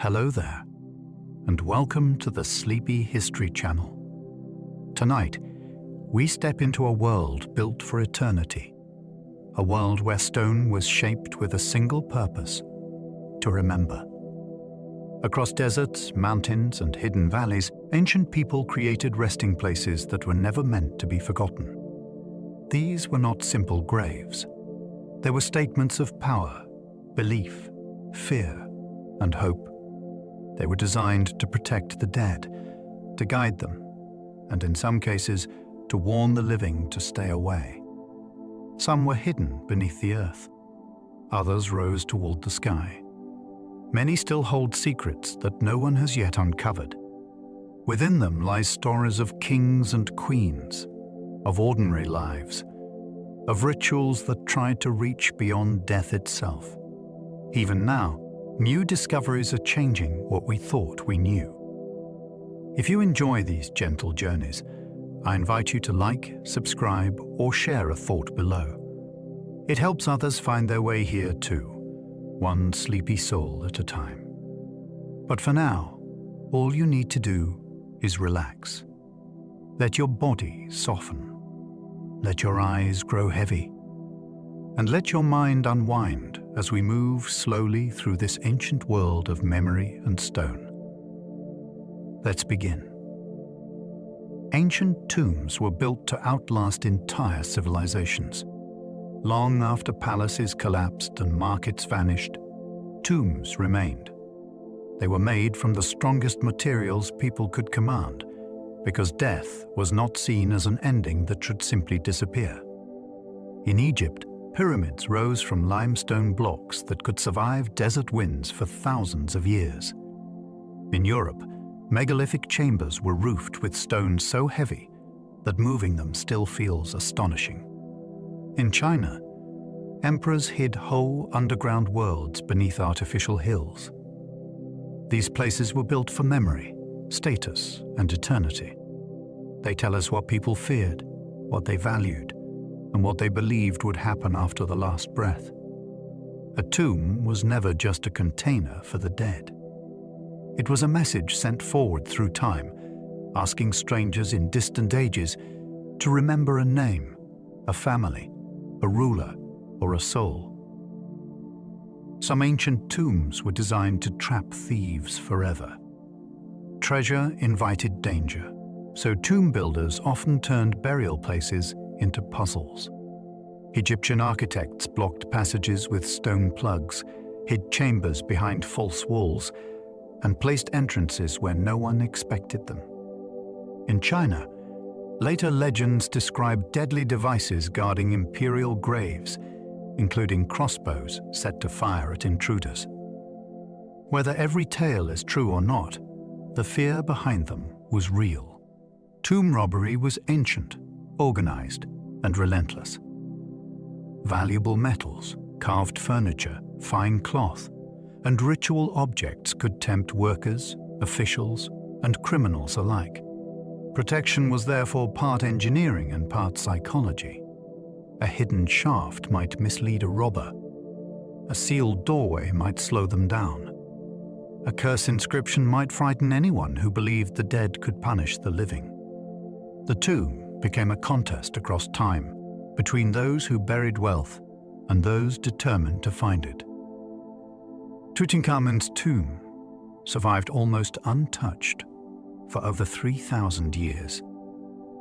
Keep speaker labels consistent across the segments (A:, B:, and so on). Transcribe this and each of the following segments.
A: Hello there, and welcome to the Sleepy History Channel. Tonight, we step into a world built for eternity, a world where stone was shaped with a single purpose: to remember. Across deserts, mountains, and hidden valleys, ancient people created resting places that were never meant to be forgotten. These were not simple graves. They were statements of power, belief, fear, and hope. They were designed to protect the dead, to guide them, and in some cases, to warn the living to stay away. Some were hidden beneath the earth. Others rose toward the sky. Many still hold secrets that no one has yet uncovered. Within them lie stories of kings and queens, of ordinary lives, of rituals that tried to reach beyond death itself. Even now, new discoveries are changing what we thought we knew. If you enjoy these gentle journeys, I invite you to like, subscribe, or share a thought below. It helps others find their way here too, one sleepy soul at a time. But for now, all you need to do is relax. Let your body soften. Let your eyes grow heavy. And let your mind unwind as we move slowly through this ancient world of memory and stone. Let's begin. Ancient tombs were built to outlast entire civilizations. Long after palaces collapsed and markets vanished, tombs remained. They were made from the strongest materials people could command, because death was not seen as an ending that should simply disappear. In Egypt, pyramids rose from limestone blocks that could survive desert winds for thousands of years. In Europe, megalithic chambers were roofed with stone so heavy that moving them still feels astonishing. In China, emperors hid whole underground worlds beneath artificial hills. These places were built for memory, status, and eternity. They tell us what people feared, what they valued, and what they believed would happen after the last breath. A tomb was never just a container for the dead. It was a message sent forward through time, asking strangers in distant ages to remember a name, a family, a ruler, or a soul. Some ancient tombs were designed to trap thieves forever. Treasure invited danger, so tomb builders often turned burial places into puzzles. Egyptian architects blocked passages with stone plugs, hid chambers behind false walls, and placed entrances where no one expected them. In China, later legends describe deadly devices guarding imperial graves, including crossbows set to fire at intruders. Whether every tale is true or not, the fear behind them was real. Tomb robbery was ancient, organized, and relentless. Valuable metals, carved furniture, fine cloth, and ritual objects could tempt workers, officials, and criminals alike. Protection was therefore part engineering and part psychology. A hidden shaft might mislead a robber. A sealed doorway might slow them down. A curse inscription might frighten anyone who believed the dead could punish the living. The tomb became a contest across time between those who buried wealth and those determined to find it. Tutankhamun's tomb survived almost untouched for over 3,000 years.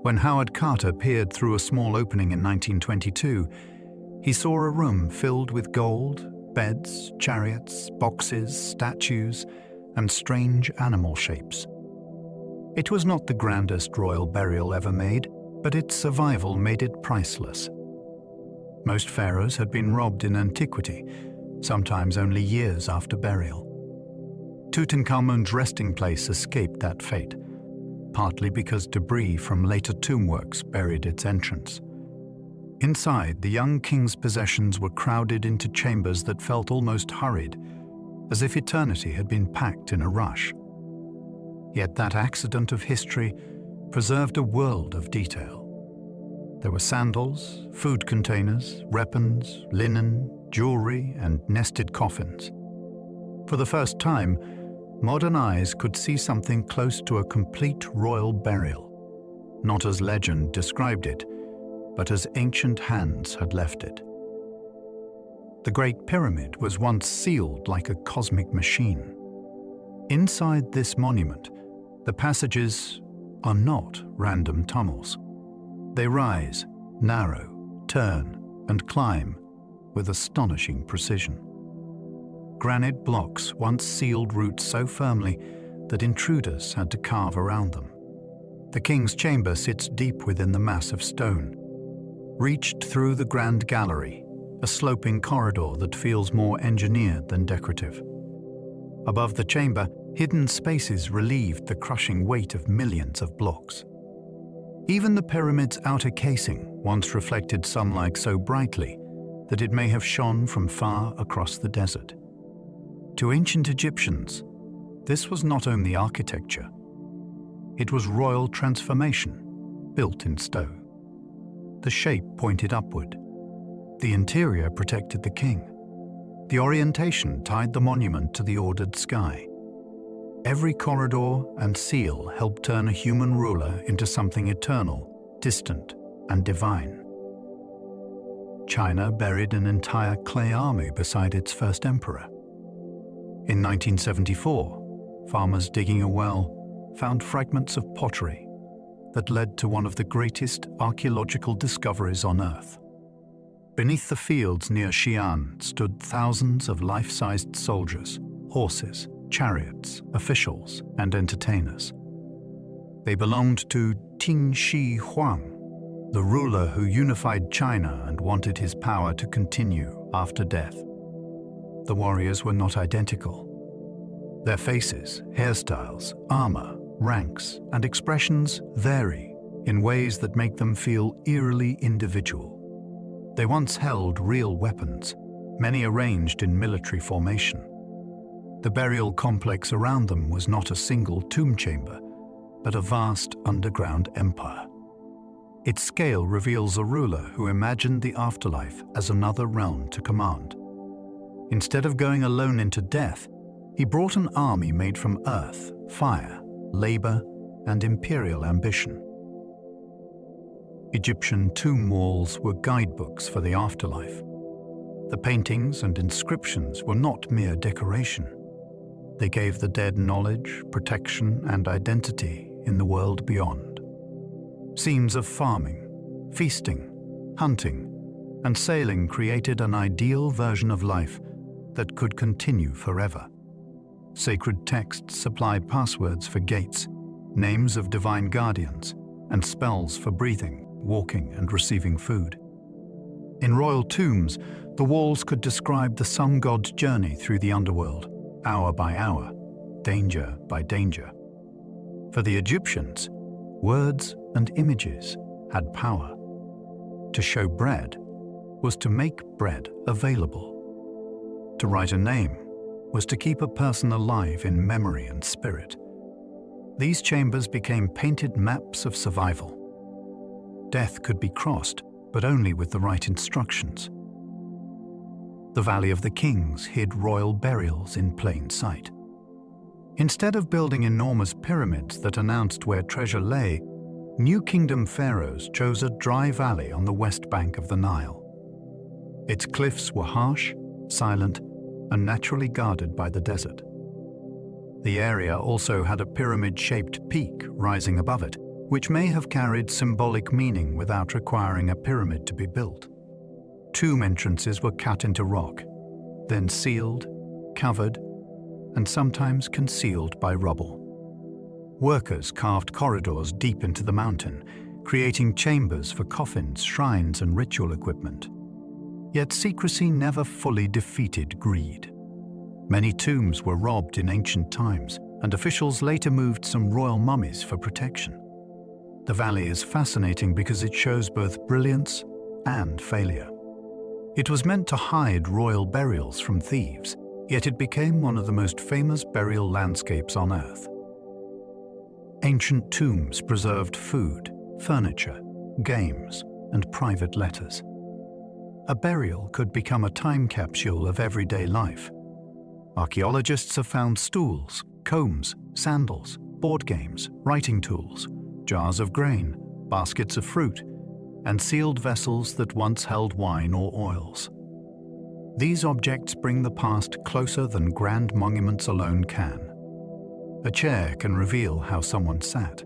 A: When Howard Carter peered through a small opening in 1922, he saw a room filled with gold, beds, chariots, boxes, statues, and strange animal shapes. It was not the grandest royal burial ever made, but its survival made it priceless. Most pharaohs had been robbed in antiquity, sometimes only years after burial. Tutankhamun's resting place escaped that fate, partly because debris from later tomb works buried its entrance. Inside, the young king's possessions were crowded into chambers that felt almost hurried, as if eternity had been packed in a rush. Yet that accident of history preserved a world of detail. There were sandals, food containers, weapons, linen, jewelry, and nested coffins. For the first time, modern eyes could see something close to a complete royal burial, not as legend described it, but as ancient hands had left it. The Great Pyramid was once sealed like a cosmic machine. Inside this monument, the passages are not random tunnels. They rise, narrow, turn, and climb with astonishing precision. Granite blocks once sealed routes so firmly that intruders had to carve around them. The king's chamber sits deep within the mass of stone. Reached through the grand gallery, a sloping corridor that feels more engineered than decorative. Above the chamber, hidden spaces relieved the crushing weight of millions of blocks. Even the pyramid's outer casing once reflected sunlight so brightly that it may have shone from far across the desert. To ancient Egyptians, this was not only architecture, it was royal transformation, built in stone. The shape pointed upward. The interior protected the king. The orientation tied the monument to the ordered sky. Every corridor and seal helped turn a human ruler into something eternal, distant, and divine. China buried an entire clay army beside its first emperor. In 1974, farmers digging a well found fragments of pottery that led to one of the greatest archaeological discoveries on Earth. Beneath the fields near Xi'an stood thousands of life-sized soldiers, horses, chariots, officials, and entertainers. They belonged to Qin Shi Huang, the ruler who unified China and wanted his power to continue after death. The warriors were not identical. Their faces, hairstyles, armor, ranks, and expressions vary in ways that make them feel eerily individual. They once held real weapons, many arranged in military formation. The burial complex around them was not a single tomb chamber, but a vast underground empire. Its scale reveals a ruler who imagined the afterlife as another realm to command. Instead of going alone into death, he brought an army made from earth, fire, labor, and imperial ambition. Egyptian tomb walls were guidebooks for the afterlife. The paintings and inscriptions were not mere decoration. They gave the dead knowledge, protection, and identity in the world beyond. Scenes of farming, feasting, hunting, and sailing created an ideal version of life that could continue forever. Sacred texts supplied passwords for gates, names of divine guardians, and spells for breathing, walking, and receiving food. In royal tombs, the walls could describe the sun god's journey through the underworld, hour by hour, danger by danger. For the Egyptians, words and images had power. To show bread was to make bread available. To write a name was to keep a person alive in memory and spirit. These chambers became painted maps of survival. Death could be crossed, but only with the right instructions. The Valley of the Kings hid royal burials in plain sight. Instead of building enormous pyramids that announced where treasure lay, New Kingdom pharaohs chose a dry valley on the west bank of the Nile. Its cliffs were harsh, silent, and naturally guarded by the desert. The area also had a pyramid-shaped peak rising above it, which may have carried symbolic meaning without requiring a pyramid to be built. Tomb entrances were cut into rock, then sealed, covered, and sometimes concealed by rubble. Workers carved corridors deep into the mountain, creating chambers for coffins, shrines, and ritual equipment. Yet secrecy never fully defeated greed. Many tombs were robbed in ancient times, and officials later moved some royal mummies for protection. The valley is fascinating because it shows both brilliance and failure. It was meant to hide royal burials from thieves, yet it became one of the most famous burial landscapes on Earth. Ancient tombs preserved food, furniture, games, and private letters. A burial could become a time capsule of everyday life. Archaeologists have found stools, combs, sandals, board games, writing tools, jars of grain, baskets of fruit, and sealed vessels that once held wine or oils. These objects bring the past closer than grand monuments alone can. A chair can reveal how someone sat.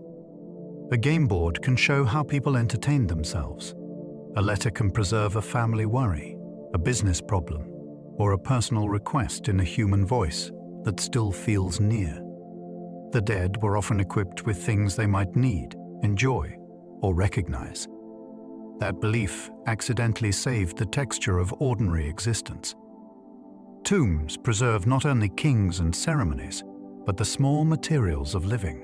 A: A game board can show how people entertained themselves. A letter can preserve a family worry, a business problem, or a personal request in a human voice that still feels near. The dead were often equipped with things they might need, enjoy, or recognize. That belief accidentally saved the texture of ordinary existence. Tombs preserve not only kings and ceremonies, but the small materials of living.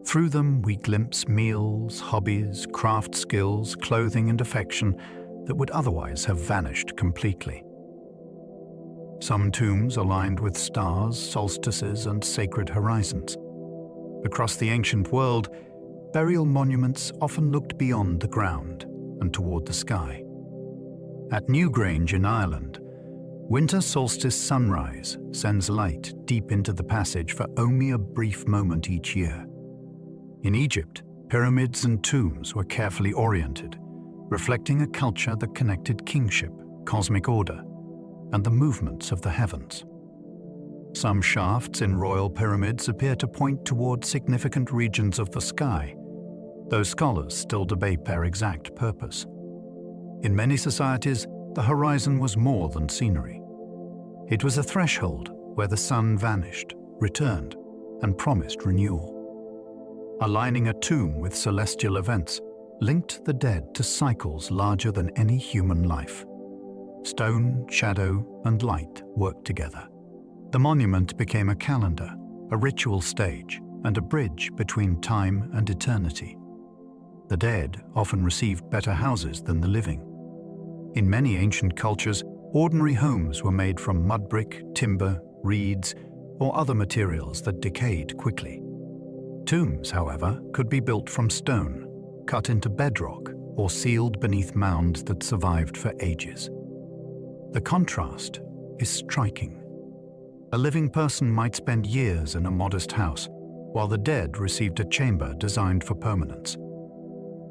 A: Through them we glimpse meals, hobbies, craft skills, clothing and affection that would otherwise have vanished completely. Some tombs are lined with stars, solstices, and sacred horizons. Across the ancient world, burial monuments often looked beyond the ground and toward the sky. At Newgrange in Ireland, winter solstice sunrise sends light deep into the passage for only a brief moment each year. In Egypt, pyramids and tombs were carefully oriented, reflecting a culture that connected kingship, cosmic order, and the movements of the heavens. Some shafts in royal pyramids appear to point toward significant regions of the sky, though scholars still debate their exact purpose. In many societies, the horizon was more than scenery. It was a threshold where the sun vanished, returned, and promised renewal. Aligning a tomb with celestial events linked the dead to cycles larger than any human life. Stone, shadow, and light worked together. The monument became a calendar, a ritual stage, and a bridge between time and eternity. The dead often received better houses than the living. In many ancient cultures, ordinary homes were made from mud brick, timber, reeds, or other materials that decayed quickly. Tombs, however, could be built from stone, cut into bedrock, or sealed beneath mounds that survived for ages. The contrast is striking. A living person might spend years in a modest house, while the dead received a chamber designed for permanence.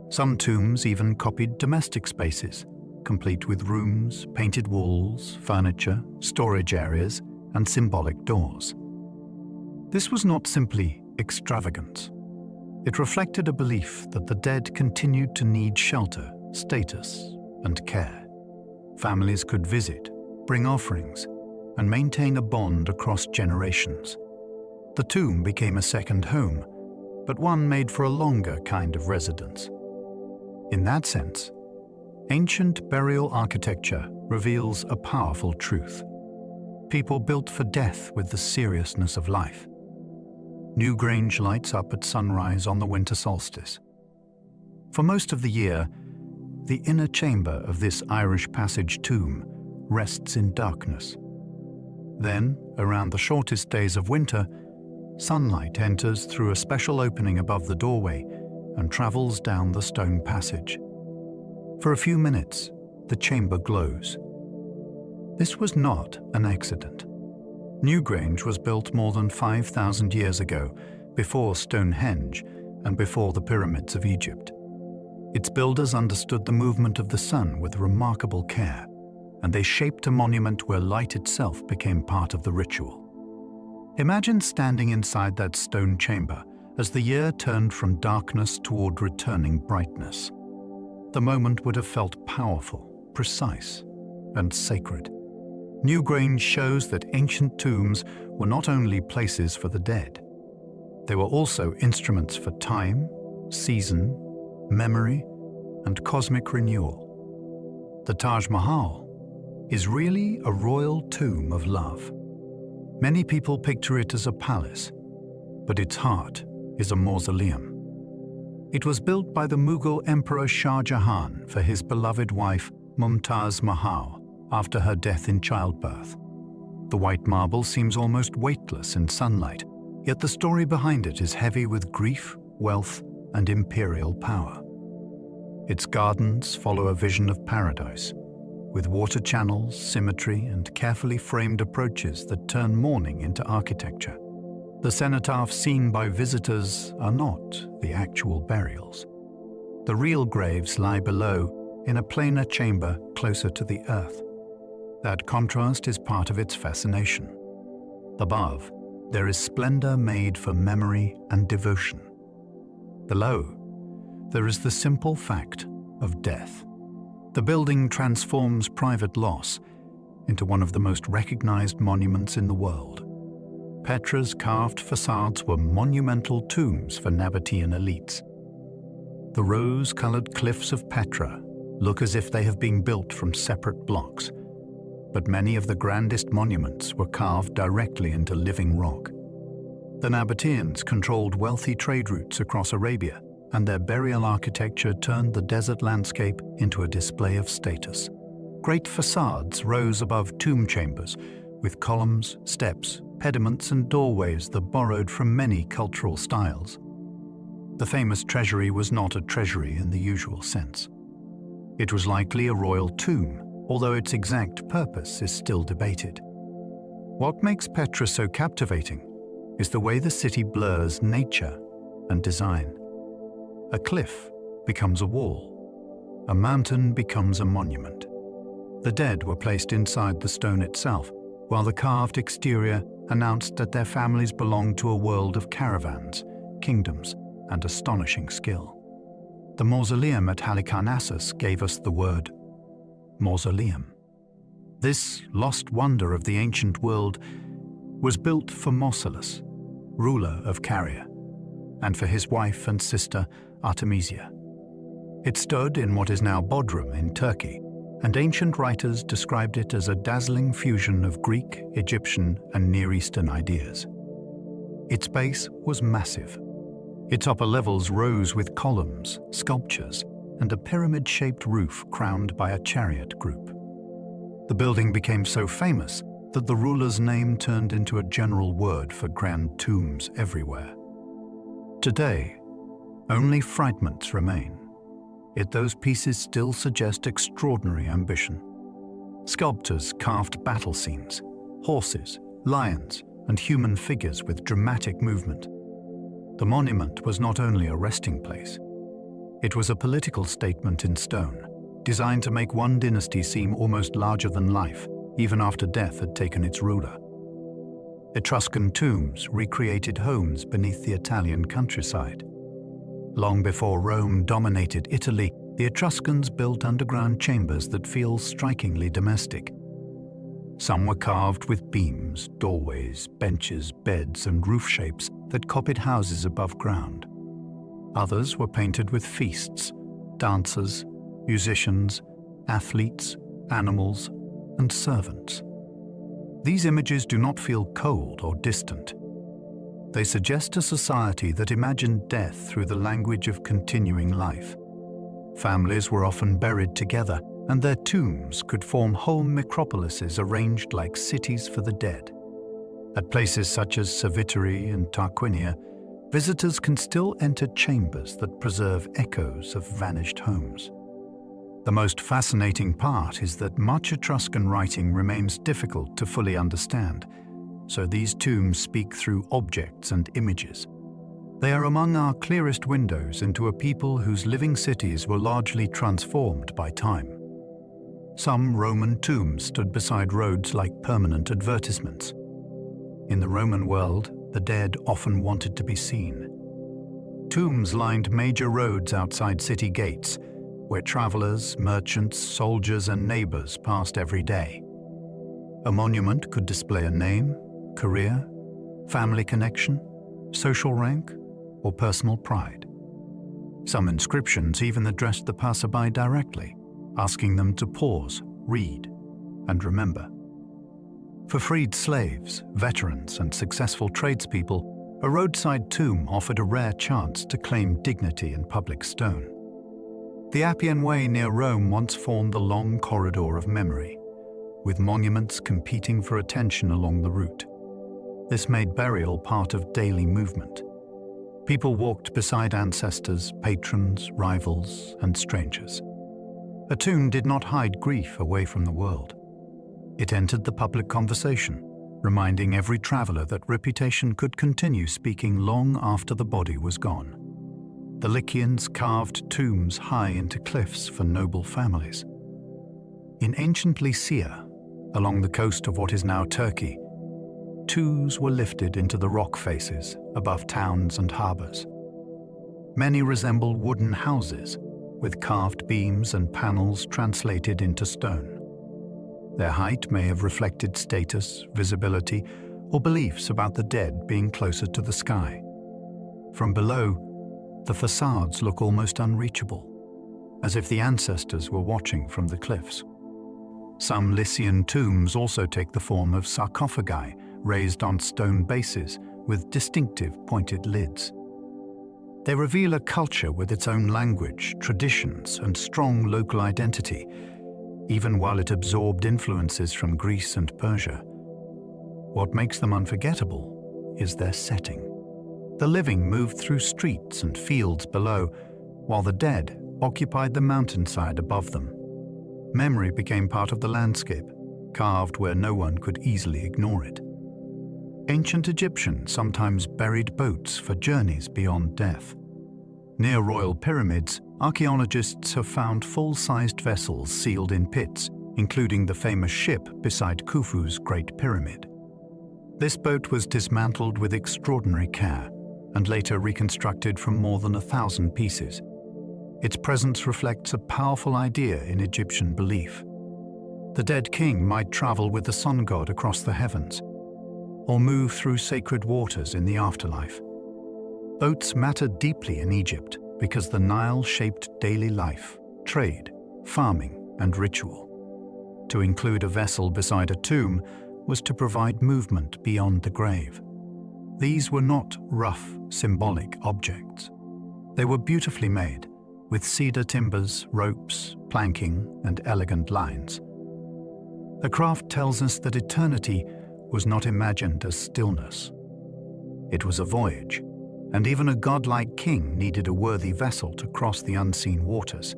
A: Some tombs even copied domestic spaces, complete with rooms, painted walls, furniture, storage areas, and symbolic doors. This was not simply extravagance. It reflected a belief that the dead continued to need shelter, status, and care. Families could visit, bring offerings, and maintain a bond across generations. The tomb became a second home, but one made for a longer kind of residence. In that sense, ancient burial architecture reveals a powerful truth. People built for death with the seriousness of life. Newgrange lights up at sunrise on the winter solstice. For most of the year, the inner chamber of this Irish passage tomb rests in darkness. Then, around the shortest days of winter, sunlight enters through a special opening above the doorway and travels down the stone passage. For a few minutes, the chamber glows. This was not an accident. Newgrange was built more than 5,000 years ago, before Stonehenge and before the pyramids of Egypt. Its builders understood the movement of the sun with remarkable care, and they shaped a monument where light itself became part of the ritual. Imagine standing inside that stone chamber as the year turned from darkness toward returning brightness. The moment would have felt powerful, precise, and sacred. Newgrange shows that ancient tombs were not only places for the dead. They were also instruments for time, season, memory, and cosmic renewal. The Taj Mahal is really a royal tomb of love. Many people picture it as a palace, but its heart is a mausoleum. It was built by the Mughal Emperor Shah Jahan for his beloved wife Mumtaz Mahal after her death in childbirth. The white marble seems almost weightless in sunlight, yet the story behind it is heavy with grief, wealth, and imperial power. Its gardens follow a vision of paradise, with water channels, symmetry, and carefully framed approaches that turn mourning into architecture. The cenotaphs seen by visitors are not the actual burials. The real graves lie below, in a plainer chamber closer to the earth. That contrast is part of its fascination. Above, there is splendor made for memory and devotion. Below, there is the simple fact of death. The building transforms private loss into one of the most recognized monuments in the world. Petra's carved facades were monumental tombs for Nabatean elites. The rose-colored cliffs of Petra look as if they have been built from separate blocks, but many of the grandest monuments were carved directly into living rock. The Nabateans controlled wealthy trade routes across Arabia, and their burial architecture turned the desert landscape into a display of status. Great facades rose above tomb chambers, with columns, steps, pediments, and doorways that borrowed from many cultural styles. The famous treasury was not a treasury in the usual sense. It was likely a royal tomb, although its exact purpose is still debated. What makes Petra so captivating is the way the city blurs nature and design. A cliff becomes a wall. A mountain becomes a monument. The dead were placed inside the stone itself, while the carved exterior announced that their families belonged to a world of caravans, kingdoms, and astonishing skill. The mausoleum at Halicarnassus gave us the word mausoleum. This lost wonder of the ancient world was built for Mausolus, ruler of Caria, and for his wife and sister Artemisia. It stood in what is now Bodrum in Turkey, and ancient writers described it as a dazzling fusion of Greek, Egyptian, and Near Eastern ideas. Its base was massive. Its upper levels rose with columns, sculptures, and a pyramid-shaped roof crowned by a chariot group. The building became so famous that the ruler's name turned into a general word for grand tombs everywhere. Today, only fragments remain, yet those pieces still suggest extraordinary ambition. Sculptors carved battle scenes, horses, lions, and human figures with dramatic movement. The monument was not only a resting place, it was a political statement in stone, designed to make one dynasty seem almost larger than life, even after death had taken its ruler. Etruscan tombs recreated homes beneath the Italian countryside. Long before Rome dominated Italy, the Etruscans built underground chambers that feel strikingly domestic. Some were carved with beams, doorways, benches, beds, and roof shapes that copied houses above ground. Others were painted with feasts, dancers, musicians, athletes, animals, and servants. These images do not feel cold or distant. They suggest a society that imagined death through the language of continuing life. Families were often buried together, and their tombs could form whole necropolises arranged like cities for the dead. At places such as Saviteri and Tarquinia, visitors can still enter chambers that preserve echoes of vanished homes. The most fascinating part is that much Etruscan writing remains difficult to fully understand, so these tombs speak through objects and images. They are among our clearest windows into a people whose living cities were largely transformed by time. Some Roman tombs stood beside roads like permanent advertisements. In the Roman world, the dead often wanted to be seen. Tombs lined major roads outside city gates, where travelers, merchants, soldiers, and neighbors passed every day. A monument could display a name, career, family connection, social rank, or personal pride. Some inscriptions even addressed the passerby directly, asking them to pause, read, and remember. For freed slaves, veterans, and successful tradespeople, a roadside tomb offered a rare chance to claim dignity in public stone. The Appian Way near Rome once formed the long corridor of memory, with monuments competing for attention along the route. This made burial part of daily movement. People walked beside ancestors, patrons, rivals, and strangers. A tomb did not hide grief away from the world. It entered the public conversation, reminding every traveler that reputation could continue speaking long after the body was gone. The Lycians carved tombs high into cliffs for noble families. In ancient Lycia, along the coast of what is now Turkey, tombs were lifted into the rock faces above towns and harbors. Many resemble wooden houses, with carved beams and panels translated into stone. Their height may have reflected status, visibility, or beliefs about the dead being closer to the sky. From below, the facades look almost unreachable, as if the ancestors were watching from the cliffs. Some Lycian tombs also take the form of sarcophagi raised on stone bases with distinctive pointed lids. They reveal a culture with its own language, traditions, and strong local identity, even while it absorbed influences from Greece and Persia. What makes them unforgettable is their setting. The living moved through streets and fields below, while the dead occupied the mountainside above them. Memory became part of the landscape, carved where no one could easily ignore it. Ancient Egyptians sometimes buried boats for journeys beyond death. Near royal pyramids, archaeologists have found full-sized vessels sealed in pits, including the famous ship beside Khufu's Great Pyramid. This boat was dismantled with extraordinary care and later reconstructed from more than 1,000 pieces. Its presence reflects a powerful idea in Egyptian belief. The dead king might travel with the sun god across the heavens, or move through sacred waters in the afterlife. Boats mattered deeply in Egypt because the Nile shaped daily life, trade, farming, and ritual. To include a vessel beside a tomb was to provide movement beyond the grave. These were not rough, symbolic objects. They were beautifully made, with cedar timbers, ropes, planking, and elegant lines. The craft tells us that eternity was not imagined as stillness. It was a voyage, and even a godlike king needed a worthy vessel to cross the unseen waters.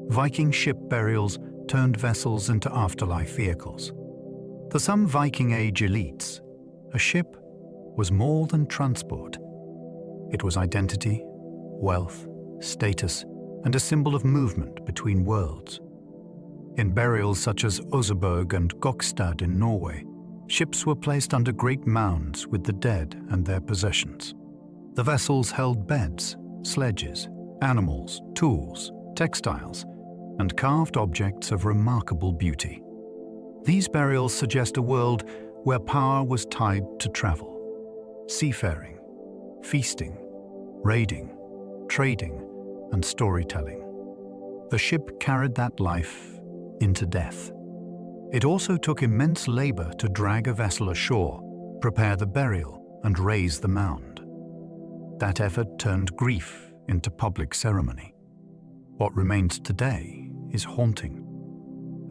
A: Viking ship burials turned vessels into afterlife vehicles. For some Viking Age elites, a ship was more than transport. It was identity, wealth, status, and a symbol of movement between worlds. In burials such as Oseberg and Gokstad in Norway, ships were placed under great mounds with the dead and their possessions. The vessels held beds, sledges, animals, tools, textiles, and carved objects of remarkable beauty. These burials suggest a world where power was tied to travel, seafaring, feasting, raiding, trading, and storytelling. The ship carried that life into death. It also took immense labor to drag a vessel ashore, prepare the burial, and raise the mound. That effort turned grief into public ceremony. What remains today is haunting.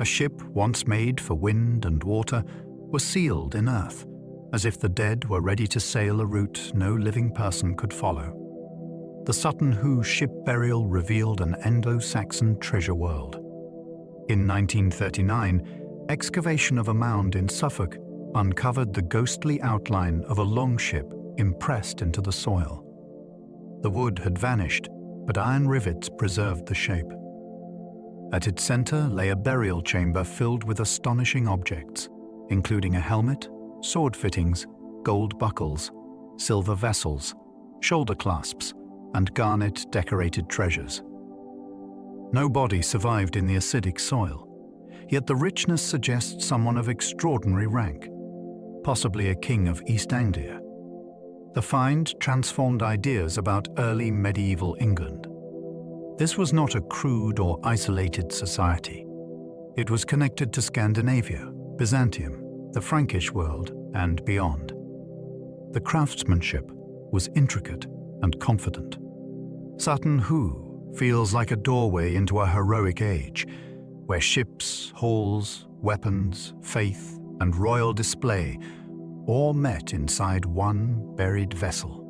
A: A ship once made for wind and water was sealed in earth, as if the dead were ready to sail a route no living person could follow. The Sutton Hoo ship burial revealed an Anglo-Saxon treasure world. In 1939, excavation of a mound in Suffolk uncovered the ghostly outline of a longship impressed into the soil. The wood had vanished, but iron rivets preserved the shape. At its center lay a burial chamber filled with astonishing objects, including a helmet, sword fittings, gold buckles, silver vessels, shoulder clasps, and garnet-decorated treasures. No body survived in the acidic soil, yet the richness suggests someone of extraordinary rank, possibly a king of East Anglia. The find transformed ideas about early medieval England. This was not a crude or isolated society. It was connected to Scandinavia, Byzantium, the Frankish world, and beyond. The craftsmanship was intricate and confident. Sutton Hoo feels like a doorway into a heroic age, where ships, halls, weapons, faith, and royal display all met inside one buried vessel.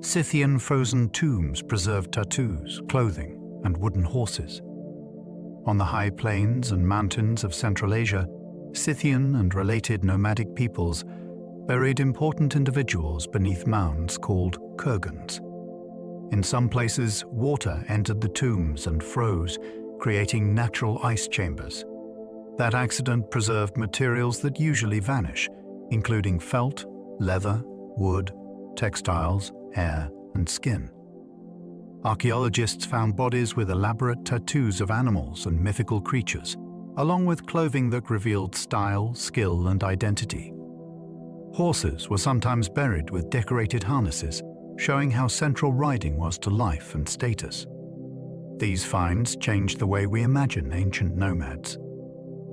A: Scythian frozen tombs preserved tattoos, clothing, and wooden horses. On the high plains and mountains of Central Asia, Scythian and related nomadic peoples buried important individuals beneath mounds called kurgans. In some places, water entered the tombs and froze, creating natural ice chambers. That accident preserved materials that usually vanish, including felt, leather, wood, textiles, hair, and skin. Archaeologists found bodies with elaborate tattoos of animals and mythical creatures, along with clothing that revealed style, skill, and identity. Horses were sometimes buried with decorated harnesses, showing how central riding was to life and status. These finds changed the way we imagine ancient nomads.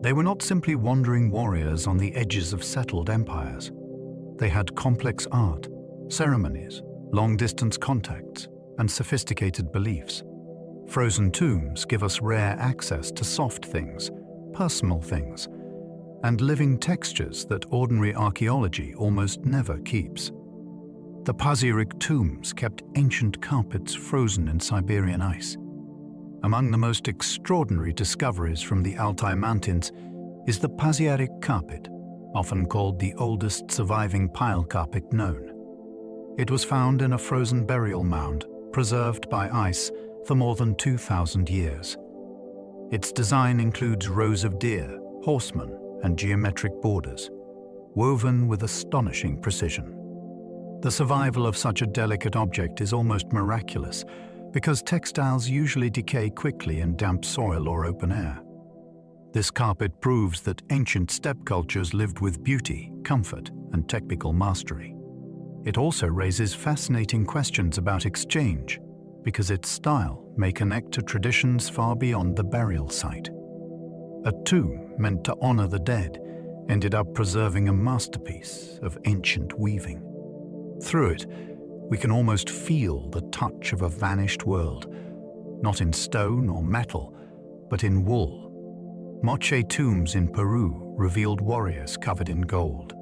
A: They were not simply wandering warriors on the edges of settled empires. They had complex art, ceremonies, long-distance contacts, and sophisticated beliefs. Frozen tombs give us rare access to soft things, personal things, and living textures that ordinary archaeology almost never keeps. The Pazyryk tombs kept ancient carpets frozen in Siberian ice. Among the most extraordinary discoveries from the Altai Mountains is the Pazyryk carpet, often called the oldest surviving pile carpet known. It was found in a frozen burial mound, preserved by ice for more than 2,000 years. Its design includes rows of deer, horsemen, and geometric borders, woven with astonishing precision. The survival of such a delicate object is almost miraculous, because textiles usually decay quickly in damp soil or open air. This carpet proves that ancient steppe cultures lived with beauty, comfort, and technical mastery. It also raises fascinating questions about exchange, because its style may connect to traditions far beyond the burial site. A tomb meant to honor the dead ended up preserving a masterpiece of ancient weaving. Through it, we can almost feel the touch of a vanished world, not in stone or metal, but in wool. Moche tombs in Peru revealed warriors covered in gold.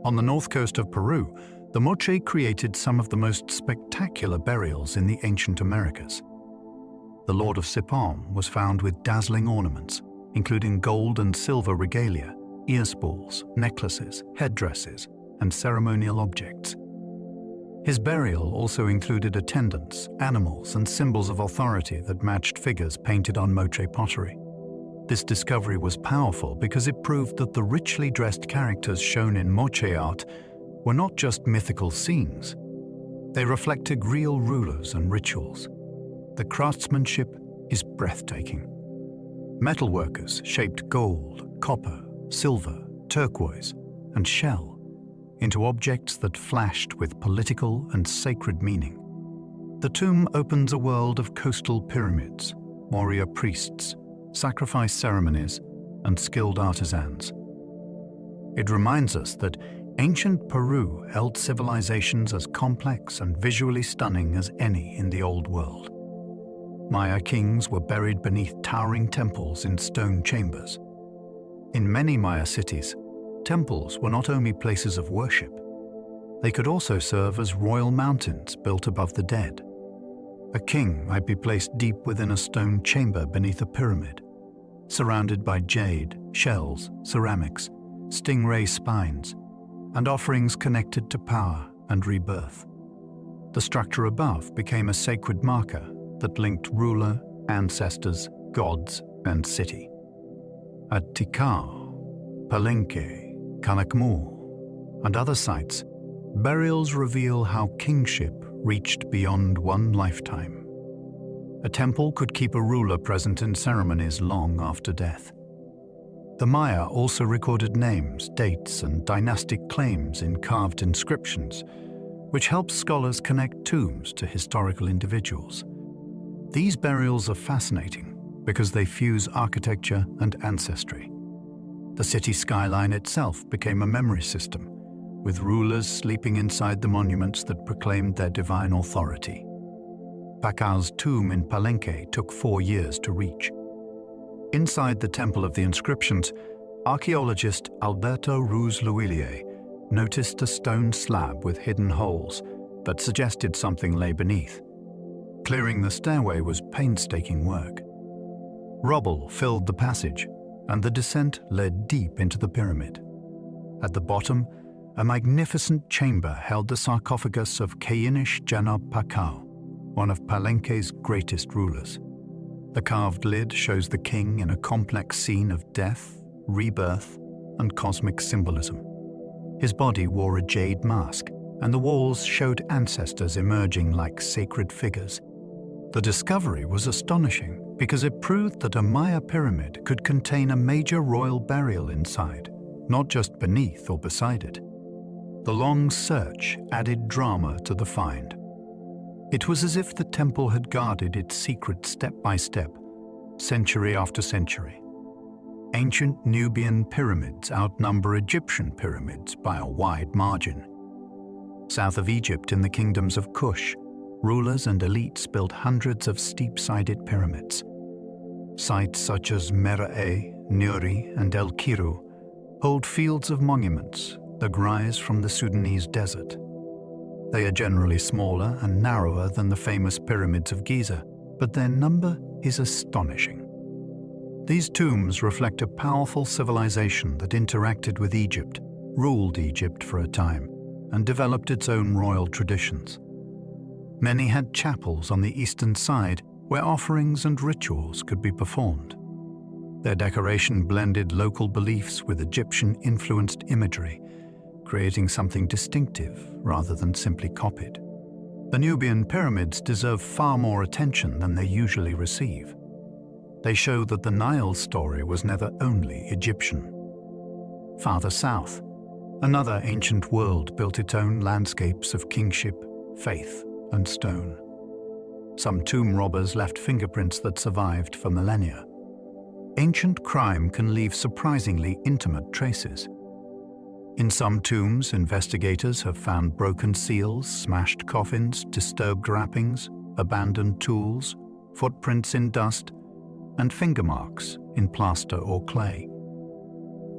A: On the north coast of Peru, the Moche created some of the most spectacular burials in the ancient Americas. The Lord of Sipon was found with dazzling ornaments, including gold and silver regalia, ear spools, necklaces, headdresses, and ceremonial objects. His burial also included attendants, animals, and symbols of authority that matched figures painted on Moche pottery. This discovery was powerful because it proved that the richly dressed characters shown in Moche art were not just mythical scenes. They reflected real rulers and rituals. The craftsmanship is breathtaking. Metalworkers shaped gold, copper, silver, turquoise, and shell into objects that flashed with political and sacred meaning. The tomb opens a world of coastal pyramids, warrior priests, sacrifice ceremonies, and skilled artisans. It reminds us that ancient Peru held civilizations as complex and visually stunning as any in the Old World. Maya kings were buried beneath towering temples in stone chambers. In many Maya cities, temples were not only places of worship, they could also serve as royal mountains built above the dead. A king might be placed deep within a stone chamber beneath a pyramid, surrounded by jade, shells, ceramics, stingray spines, and offerings connected to power and rebirth. The structure above became a sacred marker that linked ruler, ancestors, gods, and city. At Tikal, Palenque, Kanakmu, and other sites, burials reveal how kingship reached beyond one lifetime. A temple could keep a ruler present in ceremonies long after death. The Maya also recorded names, dates, and dynastic claims in carved inscriptions, which helps scholars connect tombs to historical individuals. These burials are fascinating because they fuse architecture and ancestry. The city skyline itself became a memory system, with rulers sleeping inside the monuments that proclaimed their divine authority. Pacal's tomb in Palenque took 4 years to reach. Inside the Temple of the Inscriptions, archaeologist Alberto Ruz Luillier noticed a stone slab with hidden holes that suggested something lay beneath. Clearing the stairway was painstaking work. Rubble filled the passage, and the descent led deep into the pyramid. At the bottom, a magnificent chamber held the sarcophagus of Kayinish Janab Pakau, one of Palenque's greatest rulers. The carved lid shows the king in a complex scene of death, rebirth, and cosmic symbolism. His body wore a jade mask, and the walls showed ancestors emerging like sacred figures. The discovery was astonishing because it proved that a Maya pyramid could contain a major royal burial inside, not just beneath or beside it. The long search added drama to the find. It was as if the temple had guarded its secret step by step, century after century. Ancient Nubian pyramids outnumber Egyptian pyramids by a wide margin. South of Egypt, in the kingdoms of Kush, rulers and elites built hundreds of steep-sided pyramids. Sites such as Mera'e, Nuri, and El Kiru hold fields of monuments that rise from the Sudanese desert. They are generally smaller and narrower than the famous pyramids of Giza, but their number is astonishing. These tombs reflect a powerful civilization that interacted with Egypt, ruled Egypt for a time, and developed its own royal traditions. Many had chapels on the eastern side where offerings and rituals could be performed. Their decoration blended local beliefs with Egyptian-influenced imagery, creating something distinctive rather than simply copied. The Nubian pyramids deserve far more attention than they usually receive. They show that the Nile story was never only Egyptian. Farther south, another ancient world built its own landscapes of kingship, faith, and stone. Some tomb robbers left fingerprints that survived for millennia. Ancient crime can leave surprisingly intimate traces. In some tombs, investigators have found broken seals, smashed coffins, disturbed wrappings, abandoned tools, footprints in dust, and finger marks in plaster or clay.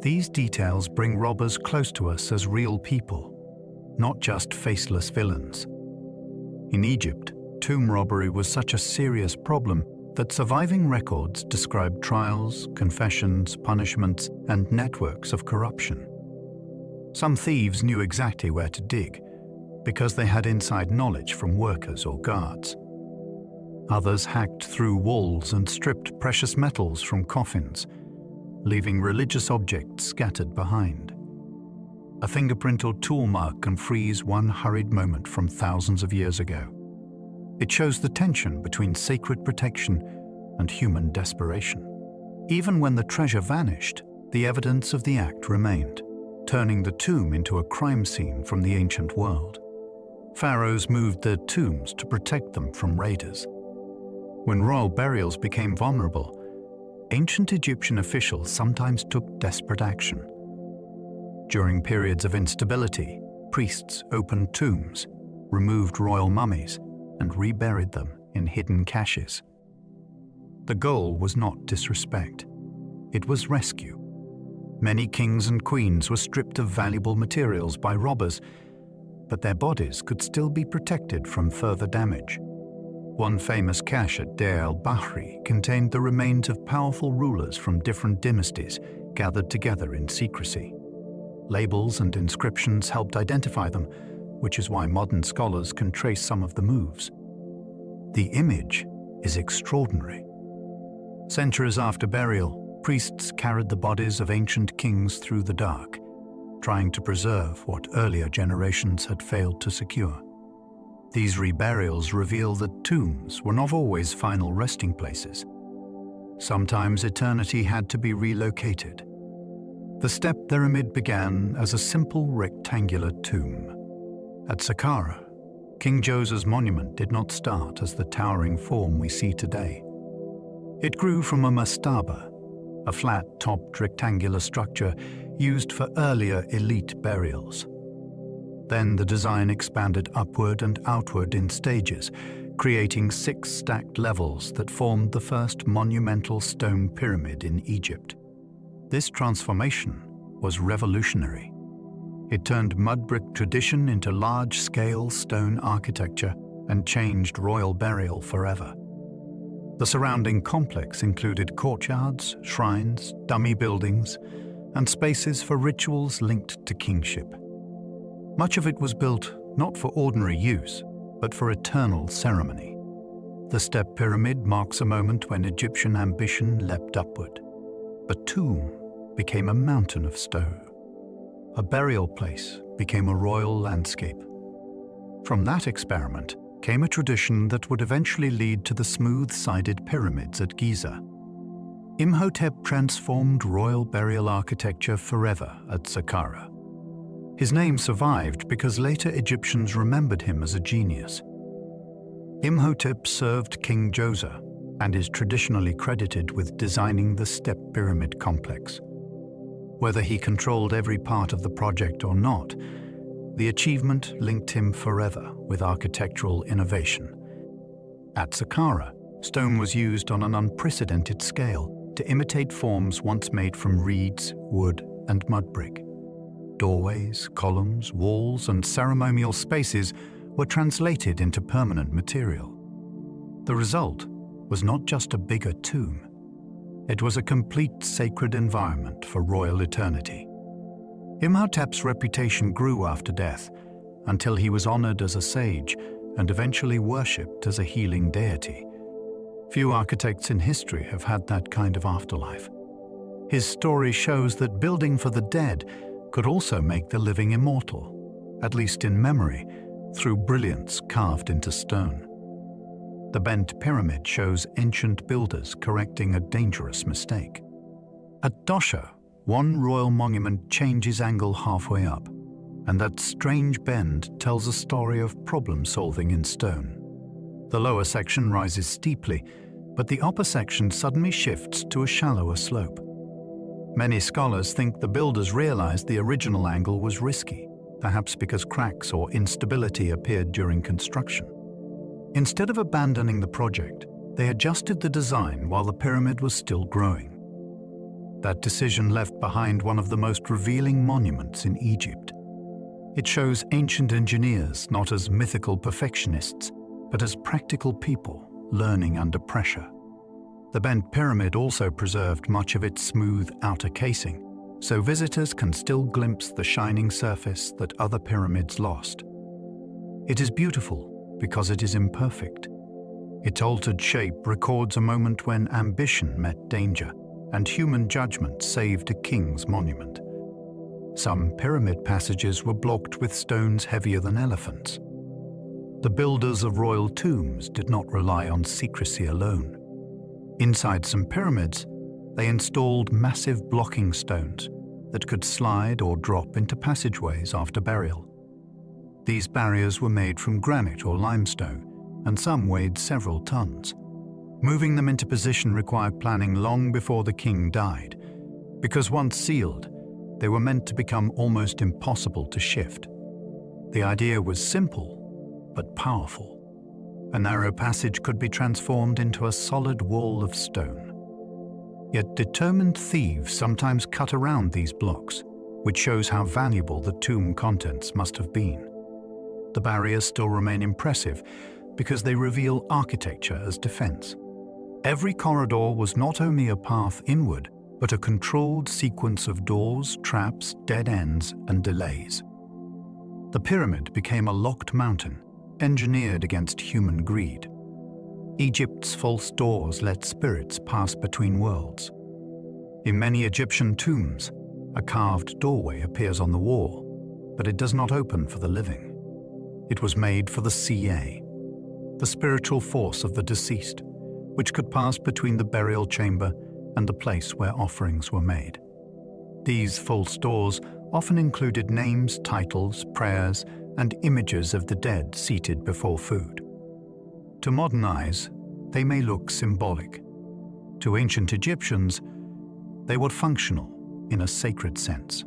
A: These details bring robbers close to us as real people, not just faceless villains. In Egypt, tomb robbery was such a serious problem that surviving records describe trials, confessions, punishments, and networks of corruption. Some thieves knew exactly where to dig because they had inside knowledge from workers or guards. Others hacked through walls and stripped precious metals from coffins, leaving religious objects scattered behind. A fingerprint or tool mark can freeze one hurried moment from thousands of years ago. It shows the tension between sacred protection and human desperation. Even when the treasure vanished, the evidence of the act remained, turning the tomb into a crime scene from the ancient world. Pharaohs moved their tombs to protect them from raiders. When royal burials became vulnerable, ancient Egyptian officials sometimes took desperate action. During periods of instability, priests opened tombs, removed royal mummies, and reburied them in hidden caches. The goal was not disrespect. It was rescue. Many kings and queens were stripped of valuable materials by robbers, but their bodies could still be protected from further damage. One famous cache at Deir el-Bahri contained the remains of powerful rulers from different dynasties gathered together in secrecy. Labels and inscriptions helped identify them, which is why modern scholars can trace some of the moves. The image is extraordinary. Centuries after burial, priests carried the bodies of ancient kings through the dark, trying to preserve what earlier generations had failed to secure. These reburials reveal that tombs were not always final resting places. Sometimes eternity had to be relocated. The step pyramid began as a simple rectangular tomb. At Saqqara, King Djoser's monument did not start as the towering form we see today. It grew from a mastaba, a flat-topped rectangular structure used for earlier elite burials. Then the design expanded upward and outward in stages, creating 6 stacked levels that formed the first monumental stone pyramid in Egypt. This transformation was revolutionary. It turned mud brick tradition into large-scale stone architecture and changed royal burial forever. The surrounding complex included courtyards, shrines, dummy buildings, and spaces for rituals linked to kingship. Much of it was built not for ordinary use, but for eternal ceremony. The step pyramid marks a moment when Egyptian ambition leapt upward. A tomb became a mountain of stone. A burial place became a royal landscape. From that experiment came a tradition that would eventually lead to the smooth-sided pyramids at Giza. Imhotep transformed royal burial architecture forever at Saqqara. His name survived because later Egyptians remembered him as a genius. Imhotep served King Djoser and is traditionally credited with designing the step pyramid complex. Whether he controlled every part of the project or not, the achievement linked him forever with architectural innovation. At Saqqara, stone was used on an unprecedented scale to imitate forms once made from reeds, wood, and mud brick. Doorways, columns, walls, and ceremonial spaces were translated into permanent material. The result was not just a bigger tomb. It was a complete sacred environment for royal eternity. Imhotep's reputation grew after death, until he was honored as a sage and eventually worshipped as a healing deity. Few architects in history have had that kind of afterlife. His story shows that building for the dead could also make the living immortal, at least in memory, through brilliance carved into stone. The bent pyramid shows ancient builders correcting a dangerous mistake. At Dosha, one royal monument changes angle halfway up, and that strange bend tells a story of problem-solving in stone. The lower section rises steeply, but the upper section suddenly shifts to a shallower slope. Many scholars think the builders realized the original angle was risky, perhaps because cracks or instability appeared during construction. Instead of abandoning the project, they adjusted the design while the pyramid was still growing. That decision left behind one of the most revealing monuments in Egypt. It shows ancient engineers not as mythical perfectionists, but as practical people learning under pressure. The bent pyramid also preserved much of its smooth outer casing, so visitors can still glimpse the shining surface that other pyramids lost. It is beautiful because it is imperfect. Its altered shape records a moment when ambition met danger, and human judgment saved a king's monument. Some pyramid passages were blocked with stones heavier than elephants. The builders of royal tombs did not rely on secrecy alone. Inside some pyramids, they installed massive blocking stones that could slide or drop into passageways after burial. These barriers were made from granite or limestone, and some weighed several tons. Moving them into position required planning long before the king died, because once sealed, they were meant to become almost impossible to shift. The idea was simple, but powerful. A narrow passage could be transformed into a solid wall of stone. Yet determined thieves sometimes cut around these blocks, which shows how valuable the tomb contents must have been. The barriers still remain impressive because they reveal architecture as defense. Every corridor was not only a path inward, but a controlled sequence of doors, traps, dead ends, and delays. The pyramid became a locked mountain, engineered against human greed. Egypt's false doors let spirits pass between worlds. In many Egyptian tombs, a carved doorway appears on the wall, but it does not open for the living. It was made for the Ca, the spiritual force of the deceased, which could pass between the burial chamber and the place where offerings were made. These false doors often included names, titles, prayers, and images of the dead seated before food. To modern eyes, they may look symbolic. To ancient Egyptians, they were functional in a sacred sense.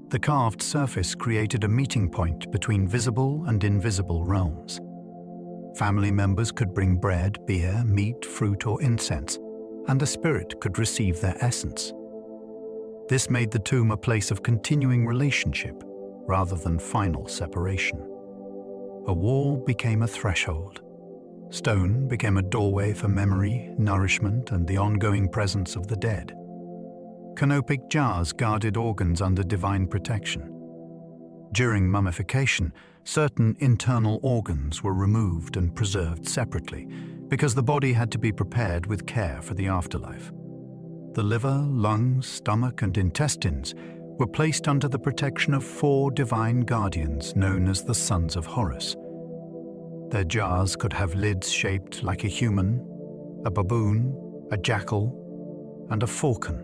A: The carved surface created a meeting point between visible and invisible realms. Family members could bring bread, beer, meat, fruit, or incense, and the spirit could receive their essence. This made the tomb a place of continuing relationship rather than final separation. A wall became a threshold. Stone became a doorway for memory, nourishment, and the ongoing presence of the dead. Canopic jars guarded organs under divine protection. During mummification, certain internal organs were removed and preserved separately because the body had to be prepared with care for the afterlife. The liver, lungs, stomach, and intestines were placed under the protection of 4 divine guardians known as the Sons of Horus. Their jars could have lids shaped like a human, a baboon, a jackal, and a falcon.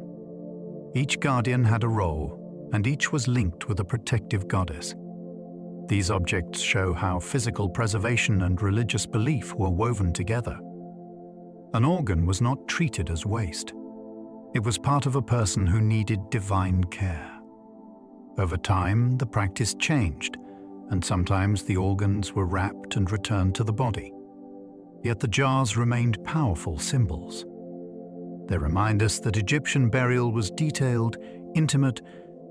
A: Each guardian had a role, and each was linked with a protective goddess. These objects show how physical preservation and religious belief were woven together. An organ was not treated as waste. It was part of a person who needed divine care. Over time, the practice changed, and sometimes the organs were wrapped and returned to the body. Yet the jars remained powerful symbols. They remind us that Egyptian burial was detailed, intimate,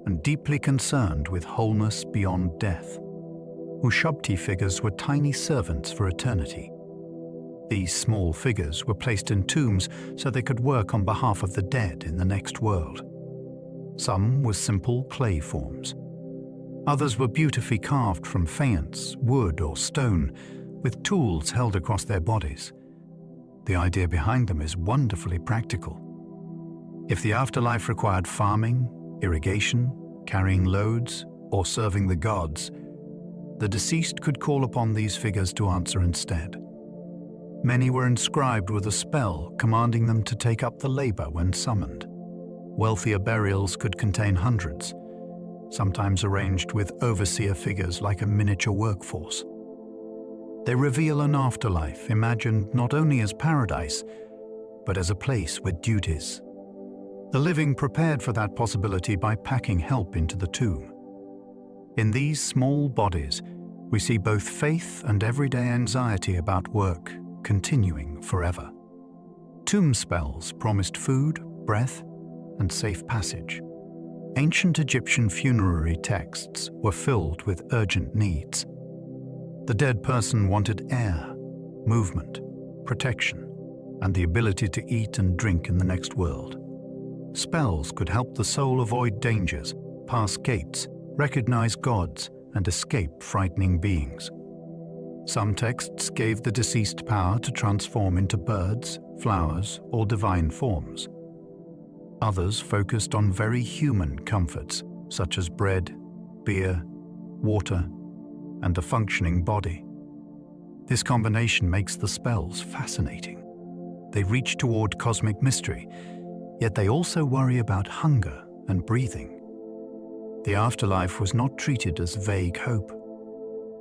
A: and deeply concerned with wholeness beyond death. Ushabti figures were tiny servants for eternity. These small figures were placed in tombs so they could work on behalf of the dead in the next world. Some were simple clay forms. Others were beautifully carved from faience, wood, or stone, with tools held across their bodies. The idea behind them is wonderfully practical. If the afterlife required farming, irrigation, carrying loads, or serving the gods, the deceased could call upon these figures to answer instead. Many were inscribed with a spell commanding them to take up the labor when summoned. Wealthier burials could contain hundreds, sometimes arranged with overseer figures like a miniature workforce. They reveal an afterlife imagined not only as paradise, but as a place with duties. The living prepared for that possibility by packing help into the tomb. In these small bodies, we see both faith and everyday anxiety about work continuing forever. Tomb spells promised food, breath, and safe passage. Ancient Egyptian funerary texts were filled with urgent needs. The dead person wanted air, movement, protection, and the ability to eat and drink in the next world. Spells could help the soul avoid dangers, pass gates, recognize gods, and escape frightening beings. Some texts gave the deceased power to transform into birds, flowers, or divine forms. Others focused on very human comforts, such as bread, beer, water, and a functioning body. This combination makes the spells fascinating. They reach toward cosmic mystery, yet they also worry about hunger and breathing. The afterlife was not treated as vague hope.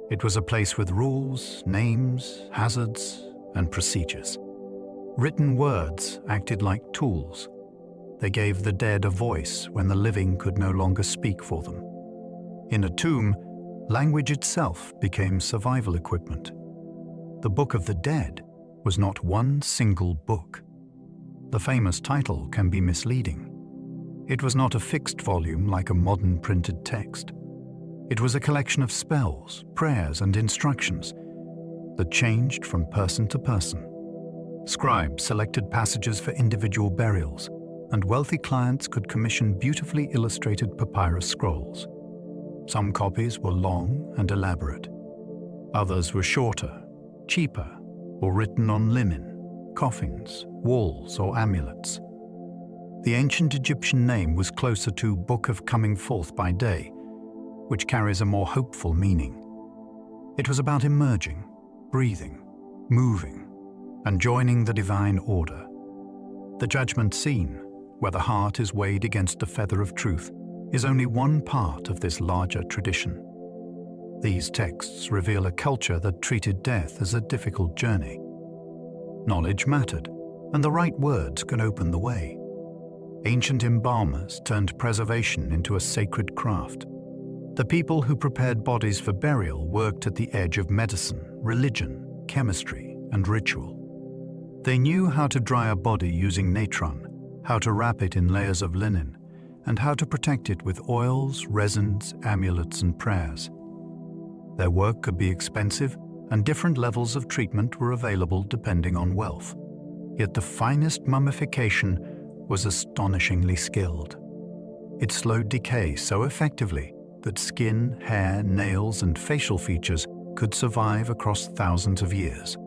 A: It was a place with rules, names, hazards, and procedures. Written words acted like tools. They gave the dead a voice when the living could no longer speak for them. In a tomb, language itself became survival equipment. The Book of the Dead was not one single book. The famous title can be misleading. It was not a fixed volume like a modern printed text. It was a collection of spells, prayers, and instructions that changed from person to person. Scribes selected passages for individual burials, and wealthy clients could commission beautifully illustrated papyrus scrolls. Some copies were long and elaborate. Others were shorter, cheaper, or written on linen, coffins, walls, or amulets. The ancient Egyptian name was closer to Book of Coming Forth by Day, which carries a more hopeful meaning. It was about emerging, breathing, moving, and joining the divine order. The judgment scene, where the heart is weighed against a feather of truth, is only one part of this larger tradition. These texts reveal a culture that treated death as a difficult journey. Knowledge mattered, and the right words could open the way. Ancient embalmers turned preservation into a sacred craft. The people who prepared bodies for burial worked at the edge of medicine, religion, chemistry, and ritual. They knew how to dry a body using natron, how to wrap it in layers of linen, and how to protect it with oils, resins, amulets, and prayers. Their work could be expensive and different levels of treatment were available depending on wealth. Yet the finest mummification was astonishingly skilled. It slowed decay so effectively that skin, hair, nails, and facial features could survive across thousands of years.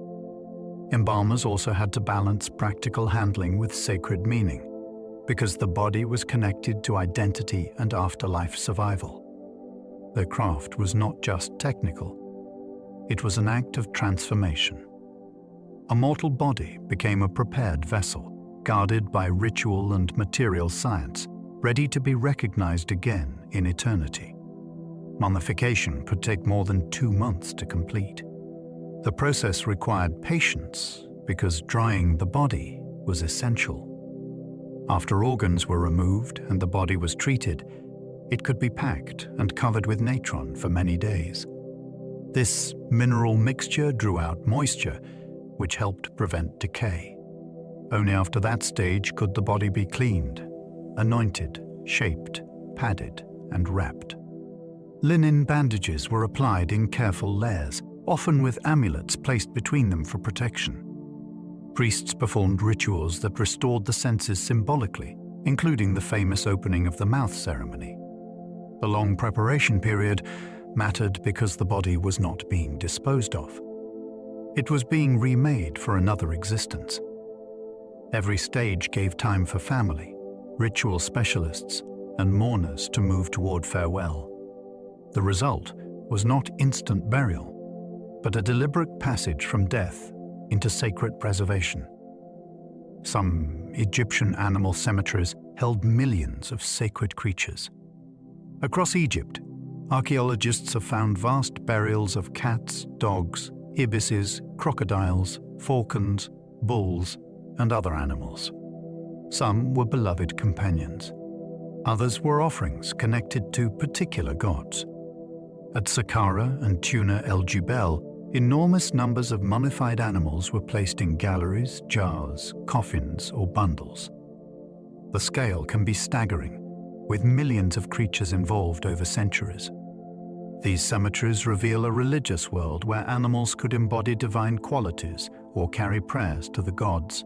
A: Embalmers also had to balance practical handling with sacred meaning, because the body was connected to identity and afterlife survival. Their craft was not just technical, it was an act of transformation. A mortal body became a prepared vessel, guarded by ritual and material science, ready to be recognized again in eternity. Mummification could take more than 2 months to complete. The process required patience because drying the body was essential. After organs were removed and the body was treated, it could be packed and covered with natron for many days. This mineral mixture drew out moisture, which helped prevent decay. Only after that stage could the body be cleaned, anointed, shaped, padded, and wrapped. Linen bandages were applied in careful layers, often with amulets placed between them for protection. Priests performed rituals that restored the senses symbolically, including the famous opening of the mouth ceremony. The long preparation period mattered because the body was not being disposed of. It was being remade for another existence. Every stage gave time for family, ritual specialists, and mourners to move toward farewell. The result was not instant burial, but a deliberate passage from death into sacred preservation. Some Egyptian animal cemeteries held millions of sacred creatures. Across Egypt, archaeologists have found vast burials of cats, dogs, ibises, crocodiles, falcons, bulls, and other animals. Some were beloved companions. Others were offerings connected to particular gods. At Saqqara and Tuna el-Jubel, enormous numbers of mummified animals were placed in galleries, jars, coffins, or bundles. The scale can be staggering, with millions of creatures involved over centuries. These cemeteries reveal a religious world where animals could embody divine qualities or carry prayers to the gods.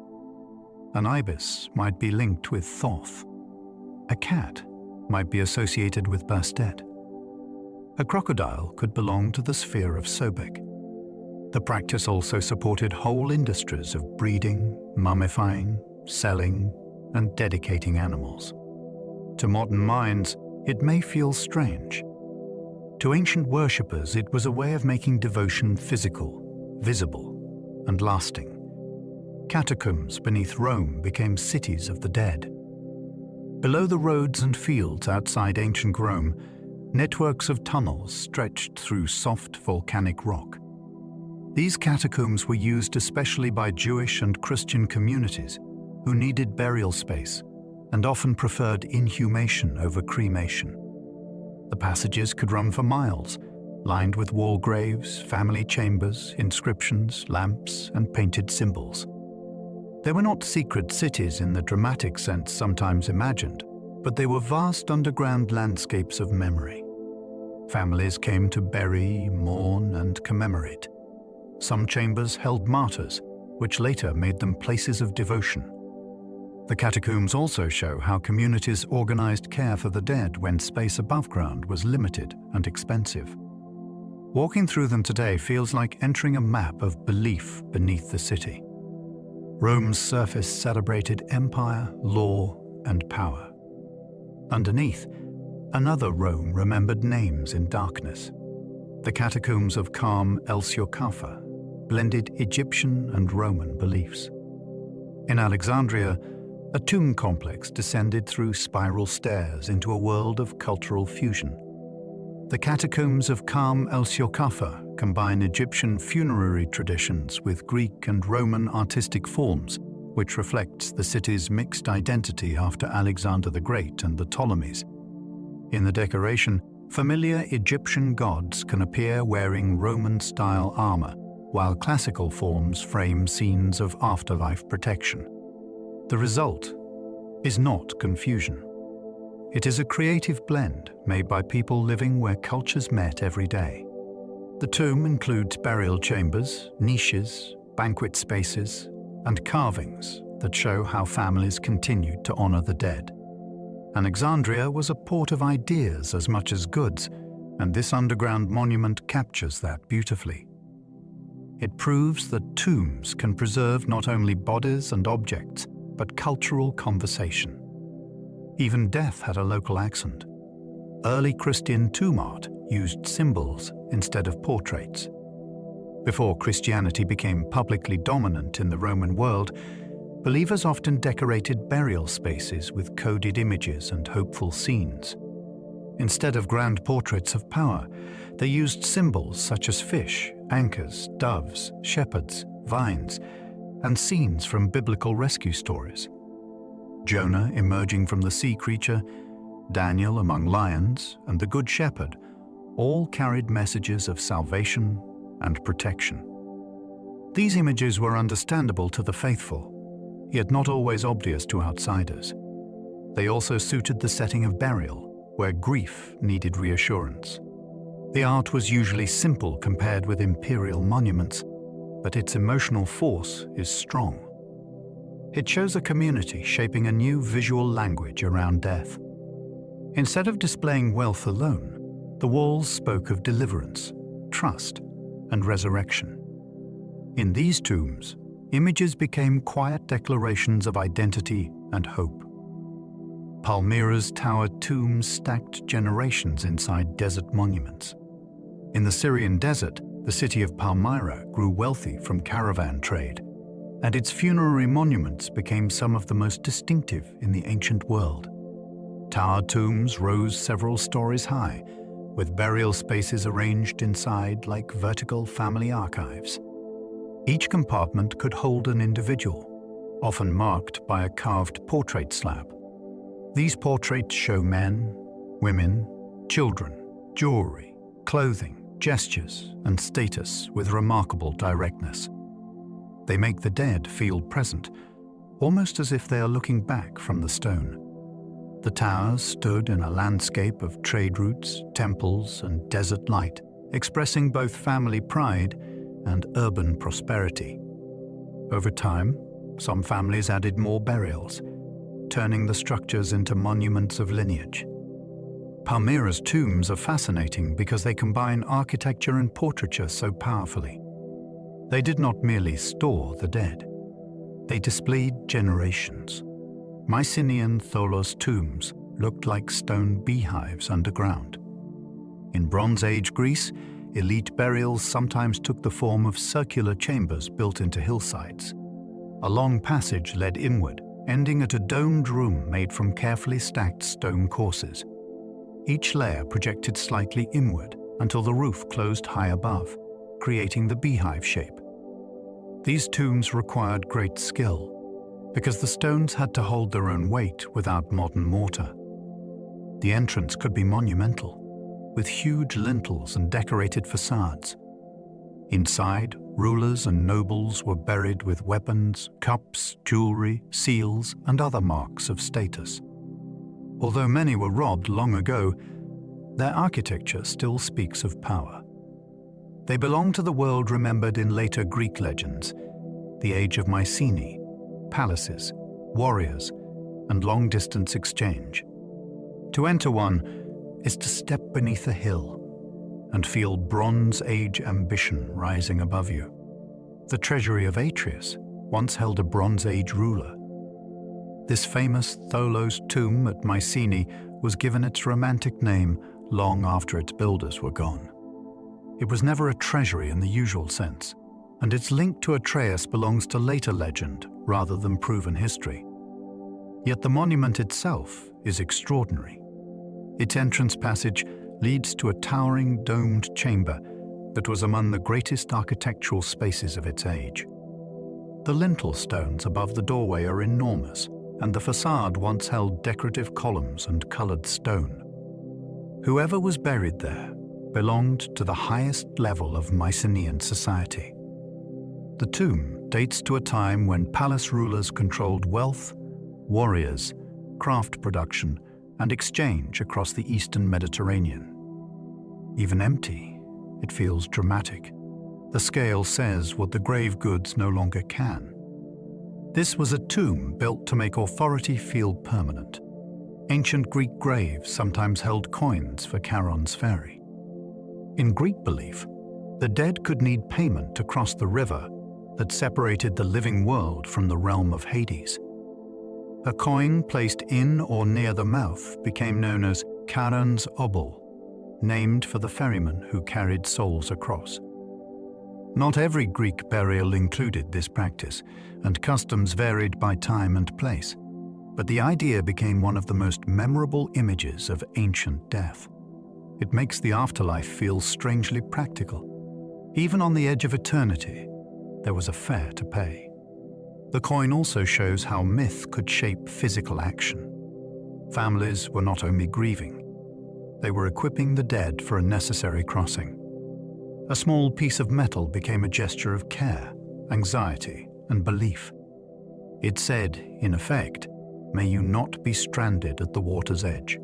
A: An ibis might be linked with Thoth. A cat might be associated with Bastet. A crocodile could belong to the sphere of Sobek. The practice also supported whole industries of breeding, mummifying, selling, and dedicating animals. To modern minds, it may feel strange. To ancient worshippers, it was a way of making devotion physical, visible, and lasting. Catacombs beneath Rome became cities of the dead. Below the roads and fields outside ancient Rome, networks of tunnels stretched through soft volcanic rock. These catacombs were used especially by Jewish and Christian communities who needed burial space and often preferred inhumation over cremation. The passages could run for miles, lined with wall graves, family chambers, inscriptions, lamps, and painted symbols. They were not secret cities in the dramatic sense sometimes imagined, but they were vast underground landscapes of memory. Families came to bury, mourn, and commemorate. Some chambers held martyrs, which later made them places of devotion. The catacombs also show how communities organized care for the dead when space above ground was limited and expensive. Walking through them today feels like entering a map of belief beneath the city. Rome's surface celebrated empire, law, and power. Underneath, another Rome remembered names in darkness. The catacombs of Karm el-Shiokafa blended Egyptian and Roman beliefs. In Alexandria, a tomb complex descended through spiral stairs into a world of cultural fusion. The catacombs of Karm el-Shiokafa combine Egyptian funerary traditions with Greek and Roman artistic forms, which reflects the city's mixed identity after Alexander the Great and the Ptolemies. In the decoration, familiar Egyptian gods can appear wearing Roman-style armor, while classical forms frame scenes of afterlife protection. The result is not confusion. It is a creative blend made by people living where cultures met every day. The tomb includes burial chambers, niches, banquet spaces, and carvings that show how families continued to honor the dead. Alexandria was a port of ideas as much as goods, and this underground monument captures that beautifully. It proves that tombs can preserve not only bodies and objects, but cultural conversation. Even death had a local accent. Early Christian tomb art used symbols instead of portraits. Before Christianity became publicly dominant in the Roman world, believers often decorated burial spaces with coded images and hopeful scenes. Instead of grand portraits of power, they used symbols such as fish, anchors, doves, shepherds, vines, and scenes from biblical rescue stories. Jonah emerging from the sea creature, Daniel among lions, and the Good Shepherd all carried messages of salvation and protection. These images were understandable to the faithful, yet not always obvious to outsiders. They also suited the setting of burial, where grief needed reassurance. The art was usually simple compared with imperial monuments, but its emotional force is strong. It shows a community shaping a new visual language around death. Instead of displaying wealth alone, the walls spoke of deliverance, trust, and resurrection. In these tombs, images became quiet declarations of identity and hope. Palmyra's towered tombs stacked generations inside desert monuments. In the Syrian desert, the city of Palmyra grew wealthy from caravan trade, and its funerary monuments became some of the most distinctive in the ancient world. Towered tombs rose several stories high, with burial spaces arranged inside like vertical family archives. Each compartment could hold an individual, often marked by a carved portrait slab. These portraits show men, women, children, jewelry, clothing, gestures, and status with remarkable directness. They make the dead feel present, almost as if they are looking back from the stone. The towers stood in a landscape of trade routes, temples, and desert light, expressing both family pride and urban prosperity. Over time, some families added more burials, turning the structures into monuments of lineage. Palmyra's tombs are fascinating because they combine architecture and portraiture so powerfully. They did not merely store the dead. They displayed generations. Mycenaean Tholos tombs looked like stone beehives underground. In Bronze Age Greece, elite burials sometimes took the form of circular chambers built into hillsides. A long passage led inward, ending at a domed room made from carefully stacked stone courses. Each layer projected slightly inward until the roof closed high above, creating the beehive shape. These tombs required great skill, because the stones had to hold their own weight without modern mortar. The entrance could be monumental, with huge lintels and decorated facades. Inside, rulers and nobles were buried with weapons, cups, jewelry, seals, and other marks of status. Although many were robbed long ago, their architecture still speaks of power. They belong to the world remembered in later Greek legends, the age of Mycenae, palaces, warriors, and long-distance exchange. To enter one is to step beneath a hill and feel Bronze Age ambition rising above you. The treasury of Atreus once held a Bronze Age ruler. This famous Tholos tomb at Mycenae was given its romantic name long after its builders were gone. It was never a treasury in the usual sense, and its link to Atreus belongs to later legend rather than proven history. Yet the monument itself is extraordinary. Its entrance passage leads to a towering domed chamber that was among the greatest architectural spaces of its age. The lintel stones above the doorway are enormous, and the facade once held decorative columns and colored stone. Whoever was buried there belonged to the highest level of Mycenaean society. The tomb dates to a time when palace rulers controlled wealth, warriors, craft production, and exchange across the eastern Mediterranean. Even empty, it feels dramatic. The scale says what the grave goods no longer can. This was a tomb built to make authority feel permanent. Ancient Greek graves sometimes held coins for Charon's ferry. In Greek belief, the dead could need payment to cross the river that separated the living world from the realm of Hades. A coin placed in or near the mouth became known as Charon's obol, named for the ferryman who carried souls across. Not every Greek burial included this practice, and customs varied by time and place, but the idea became one of the most memorable images of ancient death. It makes the afterlife feel strangely practical. Even on the edge of eternity, there was a fare to pay. The coin also shows how myth could shape physical action. Families were not only grieving, they were equipping the dead for a necessary crossing. A small piece of metal became a gesture of care, anxiety, and belief. It said, in effect, "May you not be stranded at the water's edge."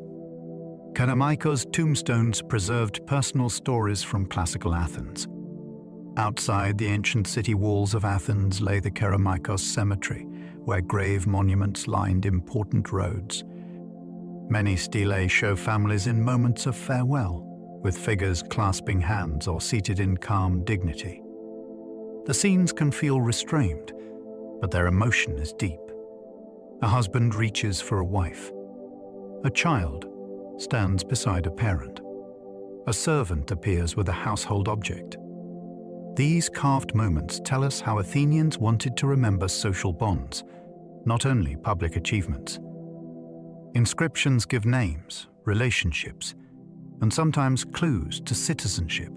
A: Kerameikos tombstones preserved personal stories from classical Athens. Outside the ancient city walls of Athens lay the Kerameikos Cemetery, where grave monuments lined important roads. Many stelae show families in moments of farewell, with figures clasping hands or seated in calm dignity. The scenes can feel restrained, but their emotion is deep. A husband reaches for a wife. A child stands beside a parent. A servant appears with a household object. These carved moments tell us how Athenians wanted to remember social bonds, not only public achievements. Inscriptions give names, relationships, and sometimes clues to citizenship,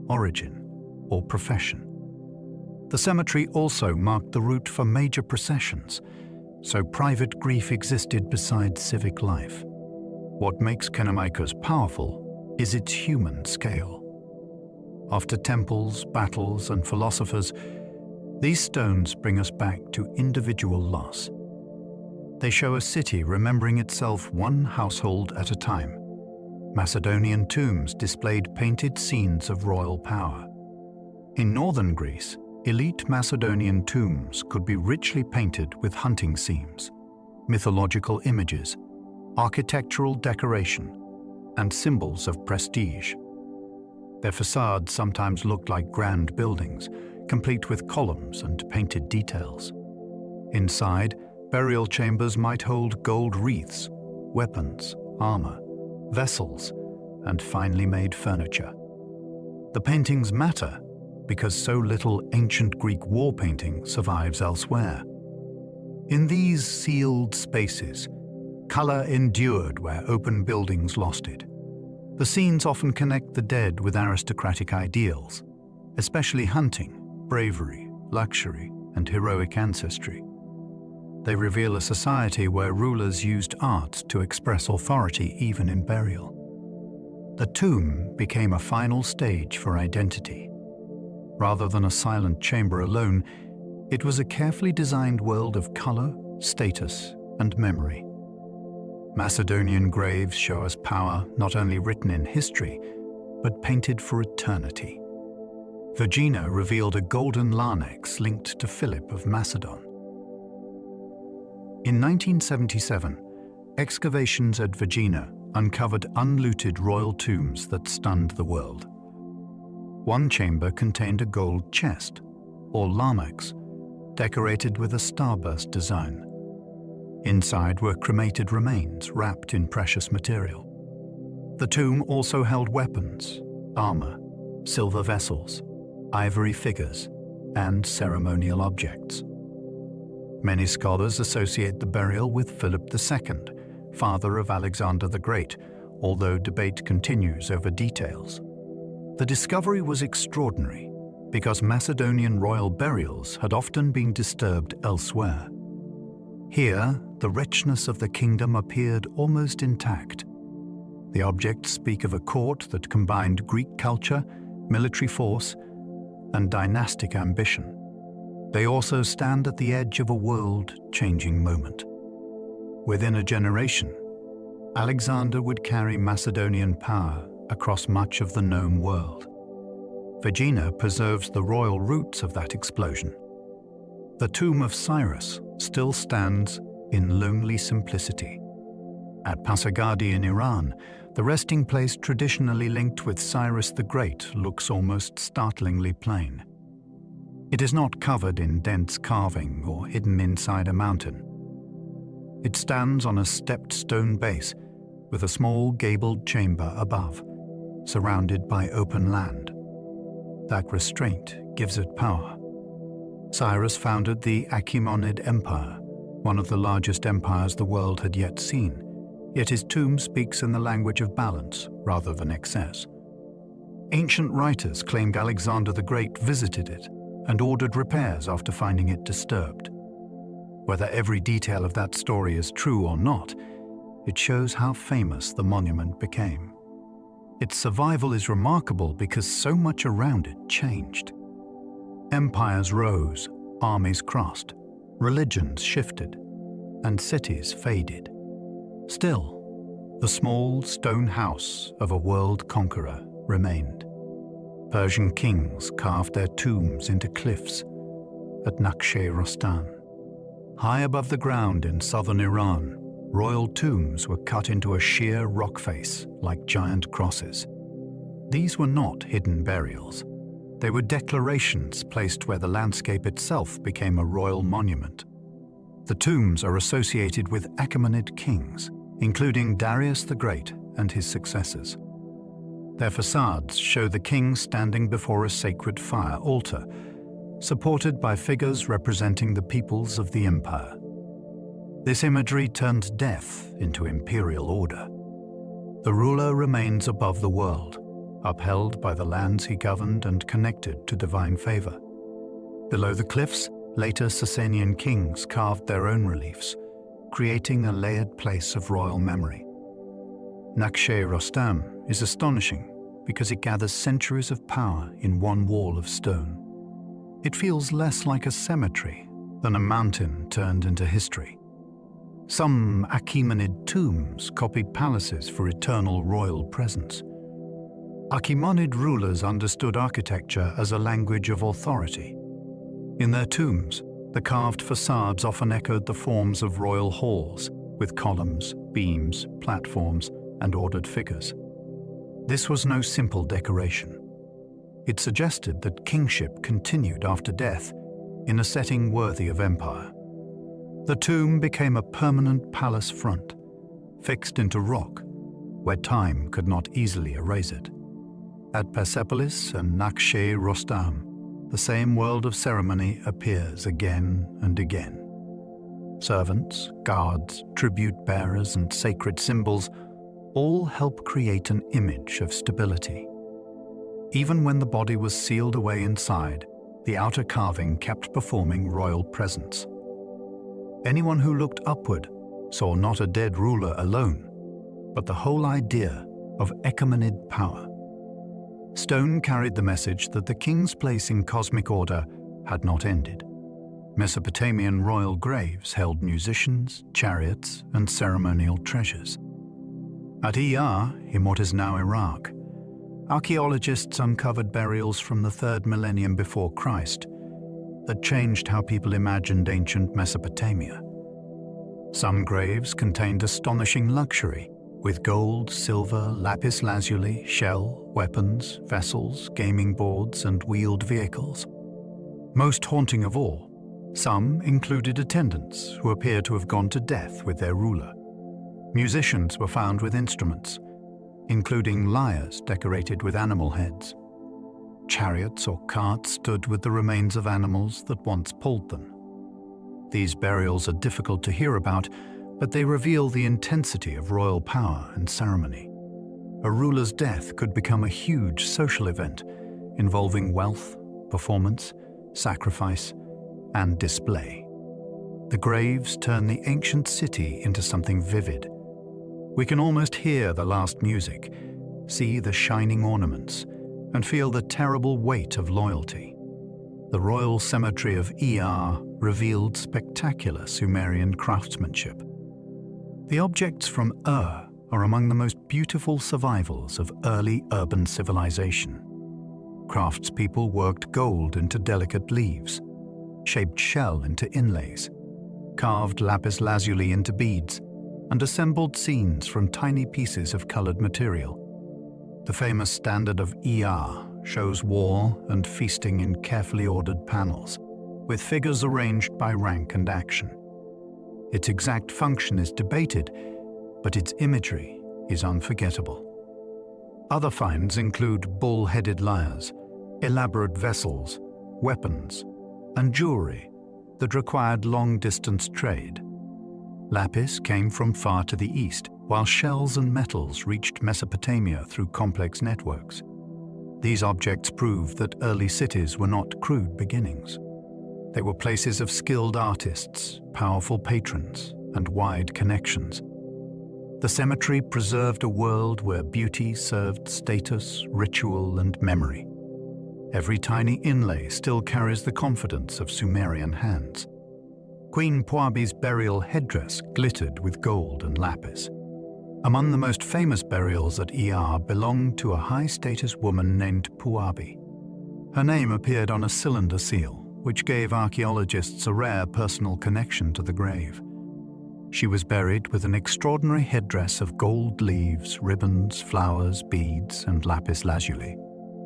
A: origin, or profession. The cemetery also marked the route for major processions, so private grief existed beside civic life. What makes Kerameikos powerful is its human scale. After temples, battles, and philosophers, these stones bring us back to individual loss. They show a city remembering itself one household at a time. Macedonian tombs displayed painted scenes of royal power. In northern Greece, elite Macedonian tombs could be richly painted with hunting scenes, mythological images, architectural decoration, and symbols of prestige. Their facades sometimes looked like grand buildings, complete with columns and painted details. Inside, burial chambers might hold gold wreaths, weapons, armor, vessels, and finely made furniture. The paintings matter because so little ancient Greek war painting survives elsewhere. In these sealed spaces, color endured where open buildings lost it. The scenes often connect the dead with aristocratic ideals, especially hunting, bravery, luxury, and heroic ancestry. They reveal a society where rulers used art to express authority even in burial. The tomb became a final stage for identity. Rather than a silent chamber alone, it was a carefully designed world of color, status, and memory. Macedonian graves show us power not only written in history, but painted for eternity. Vergina revealed a golden larnax linked to Philip of Macedon. In 1977, excavations at Vergina uncovered unlooted royal tombs that stunned the world. One chamber contained a gold chest, or larnax, decorated with a starburst design. Inside were cremated remains wrapped in precious material. The tomb also held weapons, armor, silver vessels, ivory figures, and ceremonial objects. Many scholars associate the burial with Philip II, father of Alexander the Great, although debate continues over details. The discovery was extraordinary because Macedonian royal burials had often been disturbed elsewhere. Here, the richness of the kingdom appeared almost intact. The objects speak of a court that combined Greek culture, military force, and dynastic ambition. They also stand at the edge of a world-changing moment. Within a generation, Alexander would carry Macedonian power across much of the known world. Vegina preserves the royal roots of that explosion. The tomb of Cyrus still stands in lonely simplicity. At Pasargadi in Iran, the resting place traditionally linked with Cyrus the Great looks almost startlingly plain. It is not covered in dense carving or hidden inside a mountain. It stands on a stepped stone base with a small gabled chamber above, surrounded by open land. That restraint gives it power. Cyrus founded the Achaemenid Empire, one of the largest empires the world had yet seen, yet his tomb speaks in the language of balance rather than excess. Ancient writers claimed Alexander the Great visited it and ordered repairs after finding it disturbed. Whether every detail of that story is true or not, it shows how famous the monument became. Its survival is remarkable because so much around it changed. Empires rose, armies crossed, religions shifted, and cities faded. Still, the small stone house of a world conqueror remained. Persian kings carved their tombs into cliffs at Nakhshe-Rostan. High above the ground in southern Iran, royal tombs were cut into a sheer rock face like giant crosses. These were not hidden burials. They were declarations placed where the landscape itself became a royal monument. The tombs are associated with Achaemenid kings, including Darius the Great and his successors. Their facades show the king standing before a sacred fire altar, supported by figures representing the peoples of the empire. This imagery turns death into imperial order. The ruler remains above the world, upheld by the lands he governed and connected to divine favor. Below the cliffs, later Sasanian kings carved their own reliefs, creating a layered place of royal memory. Nakhshe-Rostam is astonishing because it gathers centuries of power in one wall of stone. It feels less like a cemetery than a mountain turned into history. Some Achaemenid tombs copied palaces for eternal royal presence. Achaemenid rulers understood architecture as a language of authority. In their tombs, the carved facades often echoed the forms of royal halls, with columns, beams, platforms, and ordered figures. This was no simple decoration. It suggested that kingship continued after death in a setting worthy of empire. The tomb became a permanent palace front, fixed into rock, where time could not easily erase it. At Persepolis and Nakhshe-Rostam, the same world of ceremony appears again and again. Servants, guards, tribute bearers, and sacred symbols all help create an image of stability. Even when the body was sealed away inside, the outer carving kept performing royal presence. Anyone who looked upward saw not a dead ruler alone, but the whole idea of Achaemenid power. Stone carried the message that the king's place in cosmic order had not ended. Mesopotamian royal graves held musicians, chariots, and ceremonial treasures. At in what is now Iraq, archaeologists uncovered burials from the 3rd millennium before Christ that changed how people imagined ancient Mesopotamia. Some graves contained astonishing luxury, with gold, silver, lapis lazuli, shell, weapons, vessels, gaming boards, and wheeled vehicles. Most haunting of all, some included attendants who appear to have gone to death with their ruler. Musicians were found with instruments, including lyres decorated with animal heads. Chariots or carts stood with the remains of animals that once pulled them. These burials are difficult to hear about, but they reveal the intensity of royal power and ceremony. A ruler's death could become a huge social event involving wealth, performance, sacrifice, and display. The graves turn the ancient city into something vivid. We can almost hear the last music, see the shining ornaments, and feel the terrible weight of loyalty. The royal cemetery of revealed spectacular Sumerian craftsmanship. The objects from are among the most beautiful survivals of early urban civilization. Craftspeople worked gold into delicate leaves, shaped shell into inlays, carved lapis lazuli into beads, and assembled scenes from tiny pieces of colored material. The famous standard of ER shows war and feasting in carefully ordered panels, with figures arranged by rank and action. Its exact function is debated, but its imagery is unforgettable. Other finds include bull-headed lyres, elaborate vessels, weapons, and jewelry that required long-distance trade. Lapis came from far to the east, while shells and metals reached Mesopotamia through complex networks. These objects prove that early cities were not crude beginnings. They were places of skilled artists, powerful patrons, and wide connections. The cemetery preserved a world where beauty served status, ritual, and memory. Every tiny inlay still carries the confidence of Sumerian hands. Queen Puabi's burial headdress glittered with gold and lapis. Among the most famous burials at ER belonged to a high-status woman named Puabi. Her name appeared on a cylinder seal, which gave archaeologists a rare personal connection to the grave. She was buried with an extraordinary headdress of gold leaves, ribbons, flowers, beads, and lapis lazuli.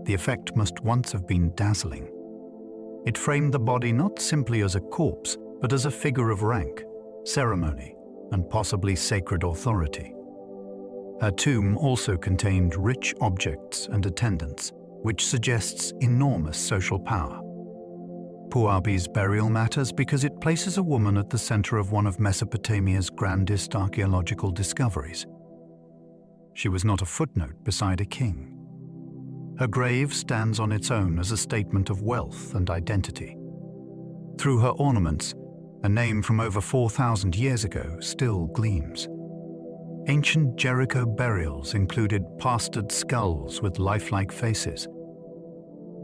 A: The effect must once have been dazzling. It framed the body not simply as a corpse, but as a figure of rank, ceremony, and possibly sacred authority. Her tomb also contained rich objects and attendants, which suggests enormous social power. Puabi's burial matters because it places a woman at the center of one of Mesopotamia's grandest archaeological discoveries. She was not a footnote beside a king. Her grave stands on its own as a statement of wealth and identity. Through her ornaments, a name from over 4,000 years ago still gleams. Ancient Jericho burials included plastered skulls with lifelike faces.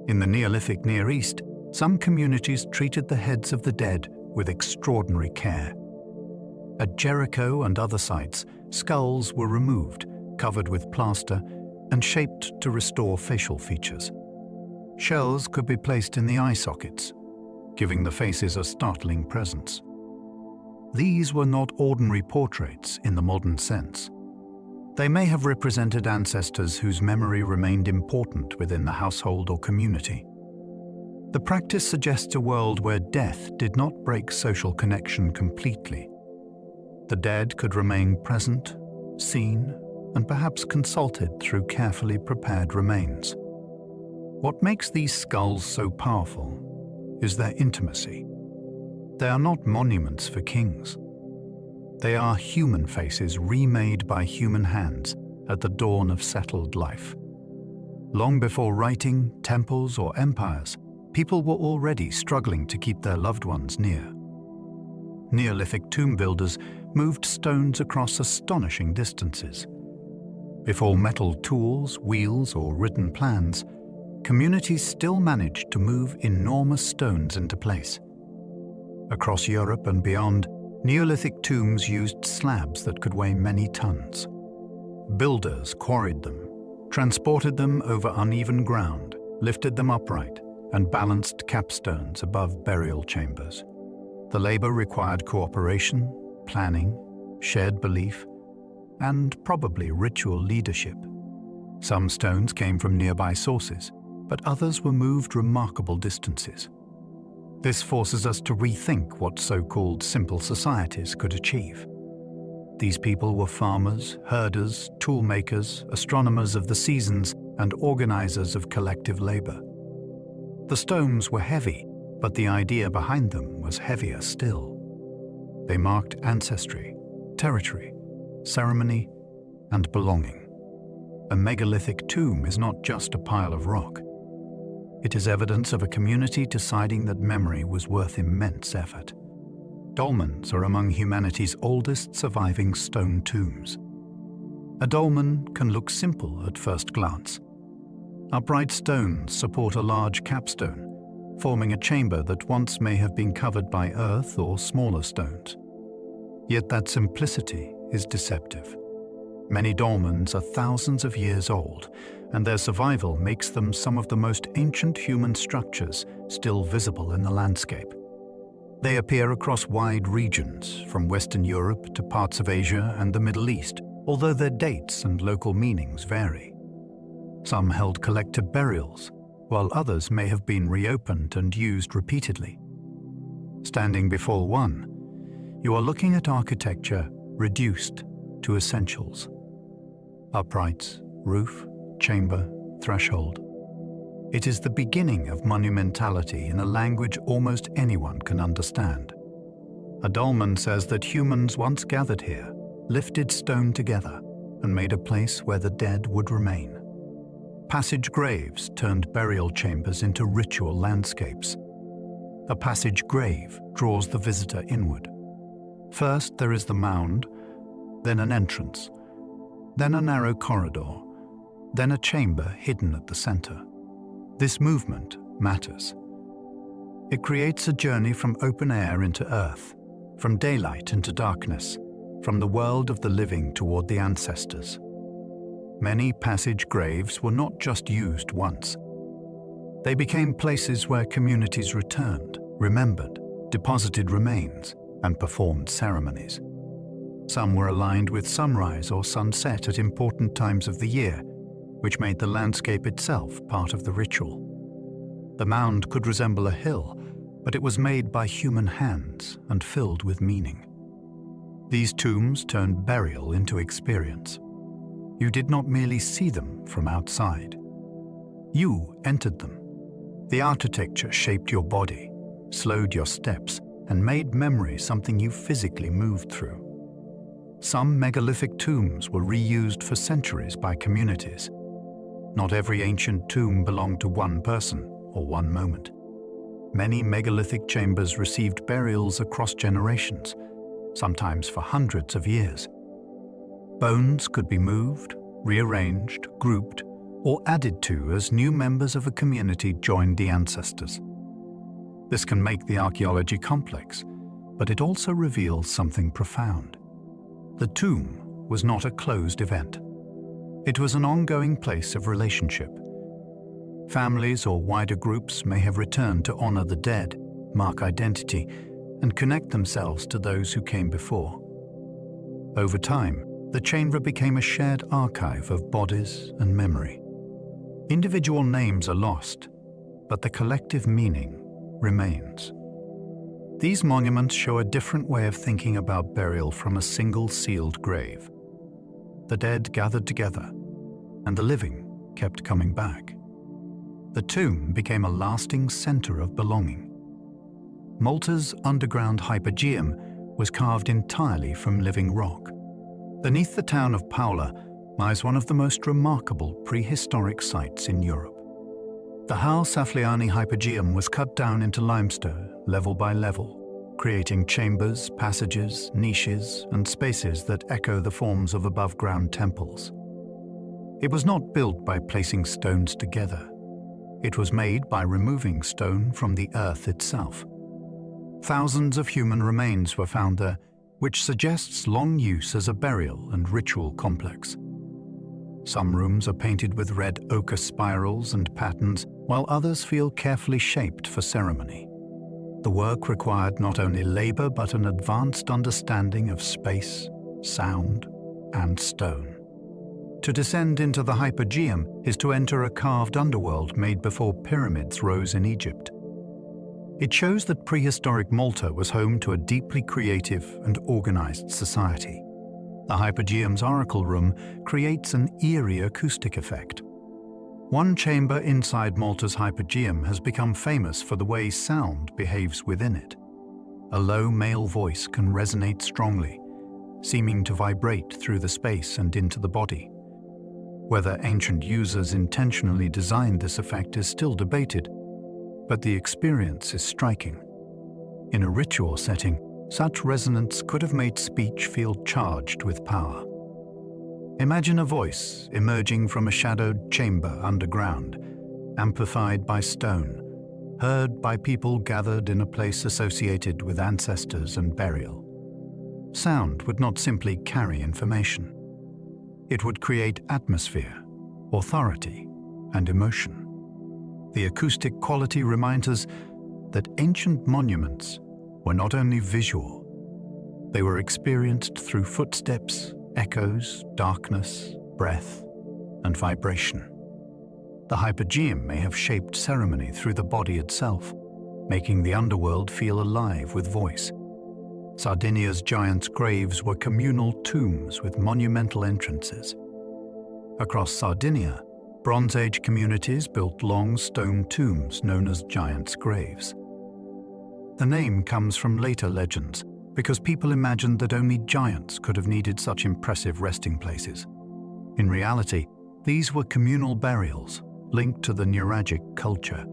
A: In the Neolithic Near East, some communities treated the heads of the dead with extraordinary care. At Jericho and other sites, skulls were removed, covered with plaster, and shaped to restore facial features. Shells could be placed in the eye sockets, giving the faces a startling presence. These were not ordinary portraits in the modern sense. They may have represented ancestors whose memory remained important within the household or community. The practice suggests a world where death did not break social connection completely. The dead could remain present, seen, and perhaps consulted through carefully prepared remains. What makes these skulls so powerful is their intimacy. They are not monuments for kings. They are human faces remade by human hands at the dawn of settled life. Long before writing, temples, or empires, people were already struggling to keep their loved ones near. Neolithic tomb builders moved stones across astonishing distances. Before metal tools, wheels, or written plans, communities still managed to move enormous stones into place. Across Europe and beyond, Neolithic tombs used slabs that could weigh many tons. Builders quarried them, transported them over uneven ground, lifted them upright, and balanced capstones above burial chambers. The labor required cooperation, planning, shared belief, and probably ritual leadership. Some stones came from nearby sources, but others were moved remarkable distances. This forces us to rethink what so-called simple societies could achieve. These people were farmers, herders, toolmakers, astronomers of the seasons, and organizers of collective labor. The stones were heavy, but the idea behind them was heavier still. They marked ancestry, territory, ceremony, and belonging. A megalithic tomb is not just a pile of rock. It is evidence of a community deciding that memory was worth immense effort. Dolmens are among humanity's oldest surviving stone tombs. A dolmen can look simple at first glance. Upright stones support a large capstone, forming a chamber that once may have been covered by earth or smaller stones. Yet that simplicity is deceptive. Many dolmens are thousands of years old, and their survival makes them some of the most ancient human structures still visible in the landscape. They appear across wide regions, from Western Europe to parts of Asia and the Middle East, although their dates and local meanings vary. Some held collective burials, while others may have been reopened and used repeatedly. Standing before one, you are looking at architecture reduced to essentials. Uprights, roof, chamber, threshold. It is the beginning of monumentality in a language almost anyone can understand. Adolman says that humans once gathered here, lifted stone together, and made a place where the dead would remain. Passage graves turned burial chambers into ritual landscapes. A passage grave draws the visitor inward. First there is the mound, then an entrance, then a narrow corridor, then a chamber hidden at the center. This movement matters. It creates a journey from open air into earth, from daylight into darkness, from the world of the living toward the ancestors. Many passage graves were not just used once. They became places where communities returned, remembered, deposited remains, and performed ceremonies. Some were aligned with sunrise or sunset at important times of the year, which made the landscape itself part of the ritual. The mound could resemble a hill, but it was made by human hands and filled with meaning. These tombs turned burial into experience. You did not merely see them from outside. You entered them. The architecture shaped your body, slowed your steps, and made memory something you physically moved through. Some megalithic tombs were reused for centuries by communities. Not every ancient tomb belonged to one person or one moment. Many megalithic chambers received burials across generations, sometimes for hundreds of years. Bones could be moved, rearranged, grouped, or added to as new members of a community joined the ancestors. This can make the archaeology complex, but it also reveals something profound. The tomb was not a closed event. It was an ongoing place of relationship. Families or wider groups may have returned to honor the dead, mark identity, and connect themselves to those who came before. Over time, the chamber became a shared archive of bodies and memory. Individual names are lost, but the collective meaning remains. These monuments show a different way of thinking about burial from a single sealed grave. The dead gathered together, and the living kept coming back. The tomb became a lasting center of belonging. Malta's underground hypogeum was carved entirely from living rock. Beneath the town of Paola lies one of the most remarkable prehistoric sites in Europe. The Hal Safliani hypogeum was cut down into limestone, level by level, creating chambers, passages, niches, and spaces that echo the forms of above-ground temples. It was not built by placing stones together. It was made by removing stone from the earth itself. Thousands of human remains were found there, which suggests long use as a burial and ritual complex. Some rooms are painted with red ochre spirals and patterns, while others feel carefully shaped for ceremony. The work required not only labor but an advanced understanding of space, sound, and stone. To descend into the hypogeum is to enter a carved underworld made before pyramids rose in Egypt. It shows that prehistoric Malta was home to a deeply creative and organized society. The hypogeum's oracle room creates an eerie acoustic effect. One chamber inside Malta's hypogeum has become famous for the way sound behaves within it. A low male voice can resonate strongly, seeming to vibrate through the space and into the body. Whether ancient users intentionally designed this effect is still debated, but the experience is striking. In a ritual setting, such resonance could have made speech feel charged with power. Imagine a voice emerging from a shadowed chamber underground, amplified by stone, heard by people gathered in a place associated with ancestors and burial. Sound would not simply carry information. It would create atmosphere, authority, and emotion. The acoustic quality reminds us that ancient monuments were not only visual, they were experienced through footsteps, echoes, darkness, breath, and vibration. The hypogeum may have shaped ceremony through the body itself, making the underworld feel alive with voice. Sardinia's giants' graves were communal tombs with monumental entrances. Across Sardinia, Bronze Age communities built long stone tombs known as giants' graves. The name comes from later legends because people imagined that only giants could have needed such impressive resting places. In reality, these were communal burials linked to the Nuragic culture.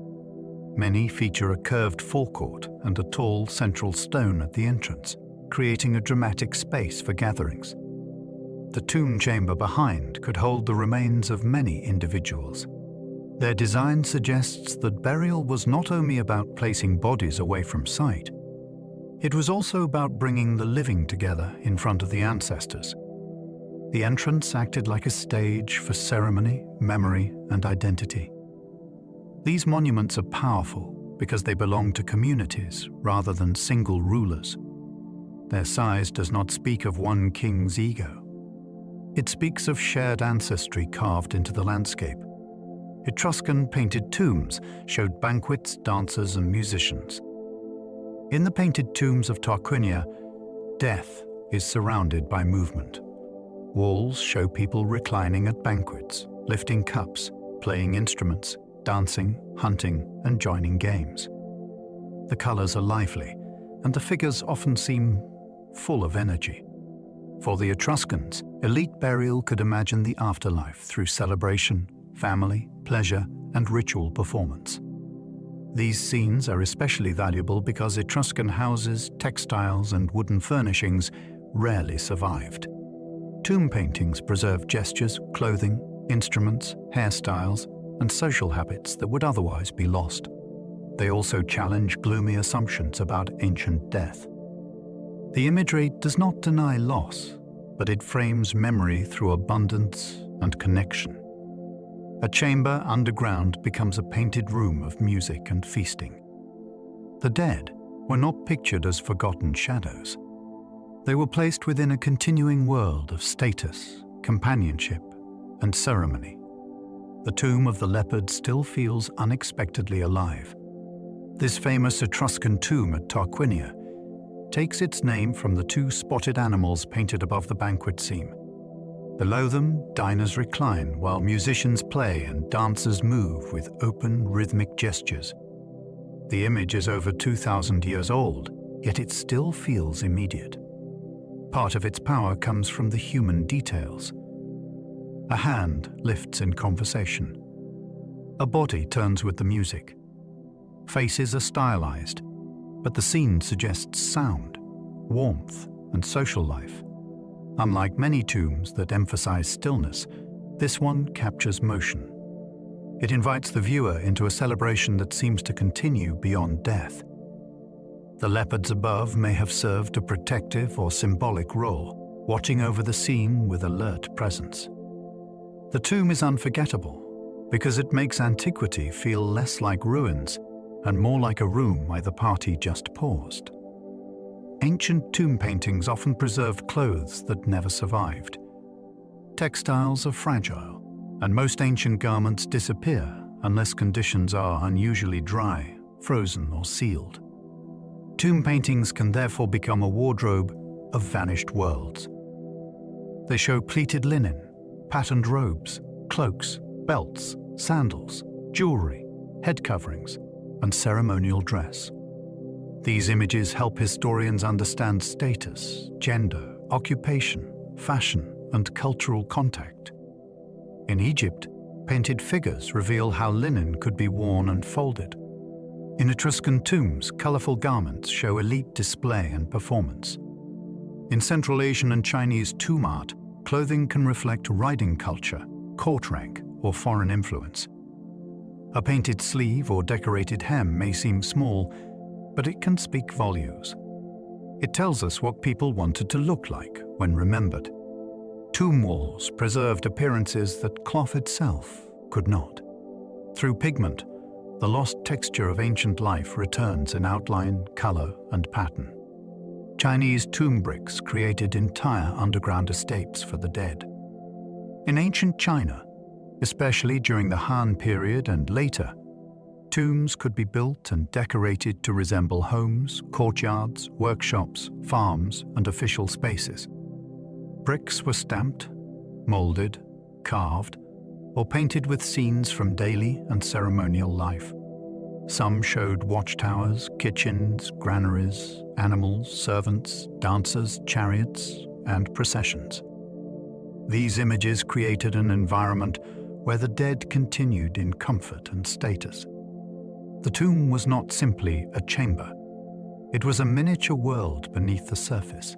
A: Many feature a curved forecourt and a tall central stone at the entrance, creating a dramatic space for gatherings. The tomb chamber behind could hold the remains of many individuals. Their design suggests that burial was not only about placing bodies away from sight, it was also about bringing the living together in front of the ancestors. The entrance acted like a stage for ceremony, memory, and identity. These monuments are powerful because they belong to communities rather than single rulers. Their size does not speak of one king's ego. It speaks of shared ancestry carved into the landscape. Etruscan painted tombs showed banquets, dancers, and musicians. In the painted tombs of Tarquinia, death is surrounded by movement. Walls show people reclining at banquets, lifting cups, playing instruments, dancing, hunting, and joining games. The colors are lively, and the figures often seem full of energy. For the Etruscans, elite burial could imagine the afterlife through celebration, family, pleasure, and ritual performance. These scenes are especially valuable because Etruscan houses, textiles, and wooden furnishings rarely survived. Tomb paintings preserve gestures, clothing, instruments, hairstyles, and social habits that would otherwise be lost. They also challenge gloomy assumptions about ancient death. The imagery does not deny loss, but it frames memory through abundance and connection. A chamber underground becomes a painted room of music and feasting. The dead were not pictured as forgotten shadows. They were placed within a continuing world of status, companionship, and ceremony. The tomb of the leopard still feels unexpectedly alive. This famous Etruscan tomb at Tarquinia takes its name from the two spotted animals painted above the banquet scene. Below them, diners recline while musicians play and dancers move with open, rhythmic gestures. The image is over 2,000 years old, yet it still feels immediate. Part of its power comes from the human details. A hand lifts in conversation. A body turns with the music. Faces are stylized, but the scene suggests sound, warmth, and social life. Unlike many tombs that emphasize stillness, this one captures motion. It invites the viewer into a celebration that seems to continue beyond death. The leopards above may have served a protective or symbolic role, watching over the scene with alert presence. The tomb is unforgettable because it makes antiquity feel less like ruins and more like a room where the party just paused. Ancient tomb paintings often preserved clothes that never survived. Textiles are fragile, and most ancient garments disappear unless conditions are unusually dry, frozen, or sealed. Tomb paintings can therefore become a wardrobe of vanished worlds. They show pleated linen, patterned robes, cloaks, belts, sandals, jewelry, head coverings, and ceremonial dress. These images help historians understand status, gender, occupation, fashion, and cultural contact. In Egypt, painted figures reveal how linen could be worn and folded. In Etruscan tombs, colorful garments show elite display and performance. In Central Asian and Chinese tomb art, clothing can reflect riding culture, court rank, or foreign influence. A painted sleeve or decorated hem may seem small, but it can speak volumes. It tells us what people wanted to look like when remembered. Tomb walls preserved appearances that cloth itself could not. Through pigment, the lost texture of ancient life returns in outline, color, and pattern. Chinese tomb bricks created entire underground escapes for the dead. In ancient China, especially during the Han period and later, tombs could be built and decorated to resemble homes, courtyards, workshops, farms, and official spaces. Bricks were stamped, molded, carved, or painted with scenes from daily and ceremonial life. Some showed watchtowers, kitchens, granaries, animals, servants, dancers, chariots, and processions. These images created an environment where the dead continued in comfort and status. The tomb was not simply a chamber. It was a miniature world beneath the surface.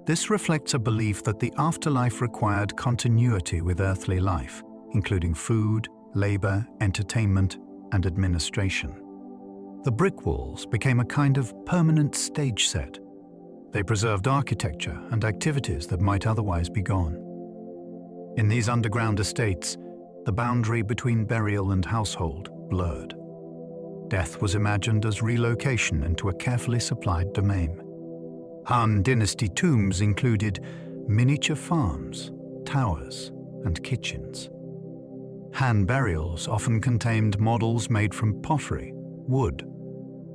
A: This reflects a belief that the afterlife required continuity with earthly life, including food, labor, entertainment, and administration. The brick walls became a kind of permanent stage set. They preserved architecture and activities that might otherwise be gone. In these underground estates, the boundary between burial and household blurred. Death was imagined as relocation into a carefully supplied domain. Han Dynasty tombs included miniature farms, towers, and kitchens. Han burials often contained models made from pottery, wood,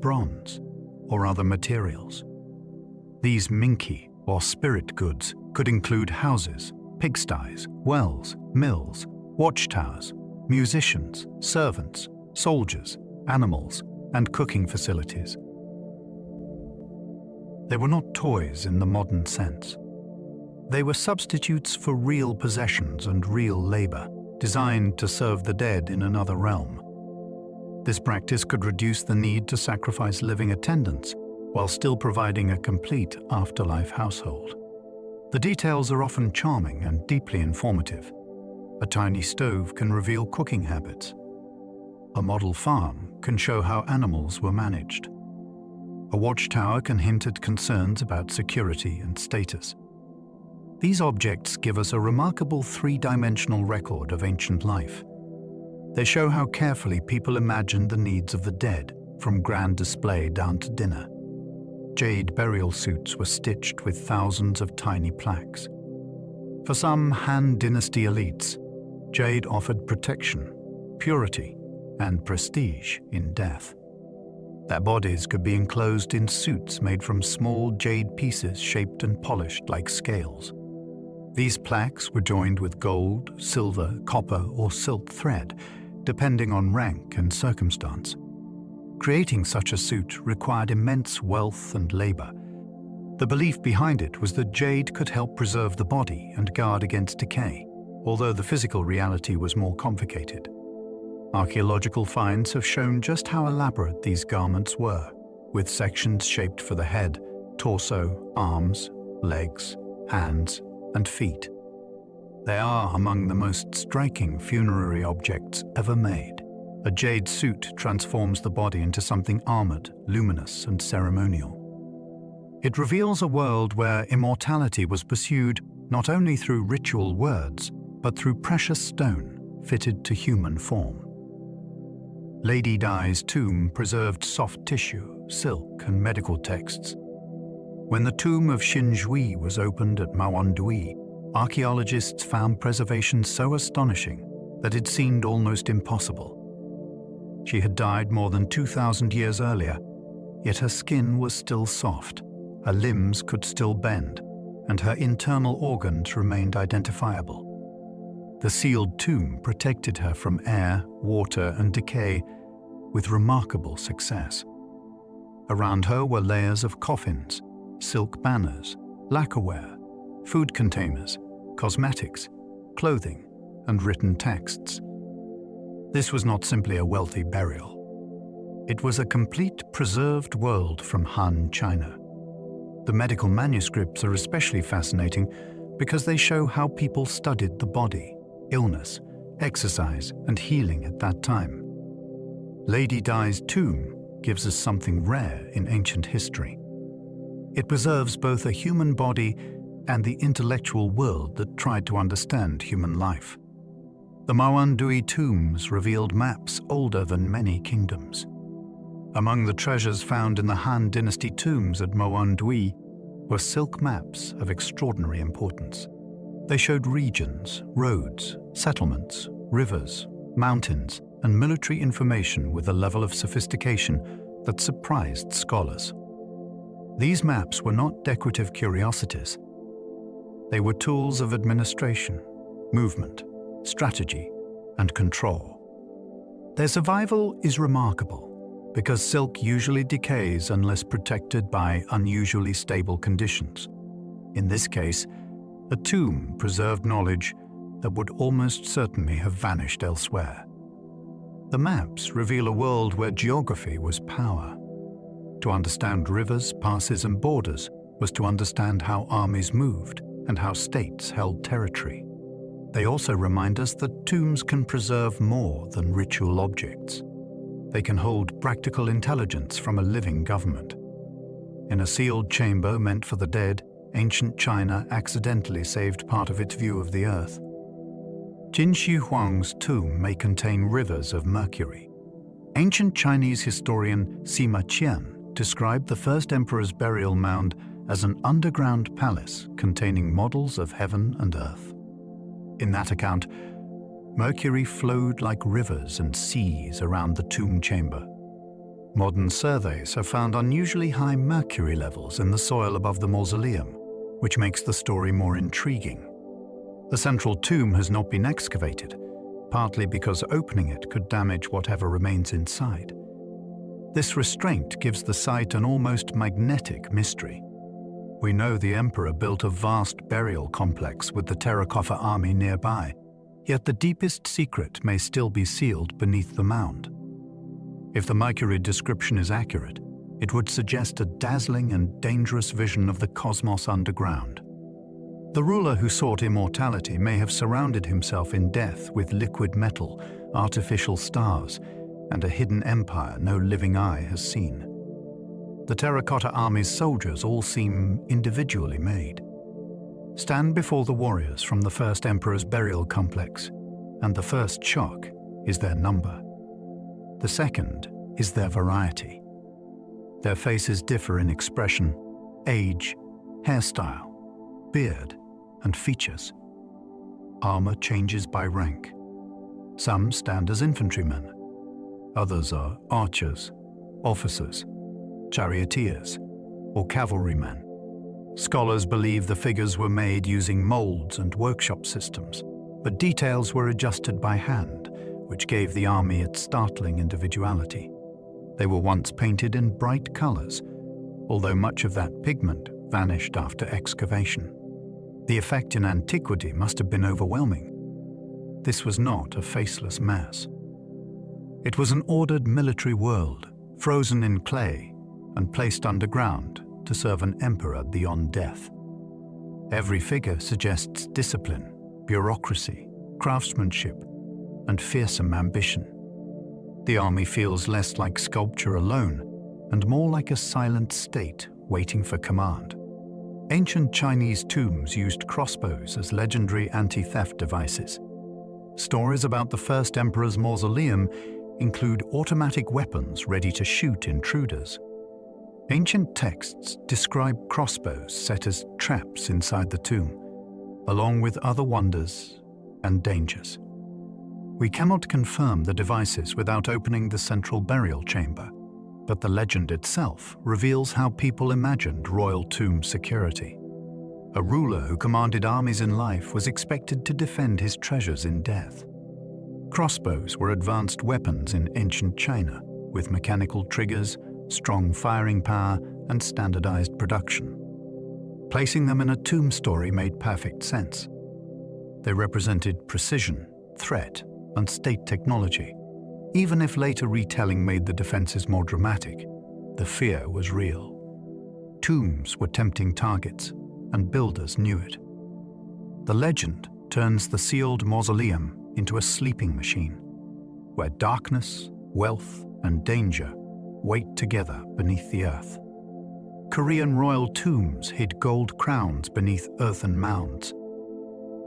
A: bronze, or other materials. These minki, or spirit goods, could include houses, pigsties, wells, mills, watchtowers, musicians, servants, soldiers, animals, and cooking facilities. They were not toys in the modern sense. They were substitutes for real possessions and real labor, designed to serve the dead in another realm. This practice could reduce the need to sacrifice living attendants while still providing a complete afterlife household. The details are often charming and deeply informative. A tiny stove can reveal cooking habits. A model farm can show how animals were managed. A watchtower can hint at concerns about security and status. These objects give us a remarkable three-dimensional record of ancient life. They show how carefully people imagined the needs of the dead, from grand display down to dinner. Jade burial suits were stitched with thousands of tiny plaques. For some Han Dynasty elites, jade offered protection, purity, and prestige in death. Their bodies could be enclosed in suits made from small jade pieces shaped and polished like scales. These plaques were joined with gold, silver, copper, or silk thread, depending on rank and circumstance. Creating such a suit required immense wealth and labor. The belief behind it was that jade could help preserve the body and guard against decay, although the physical reality was more complicated. Archaeological finds have shown just how elaborate these garments were, with sections shaped for the head, torso, arms, legs, hands, and feet. They are among the most striking funerary objects ever made. A jade suit transforms the body into something armored, luminous, and ceremonial. It reveals a world where immortality was pursued not only through ritual words, but through precious stone fitted to human form. Lady Di's tomb preserved soft tissue, silk, and medical texts. When the tomb of Xinzhui was opened at Mawandui, archaeologists found preservation so astonishing that it seemed almost impossible. She had died more than 2,000 years earlier, yet her skin was still soft, her limbs could still bend, and her internal organs remained identifiable. The sealed tomb protected her from air, water, and decay with remarkable success. Around her were layers of coffins, silk banners, lacquerware, food containers, cosmetics, clothing, and written texts. This was not simply a wealthy burial. It was a complete preserved world from Han China. The medical manuscripts are especially fascinating because they show how people studied the body, illness, exercise, and healing at that time. Lady Di's tomb gives us something rare in ancient history. It preserves both a human body and the intellectual world that tried to understand human life. The Mawandui tombs revealed maps older than many kingdoms. Among the treasures found in the Han Dynasty tombs at Mawandui were silk maps of extraordinary importance. They showed regions, roads, settlements, rivers, mountains, and military information with a level of sophistication that surprised scholars. These maps were not decorative curiosities. They were tools of administration, movement, strategy, and control. Their survival is remarkable because silk usually decays unless protected by unusually stable conditions. In this case, a tomb preserved knowledge that would almost certainly have vanished elsewhere. The maps reveal a world where geography was power. To understand rivers, passes, and borders was to understand how armies moved and how states held territory. They also remind us that tombs can preserve more than ritual objects. They can hold practical intelligence from a living government. In a sealed chamber meant for the dead, ancient China accidentally saved part of its view of the earth. Qin Shi Huang's tomb may contain rivers of mercury. Ancient Chinese historian Sima Qian described the first emperor's burial mound as an underground palace containing models of heaven and earth. In that account, mercury flowed like rivers and seas around the tomb chamber. Modern surveys have found unusually high mercury levels in the soil above the mausoleum, which makes the story more intriguing. The central tomb has not been excavated, partly because opening it could damage whatever remains inside. This restraint gives the site an almost magnetic mystery. We know the emperor built a vast burial complex with the terracotta army nearby, yet the deepest secret may still be sealed beneath the mound. If the mercury description is accurate, it would suggest a dazzling and dangerous vision of the cosmos underground. The ruler who sought immortality may have surrounded himself in death with liquid metal, artificial stars, and a hidden empire no living eye has seen. The terracotta army's soldiers all seem individually made. Stand before the warriors from the first emperor's burial complex, and the first shock is their number. The second is their variety. Their faces differ in expression, age, hairstyle, beard, and features. Armor changes by rank. Some stand as infantrymen. Others are archers, officers, charioteers, or cavalrymen. Scholars believe the figures were made using molds and workshop systems, but details were adjusted by hand, which gave the army its startling individuality. They were once painted in bright colors, although much of that pigment vanished after excavation. The effect in antiquity must have been overwhelming. This was not a faceless mass. It was an ordered military world, frozen in clay and placed underground to serve an emperor beyond death. Every figure suggests discipline, bureaucracy, craftsmanship, and fearsome ambition. The army feels less like sculpture alone and more like a silent state waiting for command. Ancient Chinese tombs used crossbows as legendary anti-theft devices. Stories about the first emperor's mausoleum include automatic weapons ready to shoot intruders. Ancient texts describe crossbows set as traps inside the tomb, along with other wonders and dangers. We cannot confirm the devices without opening the central burial chamber, but the legend itself reveals how people imagined royal tomb security. A ruler who commanded armies in life was expected to defend his treasures in death. Crossbows were advanced weapons in ancient China, with mechanical triggers, strong firing power, and standardized production. Placing them in a tomb story made perfect sense. They represented precision, threat, and state technology. Even if later retelling made the defenses more dramatic, the fear was real. Tombs were tempting targets, and builders knew it. The legend turns the sealed mausoleum into a sleeping machine, where darkness, wealth, and danger wait together beneath the earth. Korean royal tombs hid gold crowns beneath earthen mounds.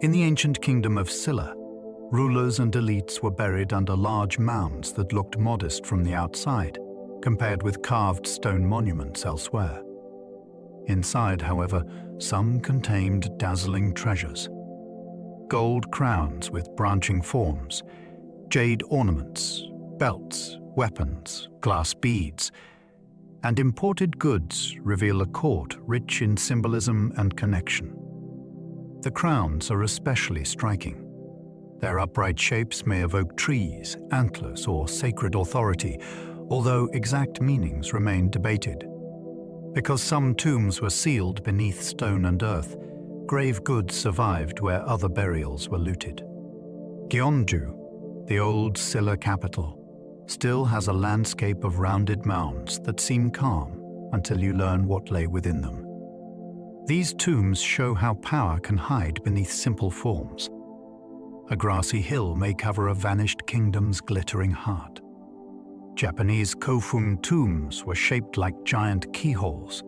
A: In the ancient kingdom of Silla, rulers and elites were buried under large mounds that looked modest from the outside, compared with carved stone monuments elsewhere. Inside, however, some contained dazzling treasures. Gold crowns with branching forms, jade ornaments, belts, weapons, glass beads, and imported goods reveal a court rich in symbolism and connection. The crowns are especially striking. Their upright shapes may evoke trees, antlers, or sacred authority, although exact meanings remain debated. Because some tombs were sealed beneath stone and earth, grave goods survived where other burials were looted. Gyeongju, the old Silla capital, still has a landscape of rounded mounds that seem calm until you learn what lay within them. These tombs show how power can hide beneath simple forms. A grassy hill may cover a vanished kingdom's glittering heart. Japanese Kofun tombs were shaped like giant keyholes.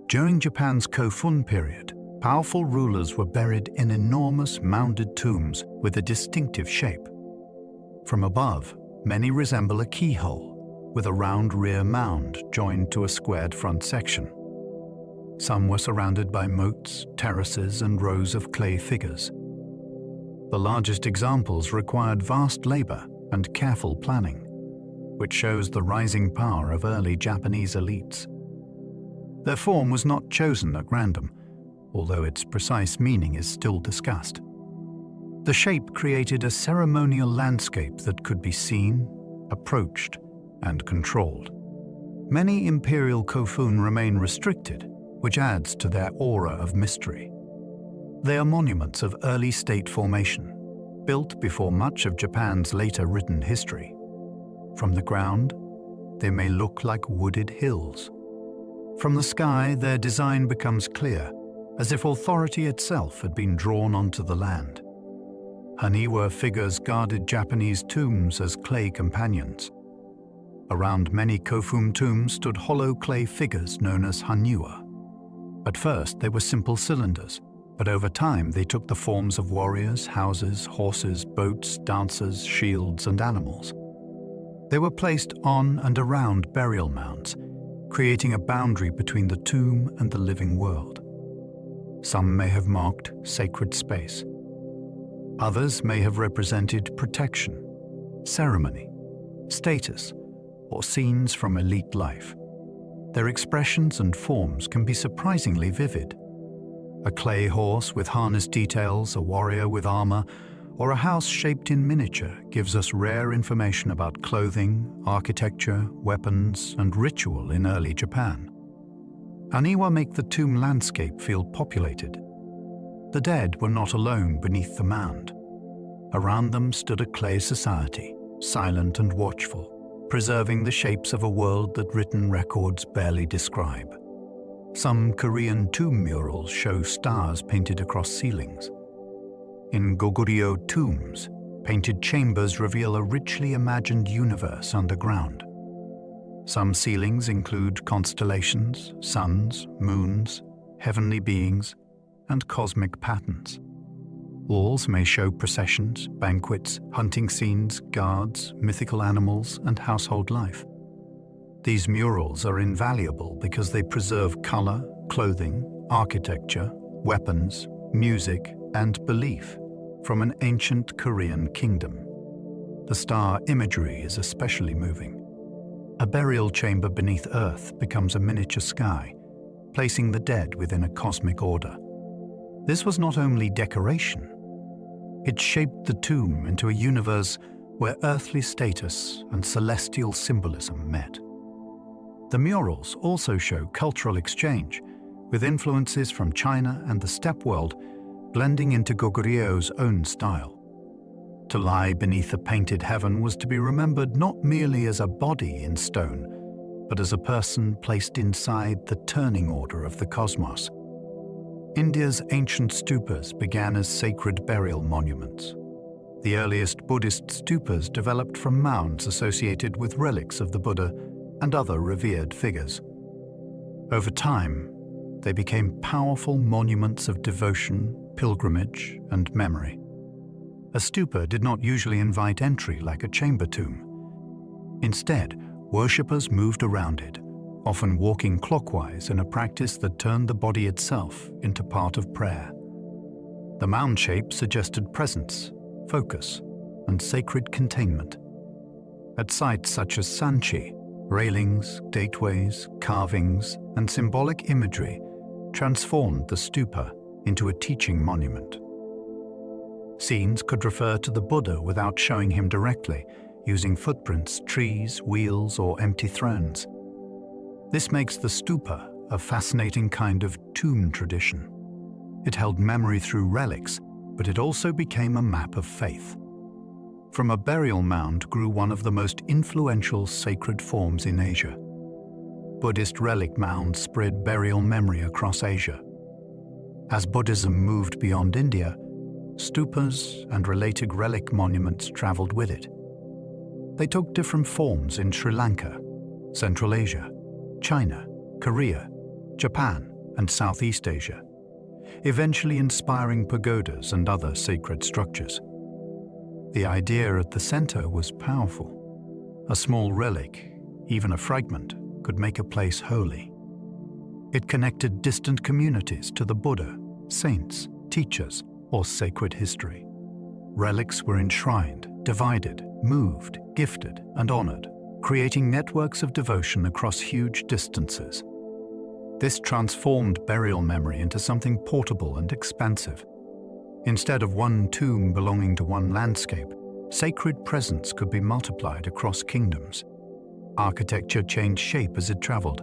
A: During Japan's Kofun period, powerful rulers were buried in enormous mounded tombs with a distinctive shape. From above, many resemble a keyhole, with a round rear mound joined to a squared front section. Some were surrounded by moats, terraces, and rows of clay figures. The largest examples required vast labor and careful planning, which shows the rising power of early Japanese elites. Their form was not chosen at random, although its precise meaning is still discussed. The shape created a ceremonial landscape that could be seen, approached, and controlled. Many imperial kofun remain restricted, which adds to their aura of mystery. They are monuments of early state formation, built before much of Japan's later written history. From the ground, they may look like wooded hills. From the sky, their design becomes clear, as if authority itself had been drawn onto the land. Haniwa figures guarded Japanese tombs as clay companions. Around many Kofun tombs stood hollow clay figures known as Haniwa. At first, they were simple cylinders, but over time they took the forms of warriors, houses, horses, boats, dancers, shields, and animals. They were placed on and around burial mounds, creating a boundary between the tomb and the living world. Some may have marked sacred space. Others may have represented protection, ceremony, status, or scenes from elite life. Their expressions and forms can be surprisingly vivid. A clay horse with harness details, a warrior with armor, or a house shaped in miniature gives us rare information about clothing, architecture, weapons, and ritual in early Japan. Haniwa make the tomb landscape feel populated. The dead were not alone beneath the mound. Around them stood a clay society, silent and watchful, preserving the shapes of a world that written records barely describe. Some Korean tomb murals show stars painted across ceilings. In Goguryeo tombs, painted chambers reveal a richly imagined universe underground. Some ceilings include constellations, suns, moons, heavenly beings, and cosmic patterns. Walls may show processions, banquets, hunting scenes, guards, mythical animals, and household life. These murals are invaluable because they preserve color, clothing, architecture, weapons, music, and belief from an ancient Korean kingdom. The star imagery is especially moving. A burial chamber beneath earth becomes a miniature sky, placing the dead within a cosmic order. This was not only decoration, it shaped the tomb into a universe where earthly status and celestial symbolism met. The murals also show cultural exchange, with influences from China and the steppe world blending into Goguryeo's own style. To lie beneath a painted heaven was to be remembered not merely as a body in stone, but as a person placed inside the turning order of the cosmos. India's ancient stupas began as sacred burial monuments. The earliest Buddhist stupas developed from mounds associated with relics of the Buddha and other revered figures. Over time, they became powerful monuments of devotion, pilgrimage, and memory. A stupa did not usually invite entry like a chamber tomb. Instead, worshippers moved around it, often walking clockwise in a practice that turned the body itself into part of prayer. The mound shape suggested presence, focus, and sacred containment. At sites such as Sanchi, railings, gateways, carvings, and symbolic imagery transformed the stupa into a teaching monument. Scenes could refer to the Buddha without showing him directly, using footprints, trees, wheels, or empty thrones. This makes the stupa a fascinating kind of tomb tradition. It held memory through relics, but it also became a map of faith. From a burial mound grew one of the most influential sacred forms in Asia. Buddhist relic mounds spread burial memory across Asia. As Buddhism moved beyond India, stupas and related relic monuments traveled with it. They took different forms in Sri Lanka, Central Asia, China, Korea, Japan, and Southeast Asia, eventually inspiring pagodas and other sacred structures. The idea at the center was powerful. A small relic, even a fragment, could make a place holy. It connected distant communities to the Buddha, saints, teachers, or sacred history. Relics were enshrined, divided, moved, gifted, and honored, creating networks of devotion across huge distances. This transformed burial memory into something portable and expansive. Instead of one tomb belonging to one landscape, sacred presence could be multiplied across kingdoms. Architecture changed shape as it traveled,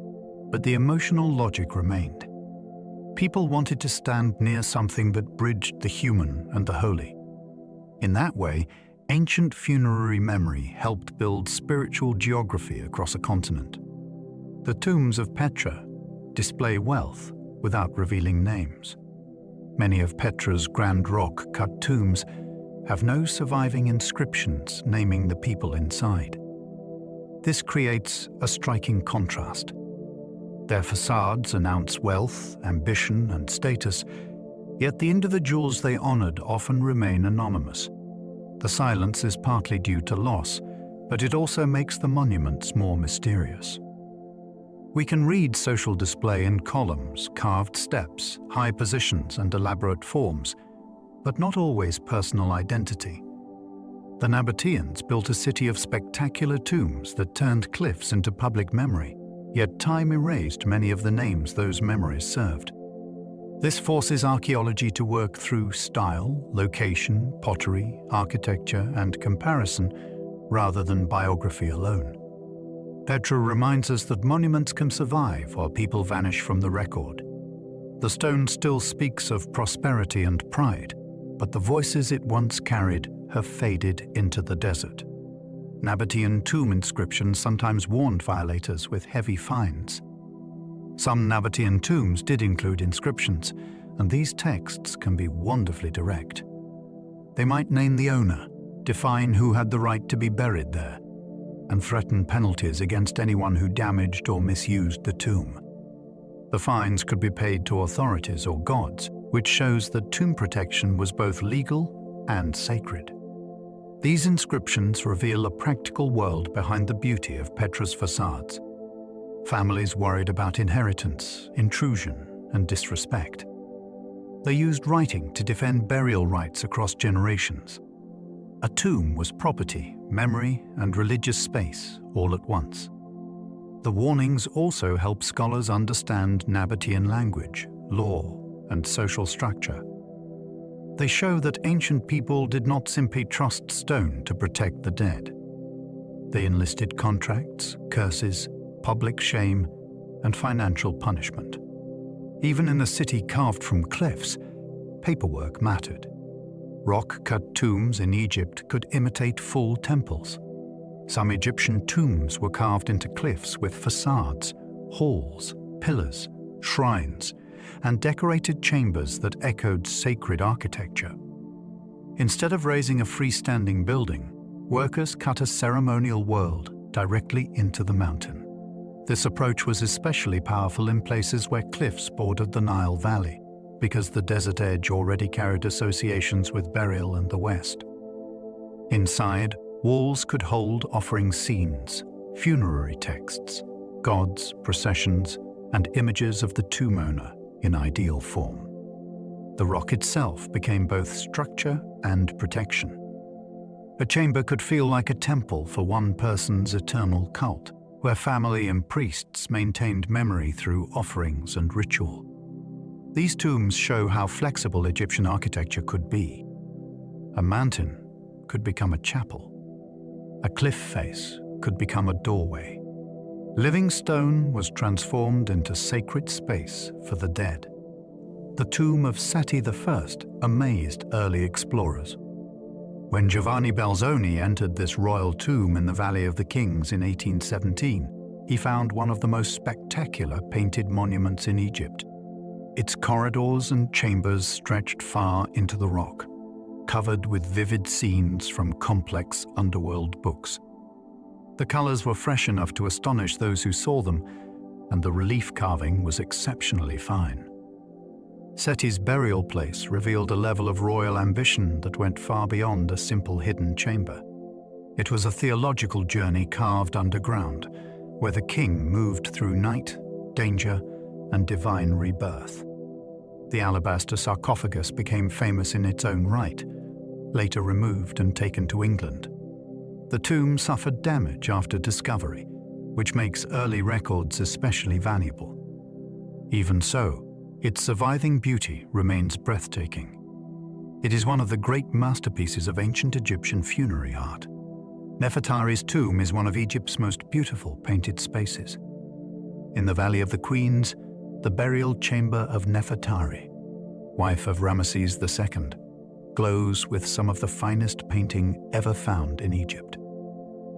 A: but the emotional logic remained. People wanted to stand near something that bridged the human and the holy. In that way, ancient funerary memory helped build spiritual geography across a continent. The tombs of Petra display wealth without revealing names. Many of Petra's grand rock-cut tombs have no surviving inscriptions naming the people inside. This creates a striking contrast. Their facades announce wealth, ambition, and status, yet the individuals they honored often remain anonymous. The silence is partly due to loss, but it also makes the monuments more mysterious. We can read social display in columns, carved steps, high positions, and elaborate forms, but not always personal identity. The Nabateans built a city of spectacular tombs that turned cliffs into public memory, yet time erased many of the names those memories served. This forces archaeology to work through style, location, pottery, architecture, and comparison, rather than biography alone. Petra reminds us that monuments can survive while people vanish from the record. The stone still speaks of prosperity and pride, but the voices it once carried have faded into the desert. Nabatean tomb inscriptions sometimes warned violators with heavy fines. Some Nabatean tombs did include inscriptions, and these texts can be wonderfully direct. They might name the owner, define who had the right to be buried there, and threaten penalties against anyone who damaged or misused the tomb. The fines could be paid to authorities or gods, which shows that tomb protection was both legal and sacred. These inscriptions reveal a practical world behind the beauty of Petra's facades. Families worried about inheritance, intrusion, and disrespect. They used writing to defend burial rights across generations. A tomb was property, memory, and religious space all at once. The warnings also help scholars understand Nabatean language, law, and social structure. They show that ancient people did not simply trust stone to protect the dead. They enlisted contracts, curses, public shame, and financial punishment. Even in a city carved from cliffs, paperwork mattered. Rock-cut tombs in Egypt could imitate full temples. Some Egyptian tombs were carved into cliffs with facades, halls, pillars, shrines, and decorated chambers that echoed sacred architecture. Instead of raising a freestanding building, workers cut a ceremonial world directly into the mountain. This approach was especially powerful in places where cliffs bordered the Nile Valley, because the desert edge already carried associations with burial and the West. Inside, walls could hold offering scenes, funerary texts, gods, processions, and images of the tomb owner in ideal form. The rock itself became both structure and protection. A chamber could feel like a temple for one person's eternal cult, where family and priests maintained memory through offerings and ritual. These tombs show how flexible Egyptian architecture could be. A mountain could become a chapel. A cliff face could become a doorway. Living stone was transformed into sacred space for the dead. The tomb of Seti I amazed early explorers. When Giovanni Belzoni entered this royal tomb in the Valley of the Kings in 1817, he found one of the most spectacular painted monuments in Egypt. Its corridors and chambers stretched far into the rock, covered with vivid scenes from complex underworld books. The colors were fresh enough to astonish those who saw them, and the relief carving was exceptionally fine. Seti's burial place revealed a level of royal ambition that went far beyond a simple hidden chamber. It was a theological journey carved underground, where the king moved through night, danger, and divine rebirth. The alabaster sarcophagus became famous in its own right, later removed and taken to England. The tomb suffered damage after discovery, which makes early records especially valuable. Even so, its surviving beauty remains breathtaking. It is one of the great masterpieces of ancient Egyptian funerary art. Nefertari's tomb is one of Egypt's most beautiful painted spaces. In the Valley of the Queens, the burial chamber of Nefertari, wife of Ramesses II, glows with some of the finest painting ever found in Egypt.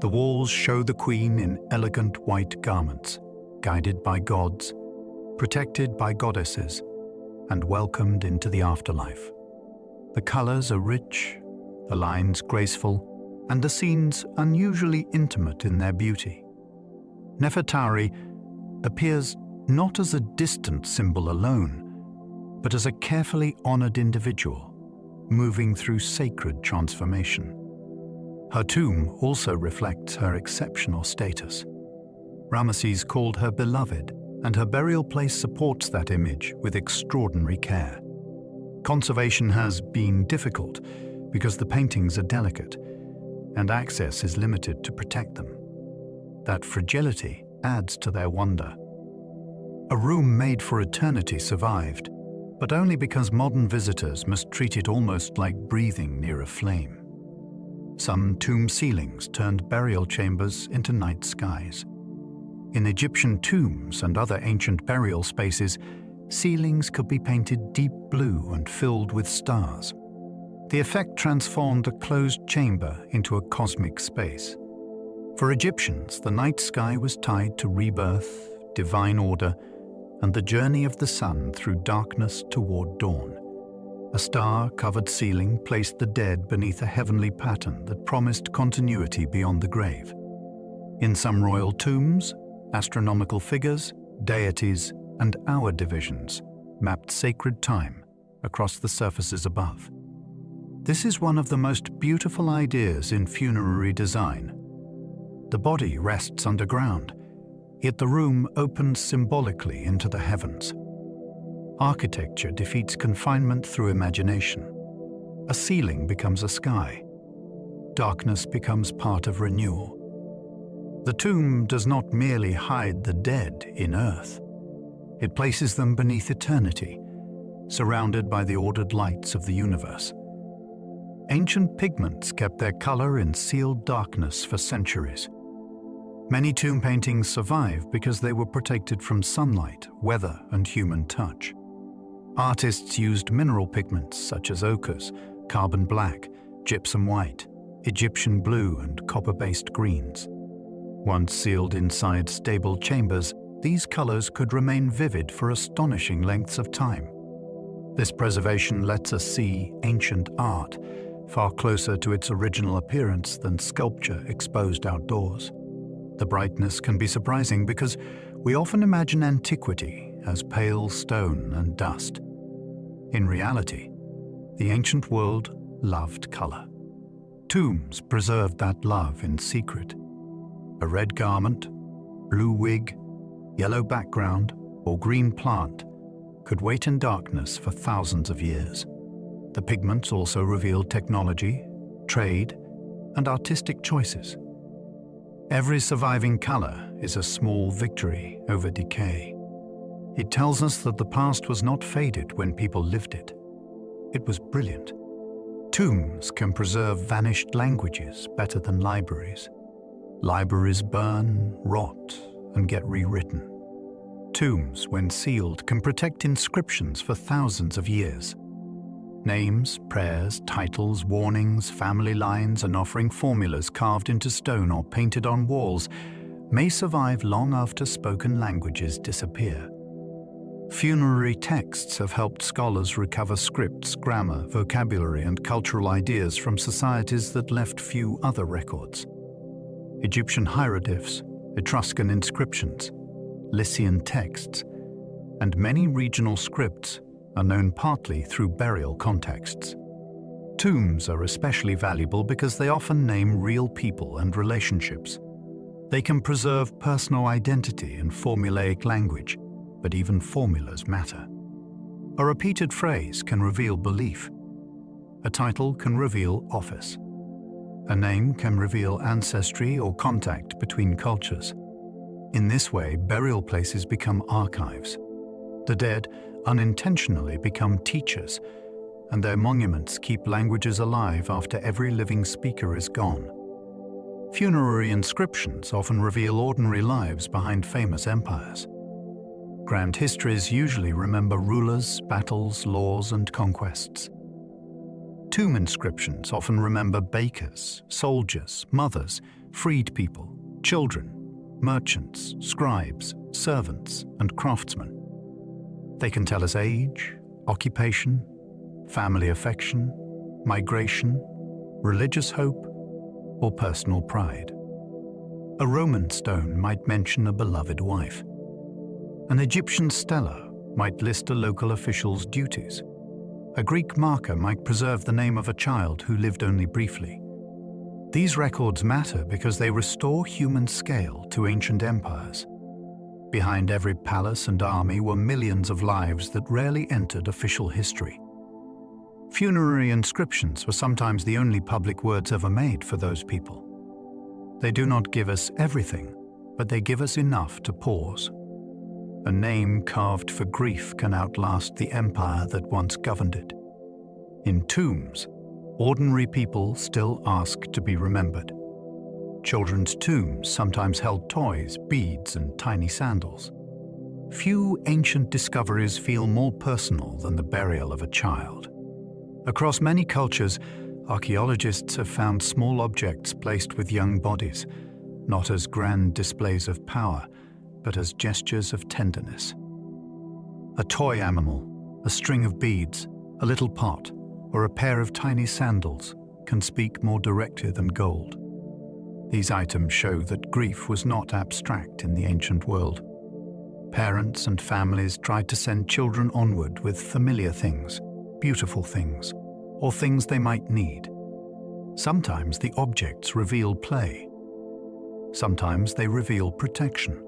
A: The walls show the queen in elegant white garments, guided by gods, protected by goddesses, and welcomed into the afterlife. The colors are rich, the lines graceful, and the scenes unusually intimate in their beauty. Nefertari appears not as a distant symbol alone, but as a carefully honored individual, moving through sacred transformation. Her tomb also reflects her exceptional status. Ramesses called her beloved, and her burial place supports that image with extraordinary care. Conservation has been difficult because the paintings are delicate, and access is limited to protect them. That fragility adds to their wonder. A room made for eternity survived, but only because modern visitors must treat it almost like breathing near a flame. Some tomb ceilings turned burial chambers into night skies. In Egyptian tombs and other ancient burial spaces, ceilings could be painted deep blue and filled with stars. The effect transformed a closed chamber into a cosmic space. For Egyptians, the night sky was tied to rebirth, divine order, and the journey of the sun through darkness toward dawn. A star-covered ceiling placed the dead beneath a heavenly pattern that promised continuity beyond the grave. In some royal tombs, astronomical figures, deities, and hour divisions mapped sacred time across the surfaces above. This is one of the most beautiful ideas in funerary design. The body rests underground, yet the room opens symbolically into the heavens. Architecture defeats confinement through imagination. A ceiling becomes a sky. Darkness becomes part of renewal. The tomb does not merely hide the dead in earth. It places them beneath eternity, surrounded by the ordered lights of the universe. Ancient pigments kept their color in sealed darkness for centuries. Many tomb paintings survive because they were protected from sunlight, weather, and human touch. Artists used mineral pigments such as ochres, carbon black, gypsum white, Egyptian blue, and copper-based greens. Once sealed inside stable chambers, these colors could remain vivid for astonishing lengths of time. This preservation lets us see ancient art far closer to its original appearance than sculpture exposed outdoors. The brightness can be surprising because we often imagine antiquity as pale stone and dust. In reality, the ancient world loved color. Tombs preserved that love in secret. A red garment, blue wig, yellow background, or green plant could wait in darkness for thousands of years. The pigments also revealed technology, trade, and artistic choices. Every surviving color is a small victory over decay. It tells us that the past was not faded when people lived it. It was brilliant. Tombs can preserve vanished languages better than libraries. Libraries burn, rot, and get rewritten. Tombs, when sealed, can protect inscriptions for thousands of years. Names, prayers, titles, warnings, family lines, and offering formulas carved into stone or painted on walls may survive long after spoken languages disappear. Funerary texts have helped scholars recover scripts, grammar, vocabulary, and cultural ideas from societies that left few other records. Egyptian hieroglyphs, Etruscan inscriptions, Lycian texts, and many regional scripts are known partly through burial contexts. Tombs are especially valuable because they often name real people and relationships. They can preserve personal identity and formulaic language, but even formulas matter. A repeated phrase can reveal belief. A title can reveal office. A name can reveal ancestry or contact between cultures. In this way, burial places become archives. The dead unintentionally become teachers, and their monuments keep languages alive after every living speaker is gone. Funerary inscriptions often reveal ordinary lives behind famous empires. Grand histories usually remember rulers, battles, laws, and conquests. Tomb inscriptions often remember bakers, soldiers, mothers, freed people, children, merchants, scribes, servants, and craftsmen. They can tell us age, occupation, family affection, migration, religious hope, or personal pride. A Roman stone might mention a beloved wife. An Egyptian stela might list a local official's duties. A Greek marker might preserve the name of a child who lived only briefly. These records matter because they restore human scale to ancient empires. Behind every palace and army were millions of lives that rarely entered official history. Funerary inscriptions were sometimes the only public words ever made for those people. They do not give us everything, but they give us enough to pause. A name carved for grief can outlast the empire that once governed it. In tombs, ordinary people still ask to be remembered. Children's tombs sometimes held toys, beads, and tiny sandals. Few ancient discoveries feel more personal than the burial of a child. Across many cultures, archaeologists have found small objects placed with young bodies, not as grand displays of power, but as gestures of tenderness. A toy animal, a string of beads, a little pot, or a pair of tiny sandals can speak more directly than gold. These items show that grief was not abstract in the ancient world. Parents and families tried to send children onward with familiar things, beautiful things, or things they might need. Sometimes the objects reveal play. Sometimes they reveal protection.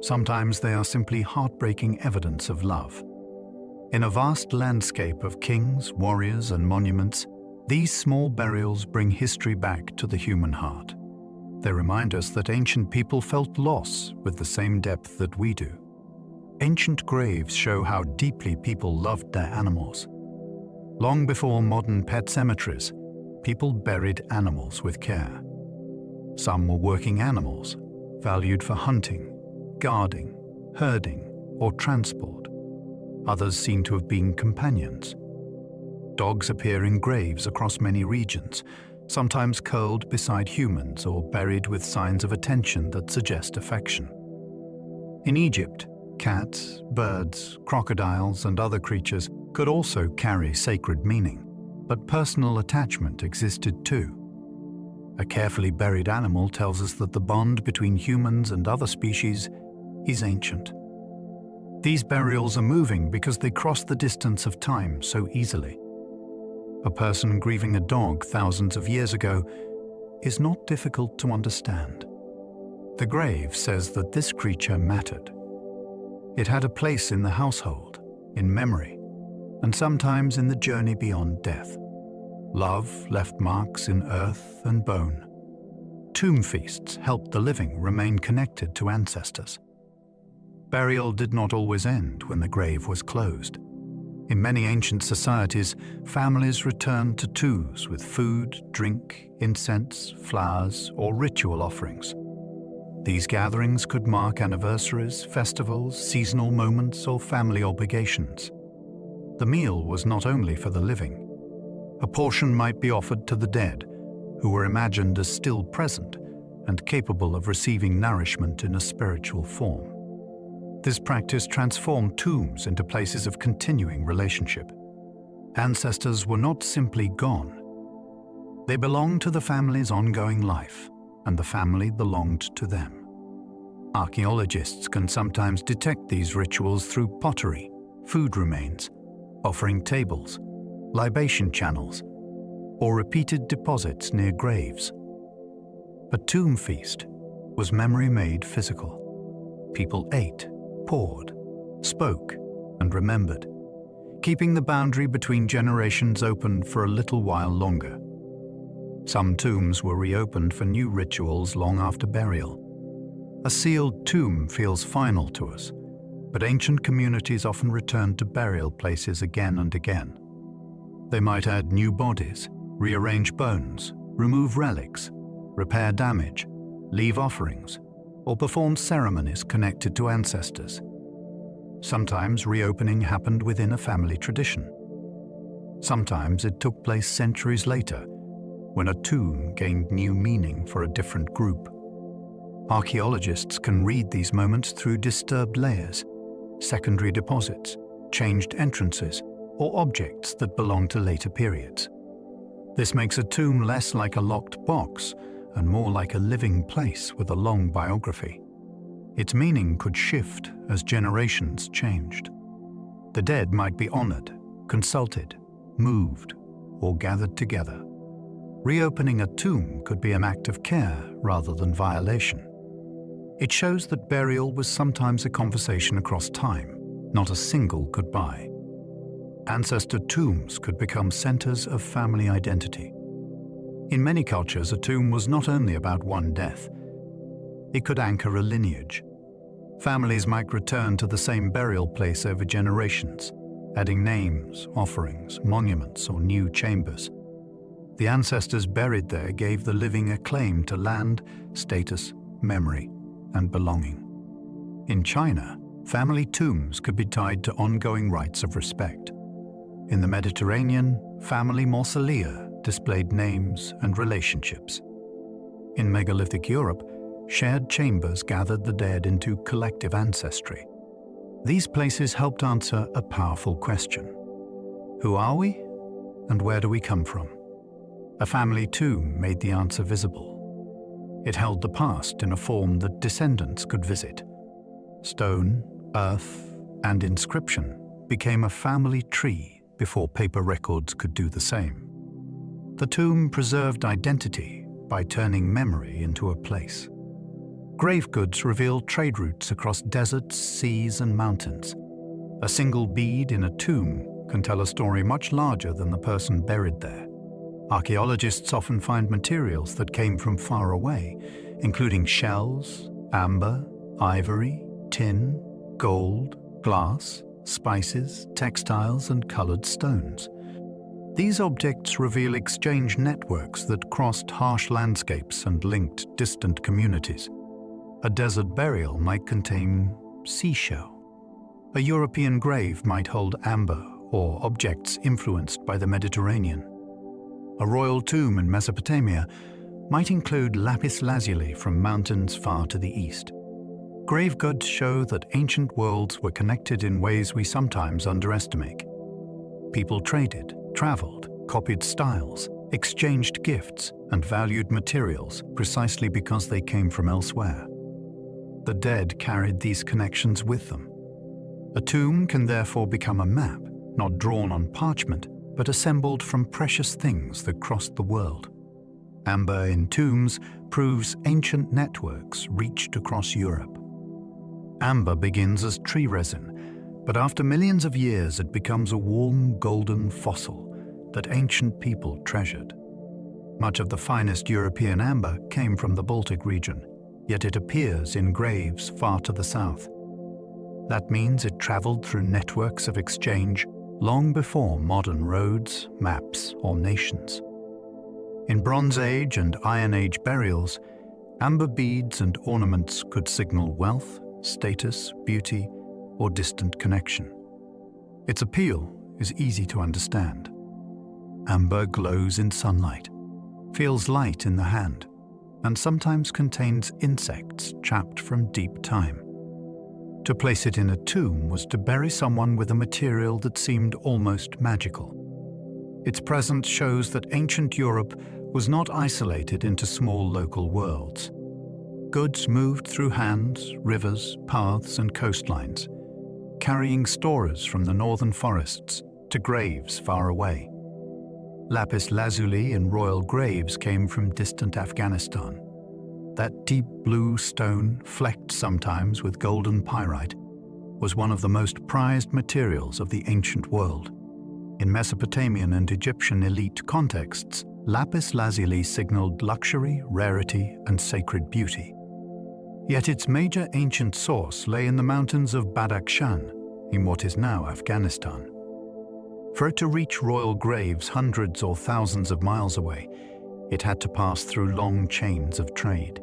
A: Sometimes they are simply heartbreaking evidence of love. In a vast landscape of kings, warriors, and monuments, these small burials bring history back to the human heart. They remind us that ancient people felt loss with the same depth that we do. Ancient graves show how deeply people loved their animals. Long before modern pet cemeteries, people buried animals with care. Some were working animals, valued for hunting, guarding, herding, or transport. Others seem to have been companions. Dogs appear in graves across many regions, sometimes curled beside humans or buried with signs of attention that suggest affection. In Egypt, cats, birds, crocodiles, and other creatures could also carry sacred meaning, but personal attachment existed too. A carefully buried animal tells us that the bond between humans and other species is ancient. These burials are moving because they cross the distance of time so easily. A person grieving a dog thousands of years ago is not difficult to understand. The grave says that this creature mattered. It had a place in the household, in memory, and sometimes in the journey beyond death. Love left marks in earth and bone. Tomb feasts helped the living remain connected to ancestors. Burial did not always end when the grave was closed. In many ancient societies, families returned to tombs with food, drink, incense, flowers, or ritual offerings. These gatherings could mark anniversaries, festivals, seasonal moments, or family obligations. The meal was not only for the living. A portion might be offered to the dead, who were imagined as still present and capable of receiving nourishment in a spiritual form. This practice transformed tombs into places of continuing relationship. Ancestors were not simply gone. They belonged to the family's ongoing life, and the family belonged to them. Archaeologists can sometimes detect these rituals through pottery, food remains, offering tables, libation channels, or repeated deposits near graves. A tomb feast was memory made physical. People ate, poured, spoke, and remembered, keeping the boundary between generations open for a little while longer. Some tombs were reopened for new rituals long after burial. A sealed tomb feels final to us, but ancient communities often returned to burial places again and again. They might add new bodies, rearrange bones, remove relics, repair damage, leave offerings, or perform ceremonies connected to ancestors. Sometimes reopening happened within a family tradition. Sometimes it took place centuries later, when a tomb gained new meaning for a different group. Archaeologists can read these moments through disturbed layers, secondary deposits, changed entrances, or objects that belong to later periods. This makes a tomb less like a locked box and more like a living place with a long biography. Its meaning could shift as generations changed. The dead might be honored, consulted, moved, or gathered together. Reopening a tomb could be an act of care rather than violation. It shows that burial was sometimes a conversation across time, not a single goodbye. Ancestor tombs could become centers of family identity. In many cultures, a tomb was not only about one death. It could anchor a lineage. Families might return to the same burial place over generations, adding names, offerings, monuments, or new chambers. The ancestors buried there gave the living a claim to land, status, memory, and belonging. In China, family tombs could be tied to ongoing rites of respect. In the Mediterranean, family mausolea displayed names and relationships. In megalithic Europe, shared chambers gathered the dead into collective ancestry. These places helped answer a powerful question. Who are we, and where do we come from? A family tomb made the answer visible. It held the past in a form that descendants could visit. Stone, earth, and inscription became a family tree before paper records could do the same. The tomb preserved identity by turning memory into a place. Grave goods revealed trade routes across deserts, seas, and mountains. A single bead in a tomb can tell a story much larger than the person buried there. Archaeologists often find materials that came from far away, including shells, amber, ivory, tin, gold, glass, spices, textiles, and colored stones. These objects reveal exchange networks that crossed harsh landscapes and linked distant communities. A desert burial might contain seashell. A European grave might hold amber or objects influenced by the Mediterranean. A royal tomb in Mesopotamia might include lapis lazuli from mountains far to the east. Grave goods show that ancient worlds were connected in ways we sometimes underestimate. People traded, traveled, copied styles, exchanged gifts and valued materials precisely because they came from elsewhere. The dead carried these connections with them. A tomb can therefore become a map, not drawn on parchment, but assembled from precious things that crossed the world. Amber in tombs proves ancient networks reached across Europe. Amber begins as tree resin, but after millions of years it becomes a warm golden fossil that ancient people treasured. Much of the finest European amber came from the Baltic region, yet it appears in graves far to the south. That means it traveled through networks of exchange long before modern roads, maps, or nations. In Bronze Age and Iron Age burials, amber beads and ornaments could signal wealth, status, beauty, or distant connection. Its appeal is easy to understand. Amber glows in sunlight, feels light in the hand, and sometimes contains insects trapped from deep time. To place it in a tomb was to bury someone with a material that seemed almost magical. Its presence shows that ancient Europe was not isolated into small local worlds. Goods moved through hands, rivers, paths, and coastlines, carrying stores from the northern forests to graves far away. Lapis lazuli in royal graves came from distant Afghanistan. That deep blue stone, flecked sometimes with golden pyrite, was one of the most prized materials of the ancient world. In Mesopotamian and Egyptian elite contexts, lapis lazuli signaled luxury, rarity, and sacred beauty. Yet its major ancient source lay in the mountains of Badakhshan, in what is now Afghanistan. For it to reach royal graves hundreds or thousands of miles away, it had to pass through long chains of trade.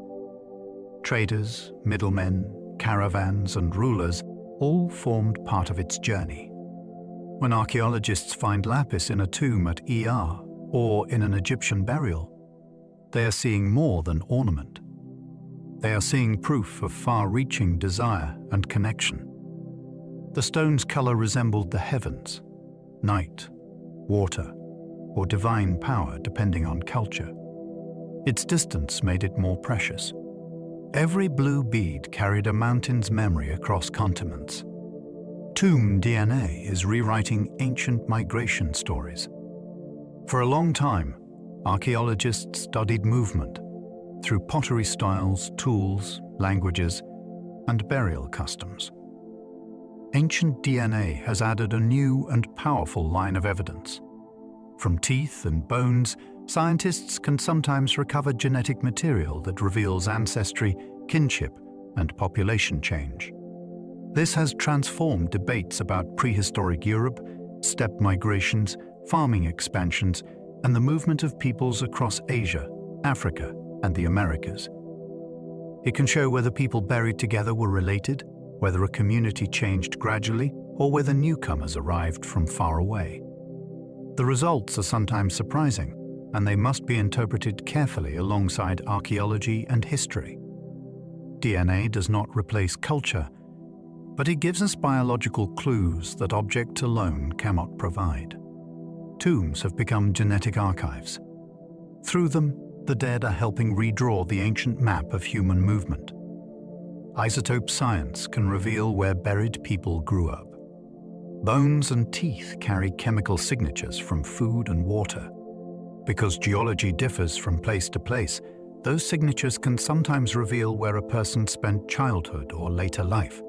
A: Traders, middlemen, caravans, and rulers all formed part of its journey. When archaeologists find lapis in a tomb at Er or in an Egyptian burial, they are seeing more than ornament. They are seeing proof of far-reaching desire and connection. The stone's color resembled the heavens, night, water, or divine power depending on culture. Its distance made it more precious. Every blue bead carried a mountain's memory across continents. Tomb DNA is rewriting ancient migration stories. For a long time, archaeologists studied movement through pottery styles, tools, languages, and burial customs. Ancient DNA has added a new and powerful line of evidence. From teeth and bones, scientists can sometimes recover genetic material that reveals ancestry, kinship, and population change. This has transformed debates about prehistoric Europe, steppe migrations, farming expansions, and the movement of peoples across Asia, Africa, and the Americas. It can show whether people buried together were related, whether a community changed gradually, or whether newcomers arrived from far away. The results are sometimes surprising, and they must be interpreted carefully alongside archaeology and history. DNA does not replace culture, but it gives us biological clues that objects alone cannot provide. Tombs have become genetic archives. Through them, the dead are helping redraw the ancient map of human movement. Isotope science can reveal where buried people grew up. Bones and teeth carry chemical signatures from food and water. Because geology differs from place to place, those signatures can sometimes reveal where a person spent childhood or later life.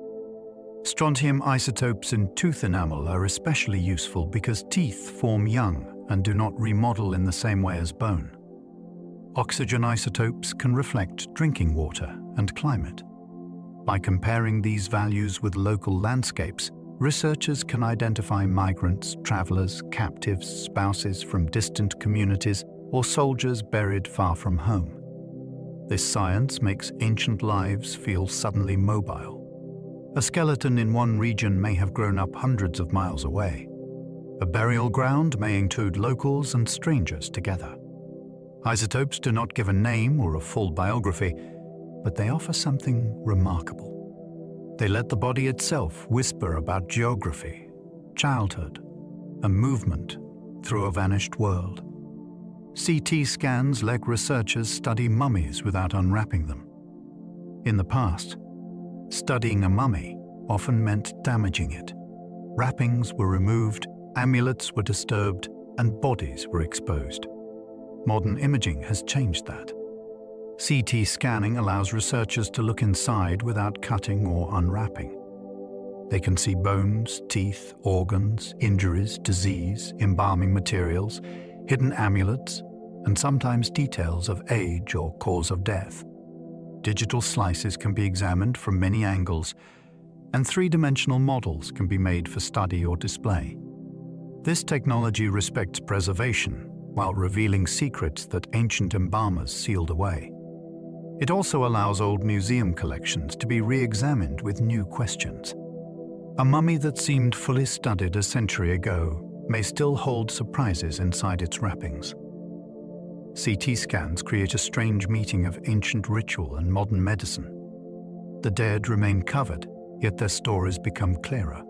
A: Strontium isotopes in tooth enamel are especially useful because teeth form young and do not remodel in the same way as bone. Oxygen isotopes can reflect drinking water and climate. By comparing these values with local landscapes, researchers can identify migrants, travelers, captives, spouses from distant communities, or soldiers buried far from home. This science makes ancient lives feel suddenly mobile. A skeleton in one region may have grown up hundreds of miles away. A burial ground may include locals and strangers together. Isotopes do not give a name or a full biography, but they offer something remarkable. They let the body itself whisper about geography, childhood, and movement through a vanished world. CT scans let researchers study mummies without unwrapping them. In the past, studying a mummy often meant damaging it. Wrappings were removed, amulets were disturbed, and bodies were exposed. Modern imaging has changed that. CT scanning allows researchers to look inside without cutting or unwrapping. They can see bones, teeth, organs, injuries, disease, embalming materials, hidden amulets, and sometimes details of age or cause of death. Digital slices can be examined from many angles, and three-dimensional models can be made for study or display. This technology respects preservation while revealing secrets that ancient embalmers sealed away. It also allows old museum collections to be re-examined with new questions. A mummy that seemed fully studied a century ago may still hold surprises inside its wrappings. CT scans create a strange meeting of ancient ritual and modern medicine. The dead remain covered, yet their stories become clearer.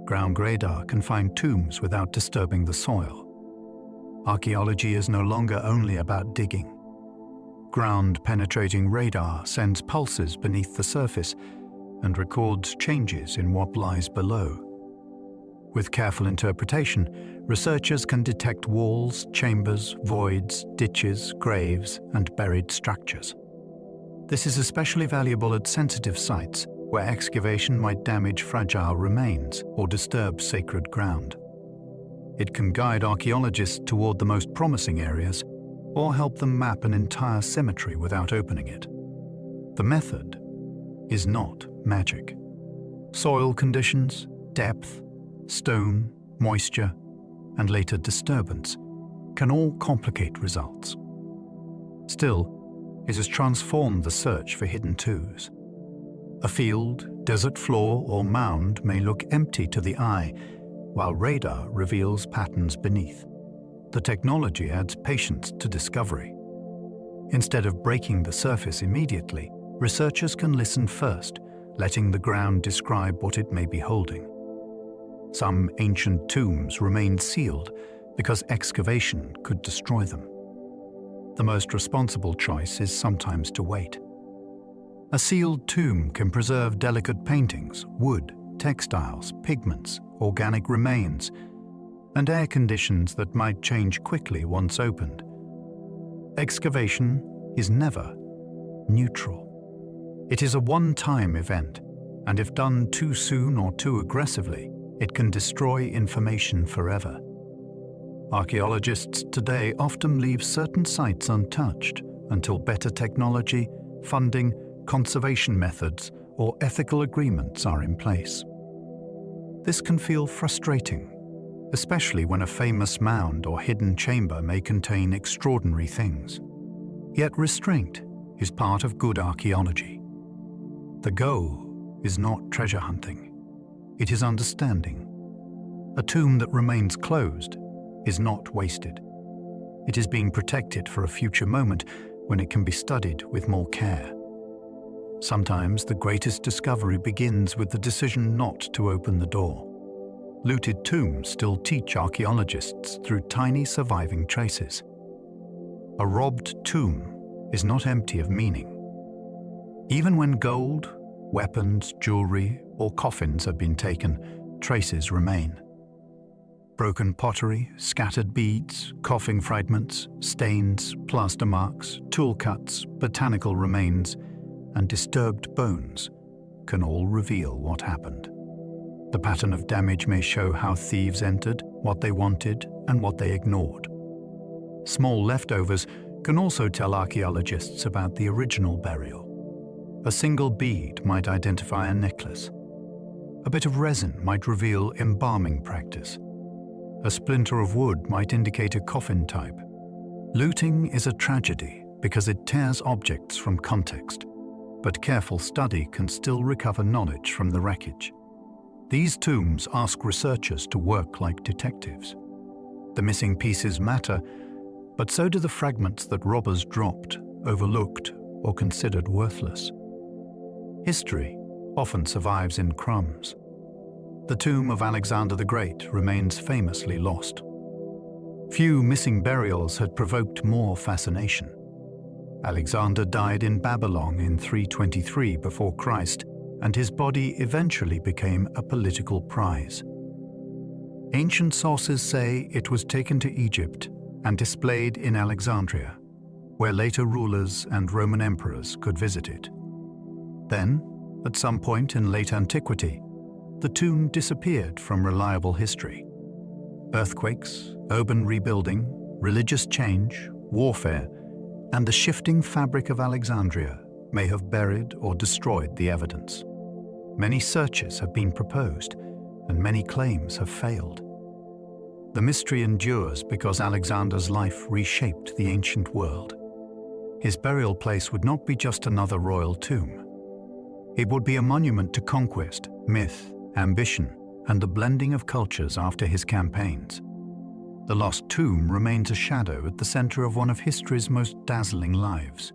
A: Ground radar can find tombs without disturbing the soil. Archaeology is no longer only about digging. Ground-penetrating radar sends pulses beneath the surface and records changes in what lies below. With careful interpretation, researchers can detect walls, chambers, voids, ditches, graves, and buried structures. This is especially valuable at sensitive sites where excavation might damage fragile remains or disturb sacred ground. It can guide archaeologists toward the most promising areas or help them map an entire cemetery without opening it. The method is not magic. Soil conditions, depth, stone, moisture, and later disturbance can all complicate results. Still, it has transformed the search for hidden tombs. A field, desert floor, or mound may look empty to the eye, while radar reveals patterns beneath. The technology adds patience to discovery. Instead of breaking the surface immediately, researchers can listen first, letting the ground describe what it may be holding. Some ancient tombs remain sealed because excavation could destroy them. The most responsible choice is sometimes to wait. A sealed tomb can preserve delicate paintings, wood, textiles, pigments, organic remains, and air conditions that might change quickly once opened. Excavation is never neutral. It is a one-time event, and if done too soon or too aggressively, it can destroy information forever. Archaeologists today often leave certain sites untouched until better technology, funding, conservation methods, or ethical agreements are in place. This can feel frustrating, especially when a famous mound or hidden chamber may contain extraordinary things. Yet restraint is part of good archaeology. The goal is not treasure hunting, it is understanding. A tomb that remains closed is not wasted. It is being protected for a future moment when it can be studied with more care. Sometimes the greatest discovery begins with the decision not to open the door. Looted tombs still teach archaeologists through tiny surviving traces. A robbed tomb is not empty of meaning. Even when gold, weapons, jewelry, or coffins have been taken, traces remain. Broken pottery, scattered beads, coughing fragments, stains, plaster marks, tool cuts, botanical remains, and disturbed bones can all reveal what happened. The pattern of damage may show how thieves entered, what they wanted, and what they ignored. Small leftovers can also tell archaeologists about the original burial. A single bead might identify a necklace. A bit of resin might reveal embalming practice. A splinter of wood might indicate a coffin type. Looting is a tragedy because it tears objects from context, but careful study can still recover knowledge from the wreckage. These tombs ask researchers to work like detectives. The missing pieces matter, but so do the fragments that robbers dropped, overlooked, or considered worthless. History often survives in crumbs. The tomb of Alexander the Great remains famously lost. Few missing burials had provoked more fascination. Alexander died in Babylon in 323 before Christ, and his body eventually became a political prize. Ancient sources say it was taken to Egypt and displayed in Alexandria, where later rulers and Roman emperors could visit it. Then, at some point in late antiquity, the tomb disappeared from reliable history. Earthquakes, urban rebuilding, religious change, warfare, and the shifting fabric of Alexandria may have buried or destroyed the evidence. Many searches have been proposed, and many claims have failed. The mystery endures because Alexander's life reshaped the ancient world. His burial place would not be just another royal tomb. It would be a monument to conquest, myth, ambition, and the blending of cultures after his campaigns. The lost tomb remains a shadow at the center of one of history's most dazzling lives.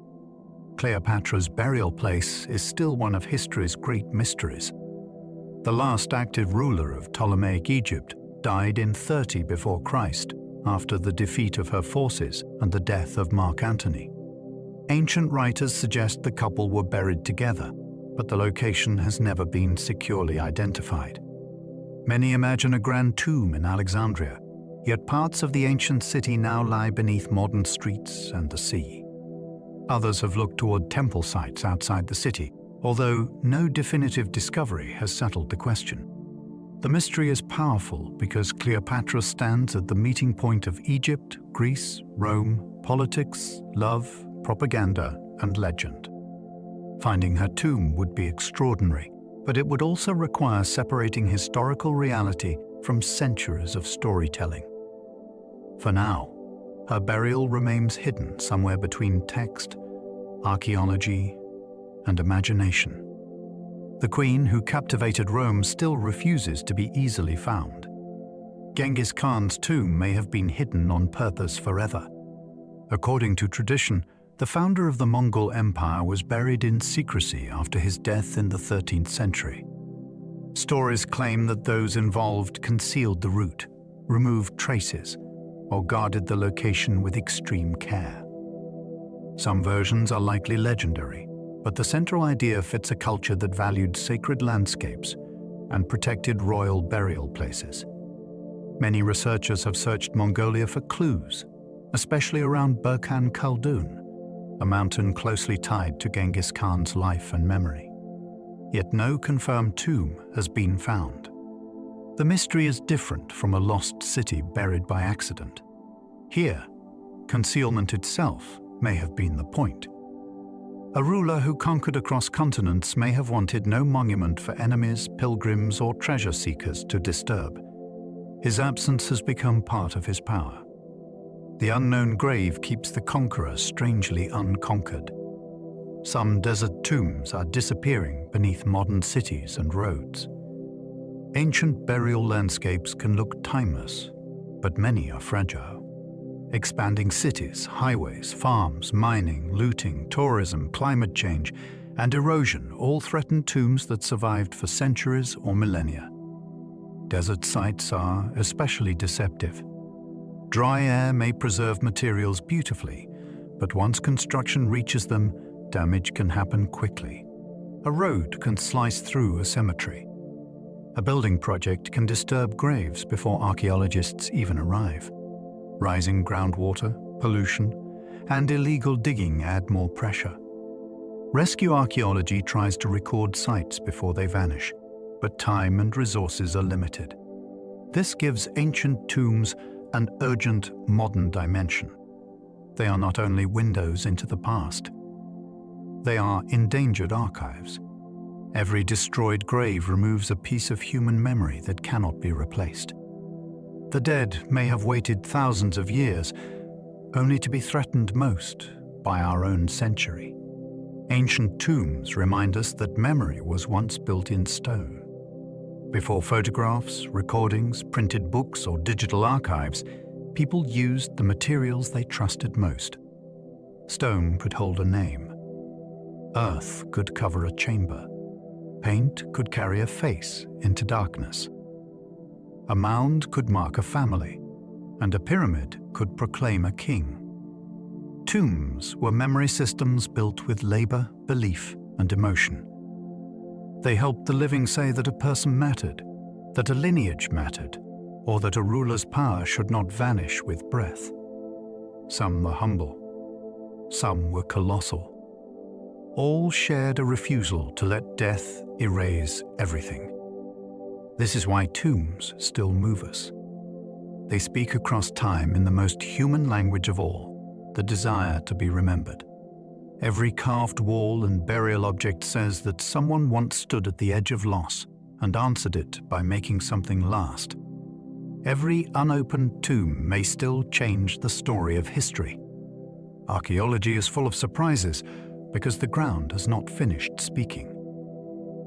A: Cleopatra's burial place is still one of history's great mysteries. The last active ruler of Ptolemaic Egypt died in 30 before Christ, after the defeat of her forces and the death of Mark Antony. Ancient writers suggest the couple were buried together, but the location has never been securely identified. Many imagine a grand tomb in Alexandria, yet parts of the ancient city now lie beneath modern streets and the sea. Others have looked toward temple sites outside the city, although no definitive discovery has settled the question. The mystery is powerful because Cleopatra stands at the meeting point of Egypt, Greece, Rome, politics, love, propaganda, and legend. Finding her tomb would be extraordinary, but it would also require separating historical reality from centuries of storytelling. For now, her burial remains hidden somewhere between text, archaeology, and imagination. The queen who captivated Rome still refuses to be easily found. Genghis Khan's tomb may have been hidden on purpose forever. According to tradition, the founder of the Mongol Empire was buried in secrecy after his death in the 13th century. Stories claim that those involved concealed the route, removed traces, or guarded the location with extreme care. Some versions are likely legendary, but the central idea fits a culture that valued sacred landscapes and protected royal burial places. Many researchers have searched Mongolia for clues, especially around Burkhan Khaldun, a mountain closely tied to Genghis Khan's life and memory. Yet no confirmed tomb has been found. The mystery is different from a lost city buried by accident. Here, concealment itself may have been the point. A ruler who conquered across continents may have wanted no monument for enemies, pilgrims, or treasure seekers to disturb. His absence has become part of his power. The unknown grave keeps the conqueror strangely unconquered. Some desert tombs are disappearing beneath modern cities and roads. Ancient burial landscapes can look timeless, but many are fragile. Expanding cities, highways, farms, mining, looting, tourism, climate change, and erosion all threaten tombs that survived for centuries or millennia. Desert sites are especially deceptive. Dry air may preserve materials beautifully, but once construction reaches them, damage can happen quickly. A road can slice through a cemetery. A building project can disturb graves before archaeologists even arrive. Rising groundwater, pollution, and illegal digging add more pressure. Rescue archaeology tries to record sites before they vanish, but time and resources are limited. This gives ancient tombs an urgent modern dimension. They are not only windows into the past. They are endangered archives. Every destroyed grave removes a piece of human memory that cannot be replaced. The dead may have waited thousands of years, only to be threatened most by our own century. Ancient tombs remind us that memory was once built in stone. Before photographs, recordings, printed books, or digital archives, people used the materials they trusted most. Stone could hold a name. Earth could cover a chamber. Paint could carry a face into darkness. A mound could mark a family. and a pyramid could proclaim a king. Tombs were memory systems built with labor, belief, and emotion. They helped the living say that a person mattered, that a lineage mattered, or that a ruler's power should not vanish with breath. Some were humble, some were colossal. All shared a refusal to let death erase everything. This is why tombs still move us. They speak across time in the most human language of all, the desire to be remembered. Every carved wall and burial object says that someone once stood at the edge of loss and answered it by making something last. Every unopened tomb may still change the story of history. Archaeology is full of surprises because the ground has not finished speaking.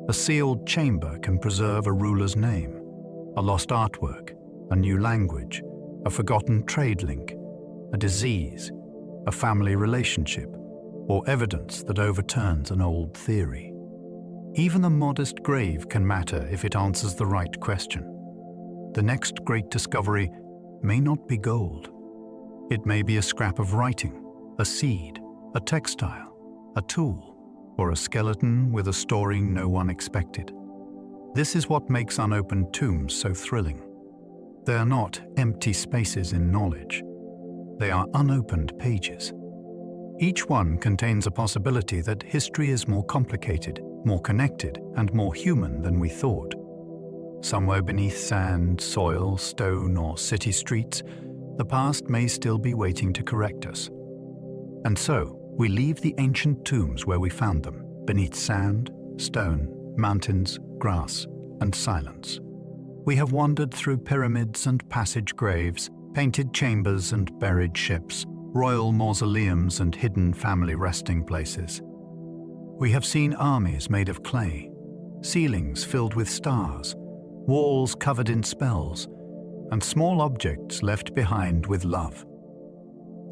A: A sealed chamber can preserve a ruler's name, a lost artwork, a new language, a forgotten trade link, a disease, a family relationship, or evidence that overturns an old theory. Even a modest grave can matter if it answers the right question. The next great discovery may not be gold. It may be a scrap of writing, a seed, a textile, a tool, or a skeleton with a story no one expected. This is what makes unopened tombs so thrilling. They are not empty spaces in knowledge. They are unopened pages. Each one contains a possibility that history is more complicated, more connected, and more human than we thought. Somewhere beneath sand, soil, stone, or city streets, the past may still be waiting to correct us. And so, we leave the ancient tombs where we found them, beneath sand, stone, mountains, grass, and silence. We have wandered through pyramids and passage graves, painted chambers and buried ships, royal mausoleums and hidden family resting places. We have seen armies made of clay, ceilings filled with stars, walls covered in spells, and small objects left behind with love.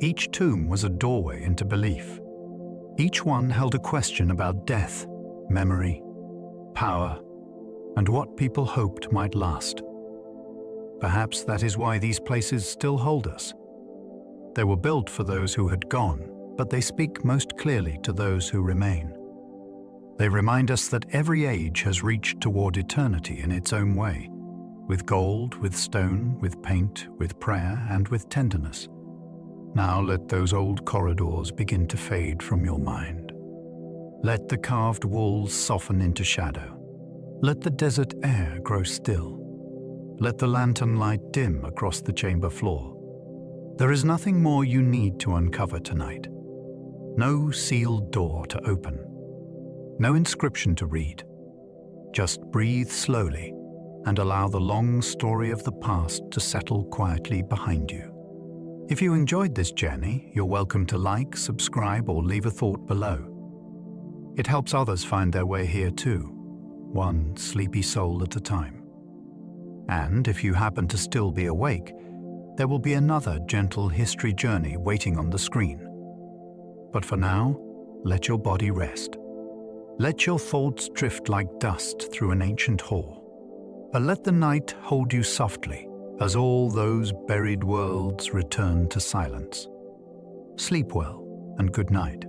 A: Each tomb was a doorway into belief. Each one held a question about death, memory, power, and what people hoped might last. Perhaps that is why these places still hold us. They were built for those who had gone, but they speak most clearly to those who remain. They remind us that every age has reached toward eternity in its own way, with gold, with stone, with paint, with prayer, and with tenderness. Now let those old corridors begin to fade from your mind. Let the carved walls soften into shadow. Let the desert air grow still. Let the lantern light dim across the chamber floor. There is nothing more you need to uncover tonight. No sealed door to open. No inscription to read. Just breathe slowly and allow the long story of the past to settle quietly behind you. If you enjoyed this journey, you're welcome to like, subscribe, or leave a thought below. It helps others find their way here too, one sleepy soul at a time. And if you happen to still be awake, there will be another gentle history journey waiting on the screen. But for now, let your body rest. Let your thoughts drift like dust through an ancient hall. And let the night hold you softly as all those buried worlds return to silence. Sleep well and good night.